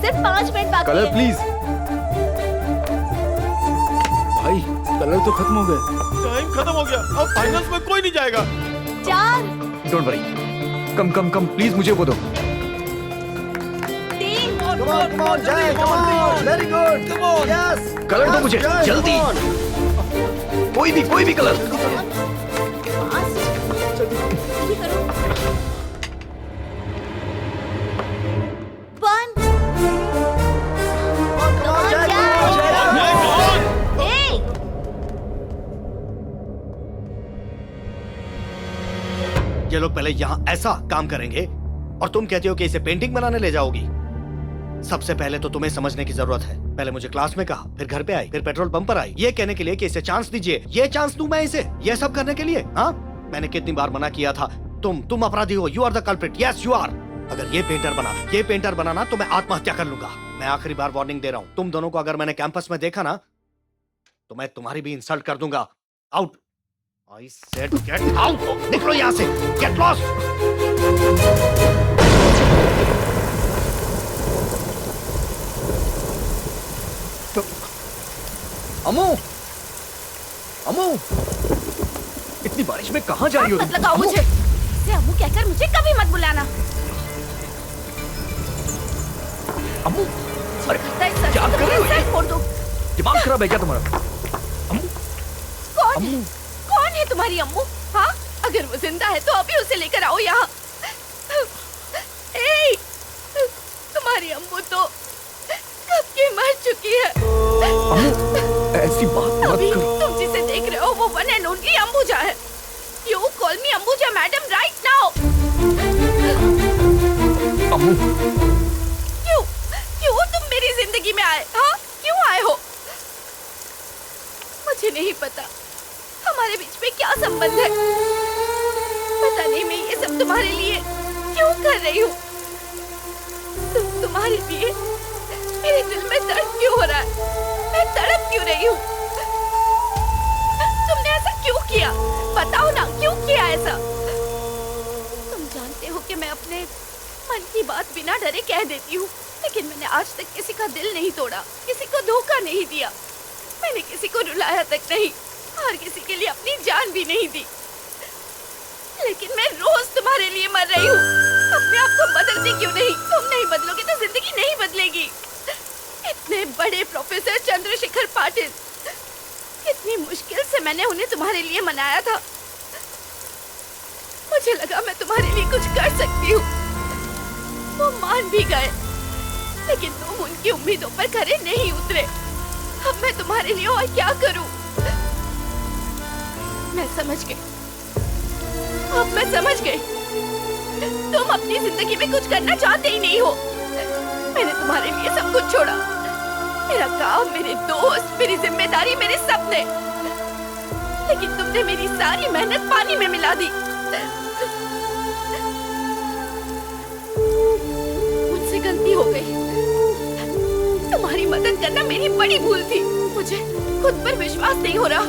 [SPEAKER 9] सिर्फ 5 मिनट बाकी
[SPEAKER 3] कलर
[SPEAKER 9] है।
[SPEAKER 3] प्लीज।
[SPEAKER 1] भाई कलर तो खत्म हो गए।
[SPEAKER 7] टाइम खत्म हो गया, अब फाइनल्स में कोई नहीं जाएगा।
[SPEAKER 9] 4
[SPEAKER 3] डोंट वरी, कम प्लीज मुझे वो दो।
[SPEAKER 9] 3
[SPEAKER 3] Come on, Jay, come on, very good, come on, yes. Colour दो मुझे, जल्दी। कोई भी कलर। ये लोग पहले यहाँ ऐसा काम करेंगे और तुम कहती हो कि इसे पेंटिंग बनाने ले जाओगी। सबसे पहले तो तुम्हें समझने की जरूरत है। पहले मुझे क्लास में कहा, फिर घर पे आई, फिर पेट्रोल पंप पर आई, ये कहने के लिए कि इसे चांस दीजिए। ये चांस दूं मैं इसे ये सब करने के लिए? हाँ, मैंने कितनी बार मना किया था। तुम अपराधी हो, you are the culprit, yes you are. अगर ये पेंटर बनाना तो मैं आत्महत्या कर लूंगा। मैं आखिरी बार वार्निंग दे रहा हूँ, तुम दोनों को अगर मैंने कैंपस में देखा ना तो मैं तुम्हारी भी इंसल्ट कर दूंगा। Out. I said get out! निकलो यहाँ से! Get lost! अम्मू! इतनी बारिश में कहाँ जा रही हो?
[SPEAKER 5] मत लगाओ मुझे। इसे अम्मू कहकर मुझे कभी मत बुलाना।
[SPEAKER 3] अम्मू! अरे क्या कर रही हो?
[SPEAKER 5] सर फोड़ दो।
[SPEAKER 3] दिमाग खराब है क्या तुम्हारा?
[SPEAKER 5] कौन है तुम्हारी अम्मू? हाँ, अगर वो जिंदा है तो अभी उसे लेकर आओ यहाँ। तुम्हारी अम्मू तो कब की मर चुकी है।
[SPEAKER 3] ऐसी बात मत करो।
[SPEAKER 5] तुम जिसे देख रहे हो वो वन एंड ओनली अंबुजा है। You call me Ambuja madam right now।
[SPEAKER 3] अम्मू।
[SPEAKER 5] क्यों तुम मेरी जिंदगी में आए? हाँ, क्यों आए हो? मुझे नहीं पता हमारे बीच में क्या संबंध है। पता नहीं मैं ये सब तुम्हारे लिए क्यों कर रही हूँ। तुम्हारे लिए मेरे दिल में दर्द क्यों हो रहा है? मैं तड़प क्यों रही हूँ? तुमने ऐसा क्यों किया? बताओ ना, क्यों किया ऐसा? तुम जानते हो कि मैं अपने मन की बात बिना डरे कह देती हूँ, लेकिन मैंने आज तक किसी का दिल नहीं तोड़ा, किसी को धोखा नहीं दिया, मैंने किसी को रुलाया तक नहीं और किसी के लिए अपनी जान भी नहीं दी। लेकिन मैं रोज तुम्हारे लिए मर रही हूँ। अपने आप को बदलती क्यों नहीं? तुम नहीं बदलोगे तो जिंदगी नहीं बदलेगी। इतने बड़े प्रोफेसर चंद्रशेखर पाटिल, इतनी मुश्किल से मैंने उन्हें तुम्हारे लिए मनाया था। मुझे लगा मैं तुम्हारे लिए कुछ कर सकती हूँ। वो मान भी गए, लेकिन तुम उनकी उम्मीदों पर खरे नहीं उतरे। अब मैं तुम्हारे लिए और क्या करूं? मैं समझ गई, अब मैं समझ गई। तुम अपनी जिंदगी में कुछ करना चाहते ही नहीं हो। मैंने तुम्हारे लिए सब कुछ छोड़ा, मेरा काम, मेरे दोस्त, मेरी जिम्मेदारी, मेरे सपने, लेकिन तुमने मेरी सारी मेहनत पानी में मिला दी। मुझसे गलती हो गई। तुम्हारी मदद करना मेरी बड़ी भूल थी। मुझे खुद पर विश्वास नहीं हो रहा।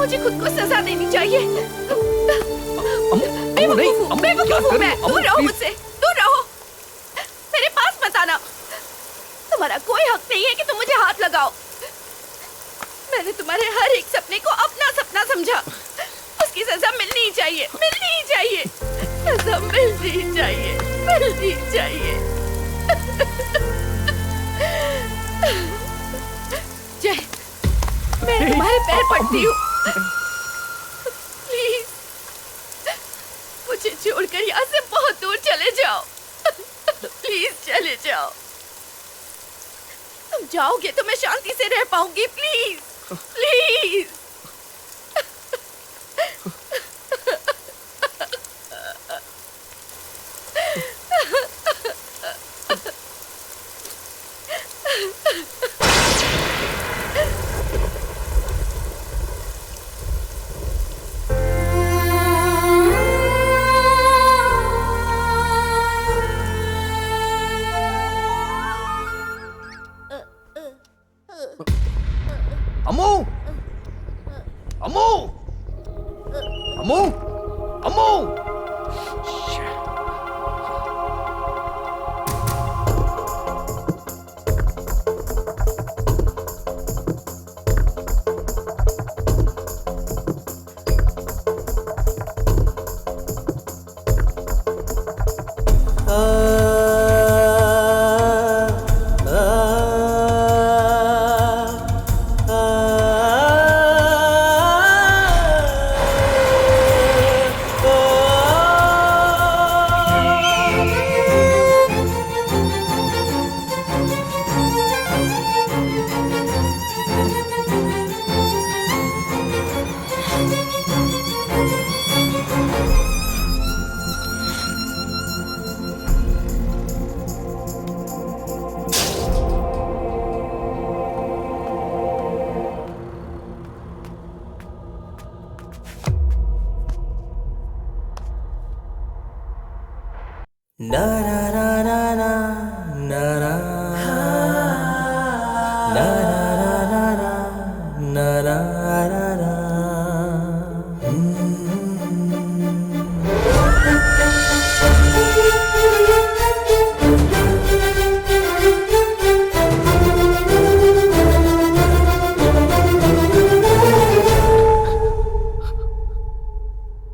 [SPEAKER 5] मुझे खुद को सजा देनी चाहिए। बेवकूफ हूँ मैं। दूर रहो मुझसे, दूर रहो। मेरे पास मत आना। तुम्हारा कोई हक नहीं है कि तुम मुझे हाथ लगाओ। मैंने तुम्हारे हर एक सपने को अपना सपना समझा। उसकी सजा मिलनी ही चाहिए, मिलनी ही चाहिए। सजा मिलनी ही चाहिए, मिलनी ही चाहिए। जय, मैं तुम्हारे पैर पड़ती हूँ। प्लीज मुझे छोड़कर यहाँ से बहुत दूर चले जाओ। प्लीज चले जाओ। तुम जाओगे तो मैं शांति से रह पाऊंगी। Please please.
[SPEAKER 3] अम्मू, अम्मू, अम्मू, अम्मू।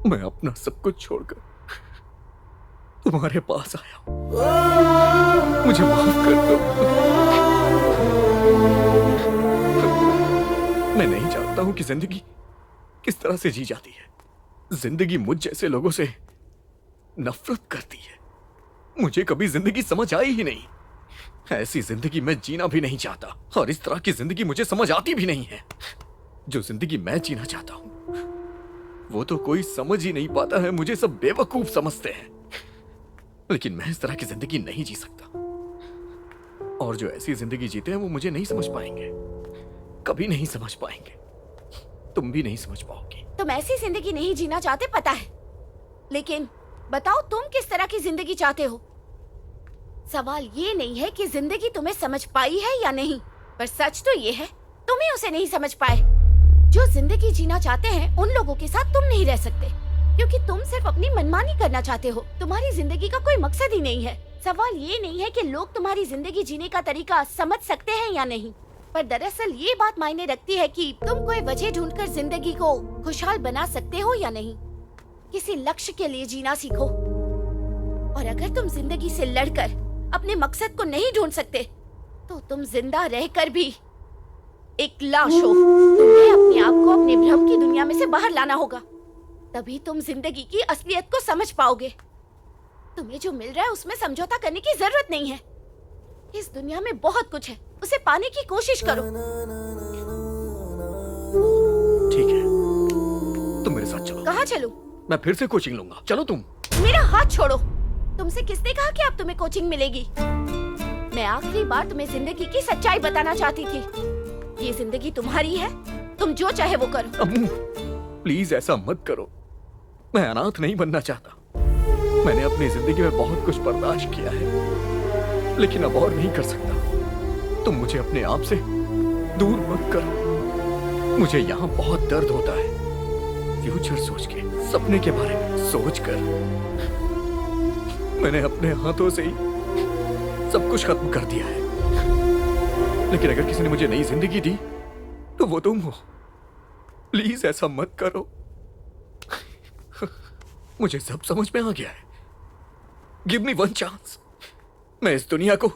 [SPEAKER 3] मैं अपना सब कुछ छोड़कर तुम्हारे पास आया हूं। मुझे माफ कर दो। मैं नहीं जानता हूं कि जिंदगी किस तरह से जी जाती है। जिंदगी मुझ जैसे लोगों से नफरत करती है। मुझे कभी जिंदगी समझ आई ही नहीं। ऐसी जिंदगी मैं जीना भी नहीं चाहता, और इस तरह की जिंदगी मुझे समझ आती भी नहीं है। जो जिंदगी मैं जीना चाहता हूं वो तो कोई समझ ही नहीं पाता है। मुझे सब बेवकूफ समझते हैं, लेकिन मैं इस तरह की जिंदगी नहीं जी सकता। और जो ऐसी जिंदगी जीते हैं वो मुझे नहीं समझ पाएंगे, कभी नहीं समझ पाएंगे। तुम भी नहीं समझ पाओगी।
[SPEAKER 5] तुम ऐसी जिंदगी नहीं जीना चाहते, पता है, लेकिन बताओ तुम किस तरह की जिंदगी चाहते हो। सवाल ये नहीं है कि जिंदगी तुम्हें समझ पाई है या नहीं, पर सच तो ये है तुम ही उसे नहीं समझ पाए। जो जिंदगी जीना चाहते हैं उन लोगों के साथ तुम नहीं रह सकते, क्योंकि तुम सिर्फ अपनी मनमानी करना चाहते हो। तुम्हारी जिंदगी का कोई मकसद ही नहीं है। सवाल ये नहीं है कि लोग तुम्हारी जिंदगी जीने का तरीका समझ सकते हैं या नहीं, पर दरअसल ये बात मायने रखती है कि तुम कोई वजह ढूंढकर जिंदगी को खुशहाल बना सकते हो या नहीं। किसी लक्ष्य के लिए जीना सीखो, और अगर तुम जिंदगी से लड़कर अपने मकसद को नहीं ढूंढ सकते तो तुम जिंदा रहकर भी एक लाश हो। तुम्हें अपने आप को अपने भ्रम की दुनिया में से बाहर लाना होगा, तभी तुम जिंदगी की असलियत को समझ पाओगे। तुम्हें जो मिल रहा है उसमें समझौता करने की जरूरत नहीं है। इस दुनिया में बहुत कुछ है, उसे पाने की कोशिश करो।
[SPEAKER 3] ठीक है, तुम मेरे साथ चलो।
[SPEAKER 5] कहाँ चलूं?
[SPEAKER 3] मैं फिर से कोचिंग लूंगा। चलो तुम।
[SPEAKER 5] मेरा हाथ छोड़ो। तुमसे किसने कहा कि अब तुम्हें कोचिंग मिलेगी? मैं आखिरी बार तुम्हें जिंदगी की सच्चाई बताना चाहती थी। ये जिंदगी तुम्हारी है, तुम जो चाहे वो करो।
[SPEAKER 3] अम्मू, प्लीज ऐसा मत करो। मैं अनाथ नहीं बनना चाहता। मैंने अपनी जिंदगी में बहुत कुछ बर्दाश्त किया है, लेकिन अब और नहीं कर सकता। तुम मुझे अपने आप से दूर मत करो। मुझे यहाँ बहुत दर्द होता है, फ्यूचर सोच के, सपने के बारे में सोच कर। मैंने अपने हाथों से ही सब कुछ खत्म कर दिया है। लेकिन अगर किसी ने मुझे नई जिंदगी दी तो वो तुम हो। प्लीज ऐसा मत करो। मुझे सब समझ में आ गया है। Give me one chance. मैं इस दुनिया को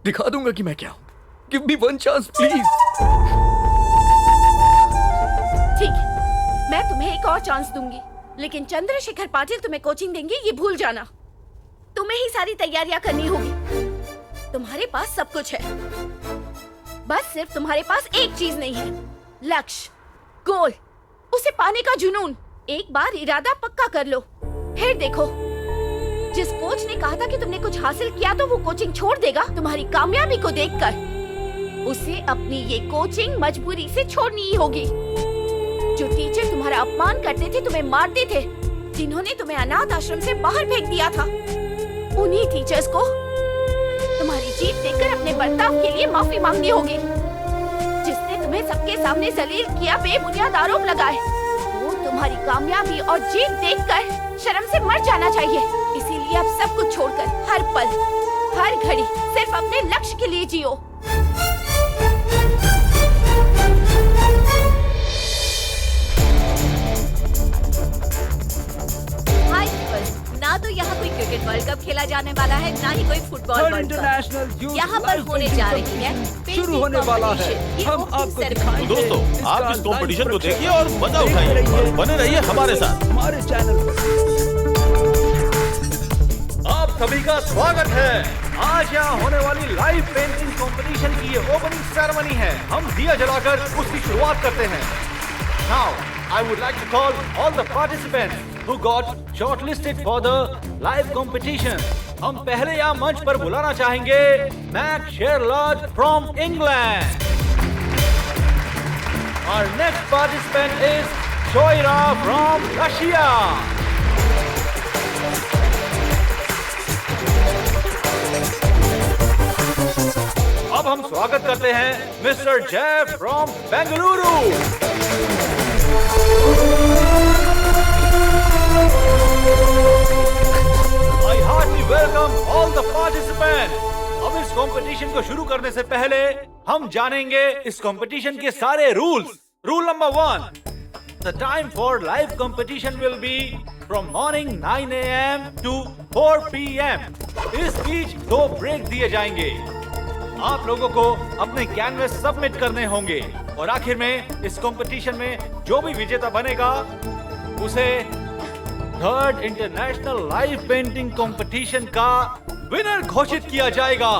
[SPEAKER 3] दिखा दूंगा कि मैं क्या हूं। Give me one chance please.
[SPEAKER 5] ठीक है, मैं तुम्हें एक और चांस दूंगी, लेकिन चंद्रशेखर पाटिल तुम्हें कोचिंग देंगे ये भूल जाना। तुम्हें ही सारी तैयारियां करनी होगी। तुम्हारे पास सब कुछ है, बस सिर्फ तुम्हारे पास एक चीज नहीं है, लक्ष्य, गोल, उसे पाने का जुनून। एक बार इरादा पक्का कर लो, फिर देखो। जिस कोच ने कहा था कि तुमने कुछ हासिल किया तो वो कोचिंग छोड़ देगा तुम्हारी कामयाबी को देखकर, उसे अपनी ये कोचिंग मजबूरी से छोड़नी ही होगी। जो टीचर तुम्हारा अपमान करते थे, तुम्हें मारते थे, जिन्होंने तुम्हें अनाथ आश्रम से बाहर फेंक दिया था, उन्हीं टीचर्स को तुम्हारी जीत देखकर अपने बर्ताव के लिए माफी मांगनी होगी। जिसने तुम्हें सबके सामने जलील किया, बेबुनियाद आरोप लगाए, वो तुम्हारी कामयाबी और जीत देखकर शर्म से मर जाना चाहिए। इसीलिए अब सब कुछ छोड़कर हर पल, हर घड़ी सिर्फ अपने लक्ष्य के लिए जियो।
[SPEAKER 9] ना तो यहाँ कोई क्रिकेट वर्ल्ड कप खेला जाने वाला है, ना ही कोई फुटबॉल वर्ल्ड कप। यहाँ पर होने जा रही है
[SPEAKER 15] शुरू होने वाला है। हम आपको दिखाएंगे।
[SPEAKER 7] दोस्तों, आप इस कंपटीशन को देखिए और मजा उठाइए और बने रहिए हमारे साथ
[SPEAKER 15] हमारे चैनल पर।
[SPEAKER 4] आप सभी का स्वागत है। आज यहाँ होने वाली लाइव पेंटिंग कंपटीशन की ये ओपनिंग सेरेमनी है। हम दिया जलाकर उसकी शुरुआत करते हैं। Now, I would like to call all the participants who got shortlisted for the live competition. हम पहले यहाँ मंच पर बुलाना चाहेंगे Mac शेरलॉट from England. Our next participant is Shoira from Russia. अब हम स्वागत करते हैं mister Jeff from Bengaluru. I heartily welcome all the participants. अब इस कंपटीशन को शुरू करने से पहले हम जानेंगे इस कंपटीशन के सारे rules. Rule number 1, the time for live competition will be from morning 9 AM to 4 PM. इस बीच 2 ब्रेक दिए जाएंगे। आप लोगों को अपने कैनवस सबमिट करने होंगे और आखिर में इस कंपटीशन में जो भी विजेता बनेगा उसे 3rd international live painting competition का विनर घोषित किया जाएगा।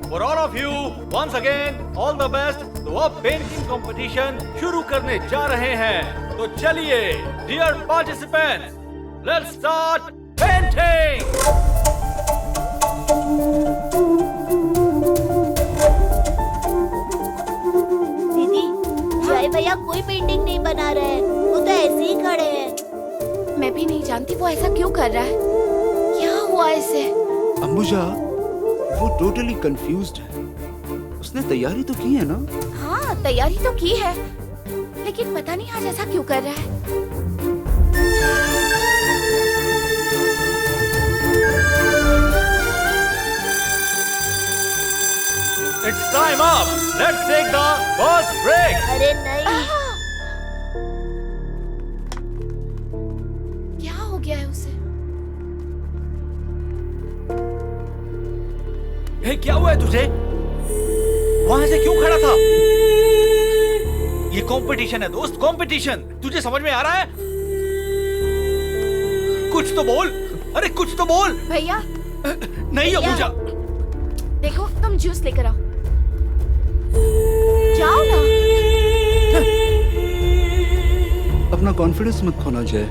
[SPEAKER 4] For all of you once again all the best. तो अब पेंटिंग कंपटीशन शुरू करने जा रहे हैं। तो चलिए dear participants, let's start painting.
[SPEAKER 9] Jai भैया कोई पेंटिंग नहीं बना रहे हैं, वो तो ऐसे ही खड़े हैं।
[SPEAKER 5] मैं भी नहीं जानती वो ऐसा क्यों कर रहा है। क्या हुआ इसे?
[SPEAKER 1] अंबुजा, वो टोटली कंफ्यूज्ड है। उसने तैयारी तो की है ना?
[SPEAKER 5] हाँ, तैयारी तो की है, लेकिन पता नहीं आज ऐसा क्यों कर रहा है।
[SPEAKER 4] It's time up. Let's take the first break.
[SPEAKER 9] अरे नहीं।
[SPEAKER 5] क्या हो गया है उसे?
[SPEAKER 4] हे, क्या हुआ है तुझे? वहां से क्यों खड़ा था? ये कंपटीशन है दोस्त, कंपटीशन। तुझे समझ में आ रहा है? कुछ तो बोल। अरे कुछ तो बोल।
[SPEAKER 5] भैया।
[SPEAKER 4] नहीं अंबुजा।
[SPEAKER 5] देखो, तुम जूस लेकर आओ। जाओ ना।
[SPEAKER 1] अपना कॉन्फिडेंस मत खोना जय।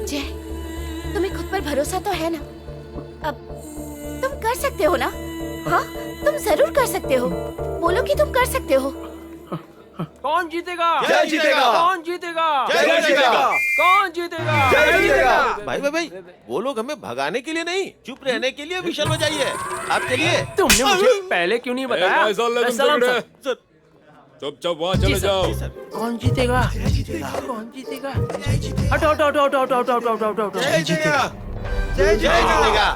[SPEAKER 5] जय, तुम्हें खुद पर भरोसा तो है ना? अब तुम कर सकते हो ना? हाँ, तुम जरूर कर सकते हो। बोलो कि तुम कर सकते हो।
[SPEAKER 6] कौन जीतेगा?
[SPEAKER 7] जय जीतेगा।
[SPEAKER 6] कौन जीतेगा?
[SPEAKER 7] जय जीतेगा।
[SPEAKER 6] कौन जीतेगा?
[SPEAKER 7] जय जीतेगा। भाई भाई भाई, वो लोग हमें भगाने के लिए नहीं, चुप रहने के लिए विशल बजाइए। आपके लिए।
[SPEAKER 6] तुमने मुझे पहले क्यों नहीं बताया?
[SPEAKER 2] सर चुपचाप वहाँ चले जाओ।
[SPEAKER 6] कौन जीतेगा? कौन जीतेगा? हटो हटो हटो हटो हटो हटो हटो हटो हटो।
[SPEAKER 7] जय जीतेगा, जय जीतेगा,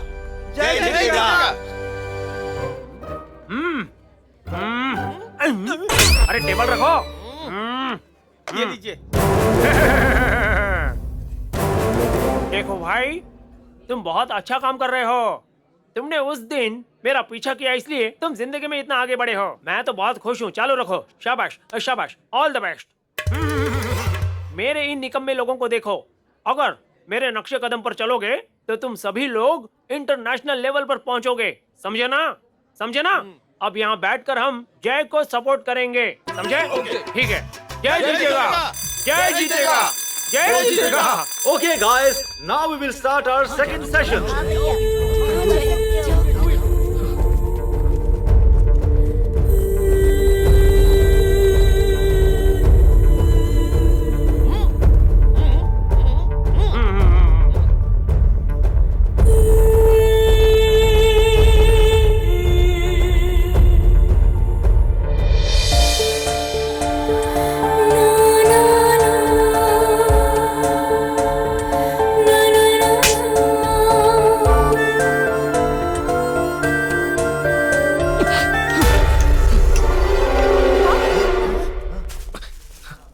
[SPEAKER 7] जय जीतेगा।
[SPEAKER 6] अरे टेबल रखो।
[SPEAKER 7] ये लीजिए।
[SPEAKER 6] देखो भाई, तुम बहुत अच्छा काम कर रहे हो। तुमने उस दिन मेरा पीछा किया, इसलिए तुम जिंदगी में इतना आगे बढ़े हो। मैं तो बहुत खुश हूँ। चालू रखो। शाबाश शाबाश, ऑल द बेस्ट। मेरे इन निकम्मे लोगों को देखो। अगर मेरे नक्शे कदम पर चलोगे तो तुम सभी लोग इंटरनेशनल लेवल पर पहुंचोगे। समझे ना? समझे ना? अब यहाँ बैठकर हम जय को सपोर्ट करेंगे। समझे? ठीक है। जय जीतेगा, जय जीतेगा, जय जीतेगा।
[SPEAKER 4] Okay, guys, now we will start our second session.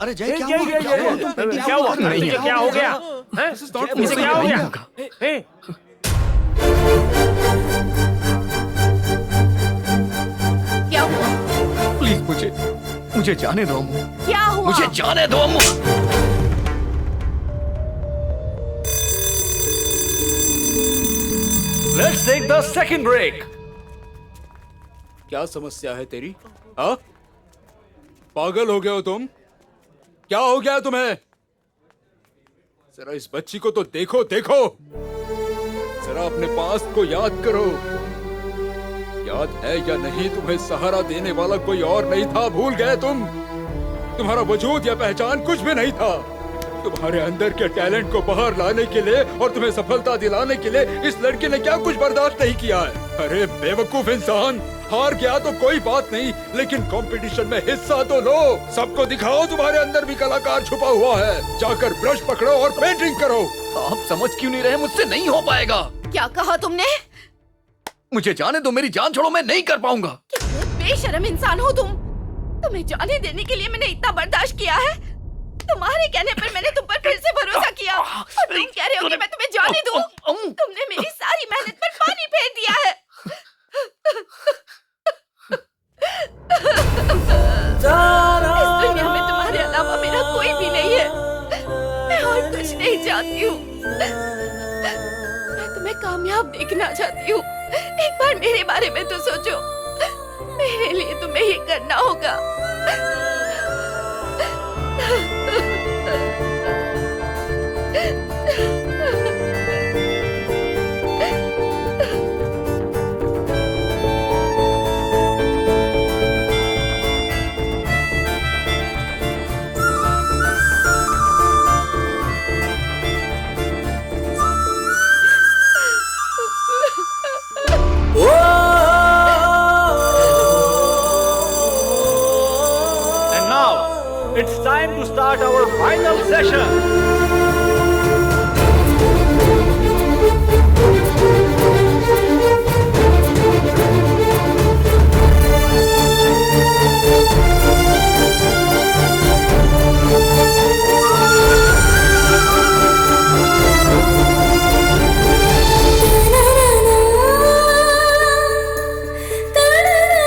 [SPEAKER 14] अरे जय क्या
[SPEAKER 6] क्या
[SPEAKER 14] हुआ?
[SPEAKER 6] हुआ? तुझे क्या हो गया? हैं? इसे क्या हो गया? हैं?
[SPEAKER 9] क्या हुआ?
[SPEAKER 3] प्लीज मुझे जाने दो अम्मू।
[SPEAKER 9] क्या हुआ?
[SPEAKER 3] मुझे जाने दो अम्मू।
[SPEAKER 4] Let's take the second break.
[SPEAKER 2] क्या समस्या है तेरी? हाँ? पागल हो गए हो तुम? क्या हो गया तुम्हें? जरा इस बच्ची को तो देखो देखो। जरा अपने पास्ट को याद करो। याद है या नहीं, तुम्हें सहारा देने वाला कोई और नहीं था। भूल गए तुम? तुम्हारा वजूद या पहचान कुछ भी नहीं था। तुम्हारे अंदर के टैलेंट को बाहर लाने के लिए और तुम्हें सफलता दिलाने के लिए इस लड़के ने क्या कुछ बर्दाश्त नहीं किया है? अरे बेवकूफ इंसान, हार गया तो कोई बात नहीं, लेकिन कंपटीशन में हिस्सा तो लो। सबको दिखाओ तुम्हारे अंदर भी कलाकार छुपा हुआ है। जाकर ब्रश पकड़ो और पेंटिंग करो।
[SPEAKER 3] आप समझ क्यों नहीं रहे? मुझसे नहीं हो पाएगा।
[SPEAKER 5] क्या कहा तुमने?
[SPEAKER 3] मुझे जाने दो, मेरी जान छोड़ो, मैं नहीं कर पाऊंगा।
[SPEAKER 5] कितने बेशर्म इंसान हो तुम। तुम्हें जाने देने के लिए मैंने इतना बर्दाश्त किया है। तुम्हारे कहने पर मैंने तुम पर फिर से भरोसा किया और तुम कह रहे हो कि मैं तुम्हें जाने दूं? तुमने मेरी सारी मेहनत पर पानी फेर दिया है। इस दुनिया में तुम्हारे अलावा मेरा कोई भी नहीं है। मैं और कुछ नहीं चाहती हूँ। मैं तुम्हें कामयाब देखना चाहती हूँ। एक बार मेरे बारे में तो सोचो। मेरे लिए तुम्हें ये करना होगा।
[SPEAKER 4] And now it's time to start our final session.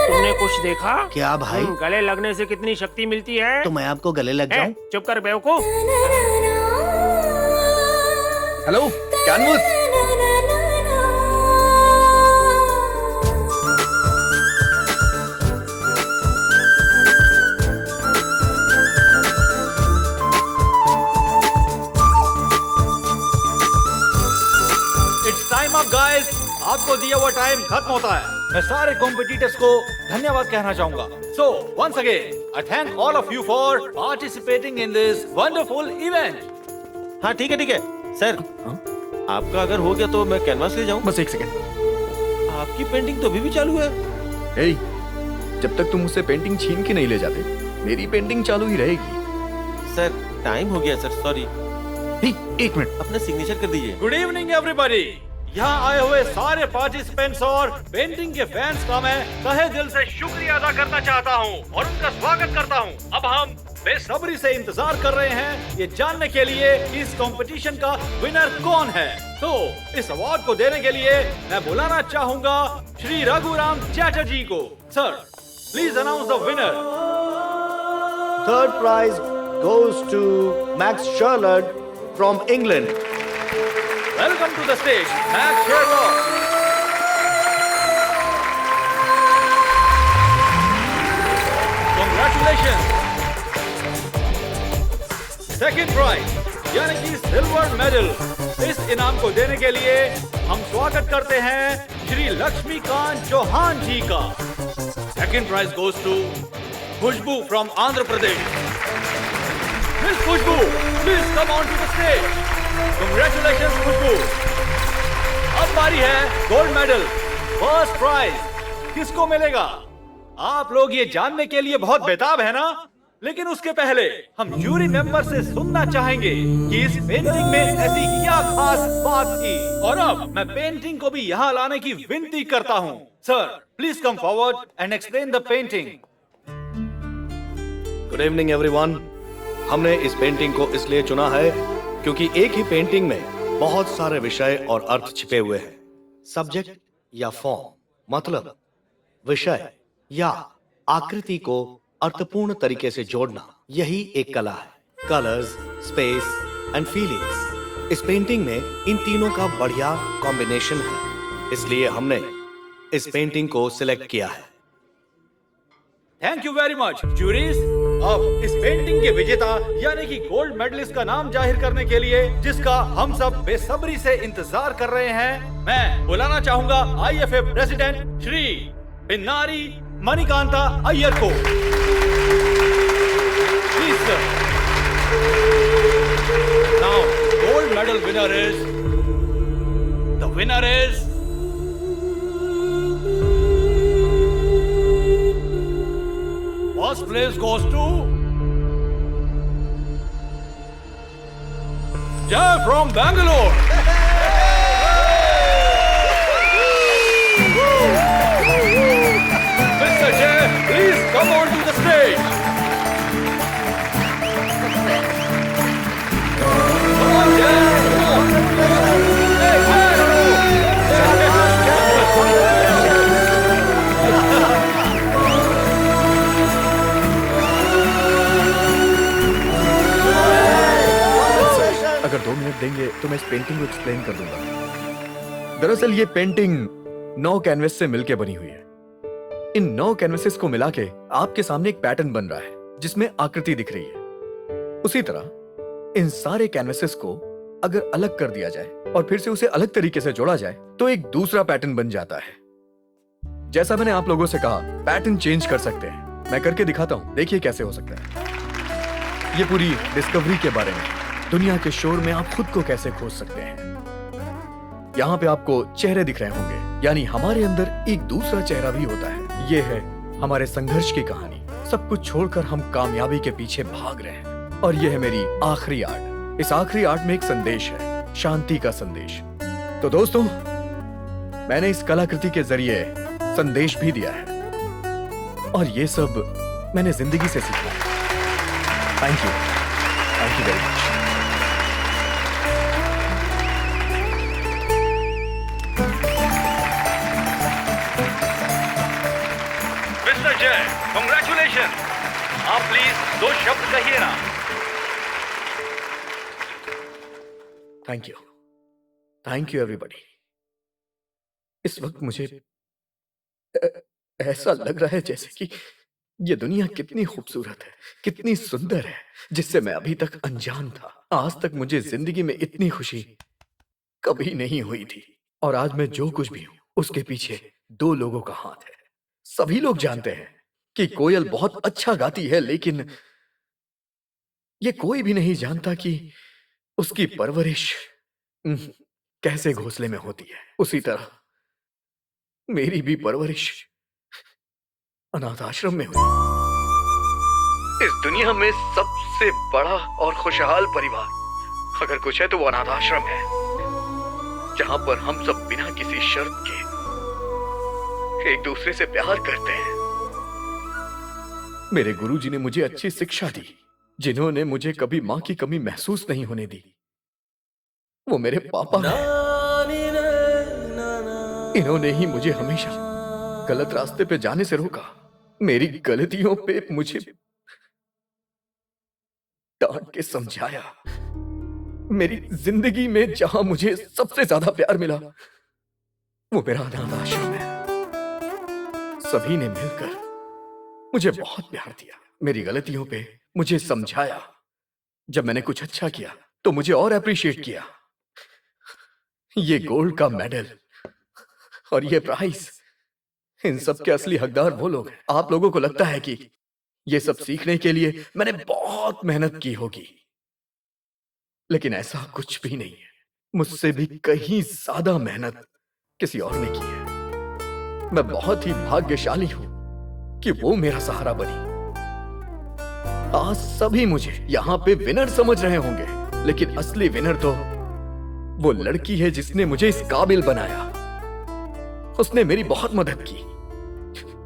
[SPEAKER 6] तुमने कुछ देखा?
[SPEAKER 14] क्या भाई?
[SPEAKER 6] गले लगने से कितनी शक्ति मिलती है?
[SPEAKER 14] तो मैं आपको गले लग जाऊं?
[SPEAKER 6] चुप कर बेवकूफ।
[SPEAKER 3] Hello canvas.
[SPEAKER 4] It's time up, guys. आपको दिया हुआ टाइम खत्म होता है। मैं सारे कॉम्पिटिटर्स को धन्यवाद कहना चाहूंगा। So once again, I thank all of you for participating in this wonderful event.
[SPEAKER 7] हाँ ठीक है सर। आपका अगर हो गया तो मैं कैनवास ले जाऊं?
[SPEAKER 3] बस एक सेकंड।
[SPEAKER 7] आपकी पेंटिंग तो अभी भी चालू है।
[SPEAKER 3] जब तक तुम मुझसे पेंटिंग छीन के नहीं ले जाते मेरी पेंटिंग चालू ही रहेगी।
[SPEAKER 7] सर टाइम हो गया सर, सॉरी।
[SPEAKER 3] एक मिनट,
[SPEAKER 7] अपना सिग्नेचर कर दीजिए।
[SPEAKER 4] Good evening everybody. यहाँ आए हुए सारे पार्टिसिपेंट्स और पेंटिंग के फैंस का मैं तहे दिल से शुक्रिया अदा करना चाहता हूँ और उनका स्वागत करता हूँ। अब हम बेसब्री से इंतजार कर रहे हैं ये जानने के लिए कि इस कंपटीशन का विनर कौन है। तो इस अवार्ड को देने के लिए मैं बुलाना चाहूंगा श्री रघुराम चैटर्जी को। Sir please announce the winner.
[SPEAKER 14] Third prize goes to Max Sherlock from England.
[SPEAKER 4] Welcome to the stage, Max Sherlock. Congratulations. Second prize, यानी कि सिल्वर मेडल। इस इनाम को देने के लिए हम स्वागत करते हैं श्री लक्ष्मीकांत चौहान जी का। Second prize goes to Khushboo from Andhra Pradesh. Miss Khushboo, please come on to the stage. Congratulations खुशबू। अब बारी है गोल्ड मेडल। फर्स्ट प्राइज किसको मिलेगा? आप लोग ये जानने के लिए बहुत बेताब है ना? लेकिन उसके पहले हम जूरी मेंबर से सुनना चाहेंगे कि इस पेंटिंग में ऐसी क्या खास बात थी। और अब मैं पेंटिंग को भी यहाँ लाने की विनती करता हूँ। Sir please come forward and explain the painting.
[SPEAKER 14] Good evening everyone. हमने इस पेंटिंग को इसलिए चुना है क्योंकि एक ही पेंटिंग में बहुत सारे विषय और अर्थ छिपे हुए हैं। सब्जेक्ट या फॉर्म मतलब विषय या आकृति को अर्थपूर्ण तरीके से जोड़ना, यही एक कला है। Colours, space and feelings. इस पेंटिंग में इन तीनों का बढ़िया कॉम्बिनेशन है, इसलिए हमने इस पेंटिंग को सिलेक्ट किया है।
[SPEAKER 4] Thank you very much juries. अब इस पेंटिंग के विजेता यानी कि गोल्ड मेडलिस्ट का नाम जाहिर करने के लिए, जिसका हम सब बेसब्री से इंतजार कर रहे हैं, मैं बुलाना चाहूंगा आईएफए प्रेसिडेंट श्री बिन्नारी मणिकांता अय्यर को। Please sir. Now gold medal winner is first place goes to Jay from Bangalore. Mr. Jay, please come on to the stage. Come on, Jay. Come on. Hey,
[SPEAKER 3] अगर 2 मिनट देंगे तो मैं इस painting को explain कर दूंगा। दरअसल ये पेंटिंग 9 कैनवस से मिलकर बनी हुई है। इन 9 कैनवसेस को मिला के आपके सामने एक पैटर्न बन रहा है जिसमें आकृति दिख रही है। उसी तरह इन सारे कैनवसेस को अगर अलग कर दिया जाए और फिर से उसे अलग तरीके से जोड़ा जाए तो एक दूसरा पैटर्न बन जाता है। जैसा मैंने आप लोगों से कहा, पैटर्न चेंज कर सकते हैं। मैं करके दिखाता हूं, देखिए कैसे हो सकता है। ये पूरी डिस्कवरी के बारे में, दुनिया के शोर में आप खुद को कैसे खोज सकते हैं। यहाँ पे आपको चेहरे दिख रहे होंगे, यानी हमारे अंदर एक दूसरा चेहरा भी होता है। ये है हमारे संघर्ष की कहानी। सब कुछ छोड़कर हम कामयाबी के पीछे भाग रहे हैं। और ये है मेरी आखिरी आर्ट। इस आखिरी आर्ट में एक संदेश है, शांति का संदेश। तो दोस्तों, मैंने इस कलाकृति के जरिए संदेश भी दिया है और ये सब मैंने जिंदगी से सीखा है। Thank you very much.
[SPEAKER 4] Mister जय, कांग्रेचुलेशन। आप प्लीज 2 शब्द कहिए ना।
[SPEAKER 3] Thank you everybody. इस वक्त मुझे ऐसा लग रहा है जैसे कि ये दुनिया कितनी खूबसूरत है, कितनी सुंदर है, जिससे मैं अभी तक अनजान था। आज तक मुझे जिंदगी में इतनी खुशी कभी नहीं हुई थी। और आज मैं जो कुछ भी हूं, उसके पीछे 2 लोगों का हाथ है। सभी लोग जानते हैं कि कोयल बहुत अच्छा गाती है, लेकिन ये कोई भी नहीं जानता कि उसकी परवरिश कैसे घोंसले में होती है। उसी तरह मेरी भी परवरिश अनाथ आश्रम में हुई। इस दुनिया में सबसे बड़ा और खुशहाल परिवार अगर कुछ है तो वो अनाथ आश्रम है, जहां पर हम सब बिना किसी शर्त के एक दूसरे से प्यार करते हैं। मेरे गुरुजी ने मुझे अच्छी शिक्षा दी, जिन्होंने मुझे कभी मां की कमी महसूस नहीं होने दी। वो मेरे पापा हैं। इन्होंने ही मुझे हमेशा गलत रास्ते पे जाने से रोका, मेरी गलतियों पे मुझे डांट के समझाया। मेरी जिंदगी में जहां मुझे सबसे ज्यादा प्यार मिला वो मेरा अनाथ आश्रम है। सभी ने मिलकर मुझे बहुत प्यार दिया, मेरी गलतियों पे मुझे समझाया। जब मैंने कुछ अच्छा किया तो मुझे और अप्रिशिएट किया। ये गोल्ड का मेडल और ये प्राइज, इन सब के असली हकदार वो लोग हैं। आप लोगों को लगता है कि ये सब सीखने के लिए मैंने बहुत मेहनत की होगी, लेकिन ऐसा कुछ भी नहीं है। मुझसे भी कहीं ज्यादा मेहनत किसी और ने की है। मैं बहुत ही भाग्यशाली हूं कि वो मेरा सहारा बनी। आज सभी मुझे यहाँ पे विनर समझ रहे होंगे, लेकिन असली विनर तो वो लड़की है जिसने मुझे इस काबिल बनाया। उसने मेरी बहुत मदद की,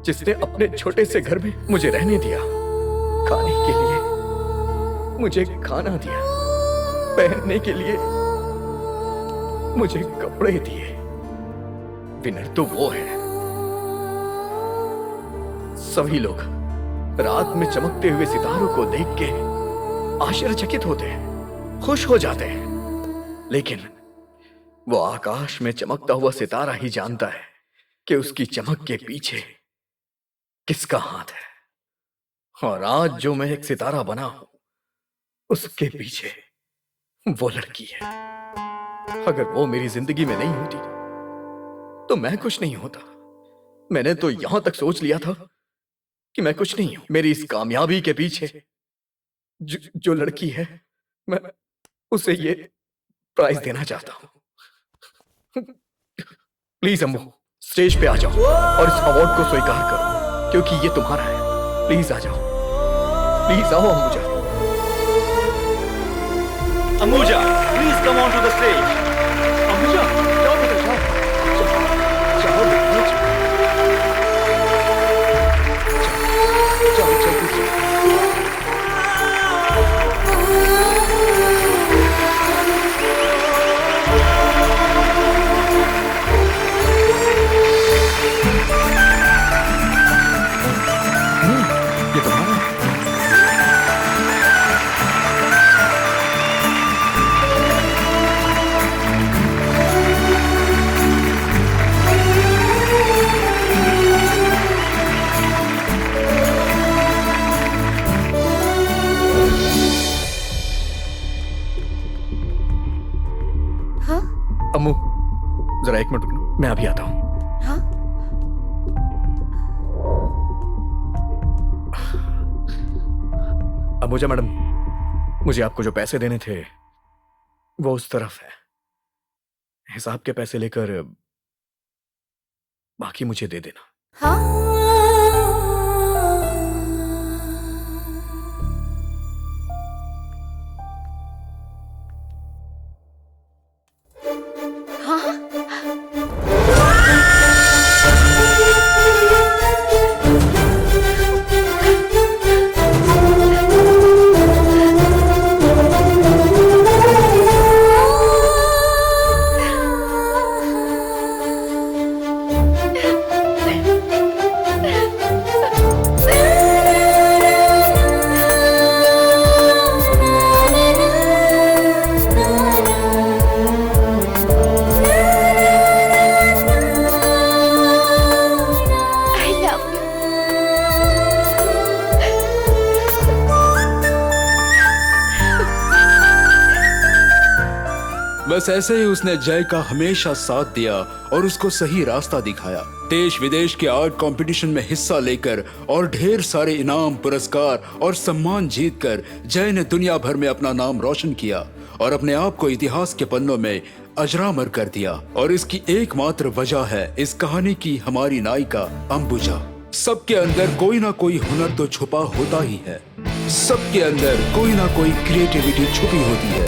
[SPEAKER 3] जिसने अपने छोटे से घर में मुझे रहने दिया, खाने के लिए मुझे खाना दिया, पहनने के लिए मुझे कपड़े दिए। विनर तो वो है। सभी लोग रात में चमकते हुए सितारों को देख के आश्चर्यचकित होते हैं, खुश हो जाते हैं, लेकिन वो आकाश में चमकता हुआ सितारा ही जानता है कि उसकी चमक के पीछे किसका हाथ है। और आज जो मैं एक सितारा बना हूं, उसके पीछे वो लड़की है। अगर वो मेरी जिंदगी में नहीं होती तो मैं कुछ नहीं होता। मैंने तो यहां तक सोच लिया था कि मैं कुछ नहीं हूं। मेरी इस कामयाबी के पीछे जो लड़की है, मैं उसे ये प्राइज देना चाहता हूं। प्लीज अम्मू, स्टेज पे आ जाओ और इस अवार्ड को स्वीकार करो, क्योंकि ये तुम्हारा है। प्लीज आ जाओ, प्लीज आओ Ambuja.
[SPEAKER 4] Ambuja, please come on to the stage.
[SPEAKER 3] Ambuja, जाओ बेटा, जाओ जल्दी से। ये तुम्हारा है। अम्मू, जरा एक मिनट रुकना, मैं अभी आता हूं।
[SPEAKER 5] हाँ?
[SPEAKER 3] अंबुजा मैडम, मुझे आपको जो पैसे देने थे वो उस तरफ है। हिसाब के पैसे लेकर बाकी मुझे दे देना।
[SPEAKER 5] हाँ?
[SPEAKER 1] बस ऐसे ही उसने जय का हमेशा साथ दिया और उसको सही रास्ता दिखाया। देश विदेश के आर्ट कंपटीशन में हिस्सा लेकर और ढेर सारे इनाम, पुरस्कार और सम्मान जीतकर जय ने दुनिया भर में अपना नाम रोशन किया और अपने आप को इतिहास के पन्नों में अजरामर कर दिया। और इसकी एकमात्र वजह है इस कहानी की हमारी नायिका अंबुजा। सबके अंदर कोई ना कोई हुनर तो छुपा होता ही है। सबके अंदर कोई ना कोई क्रिएटिविटी छुपी होती है।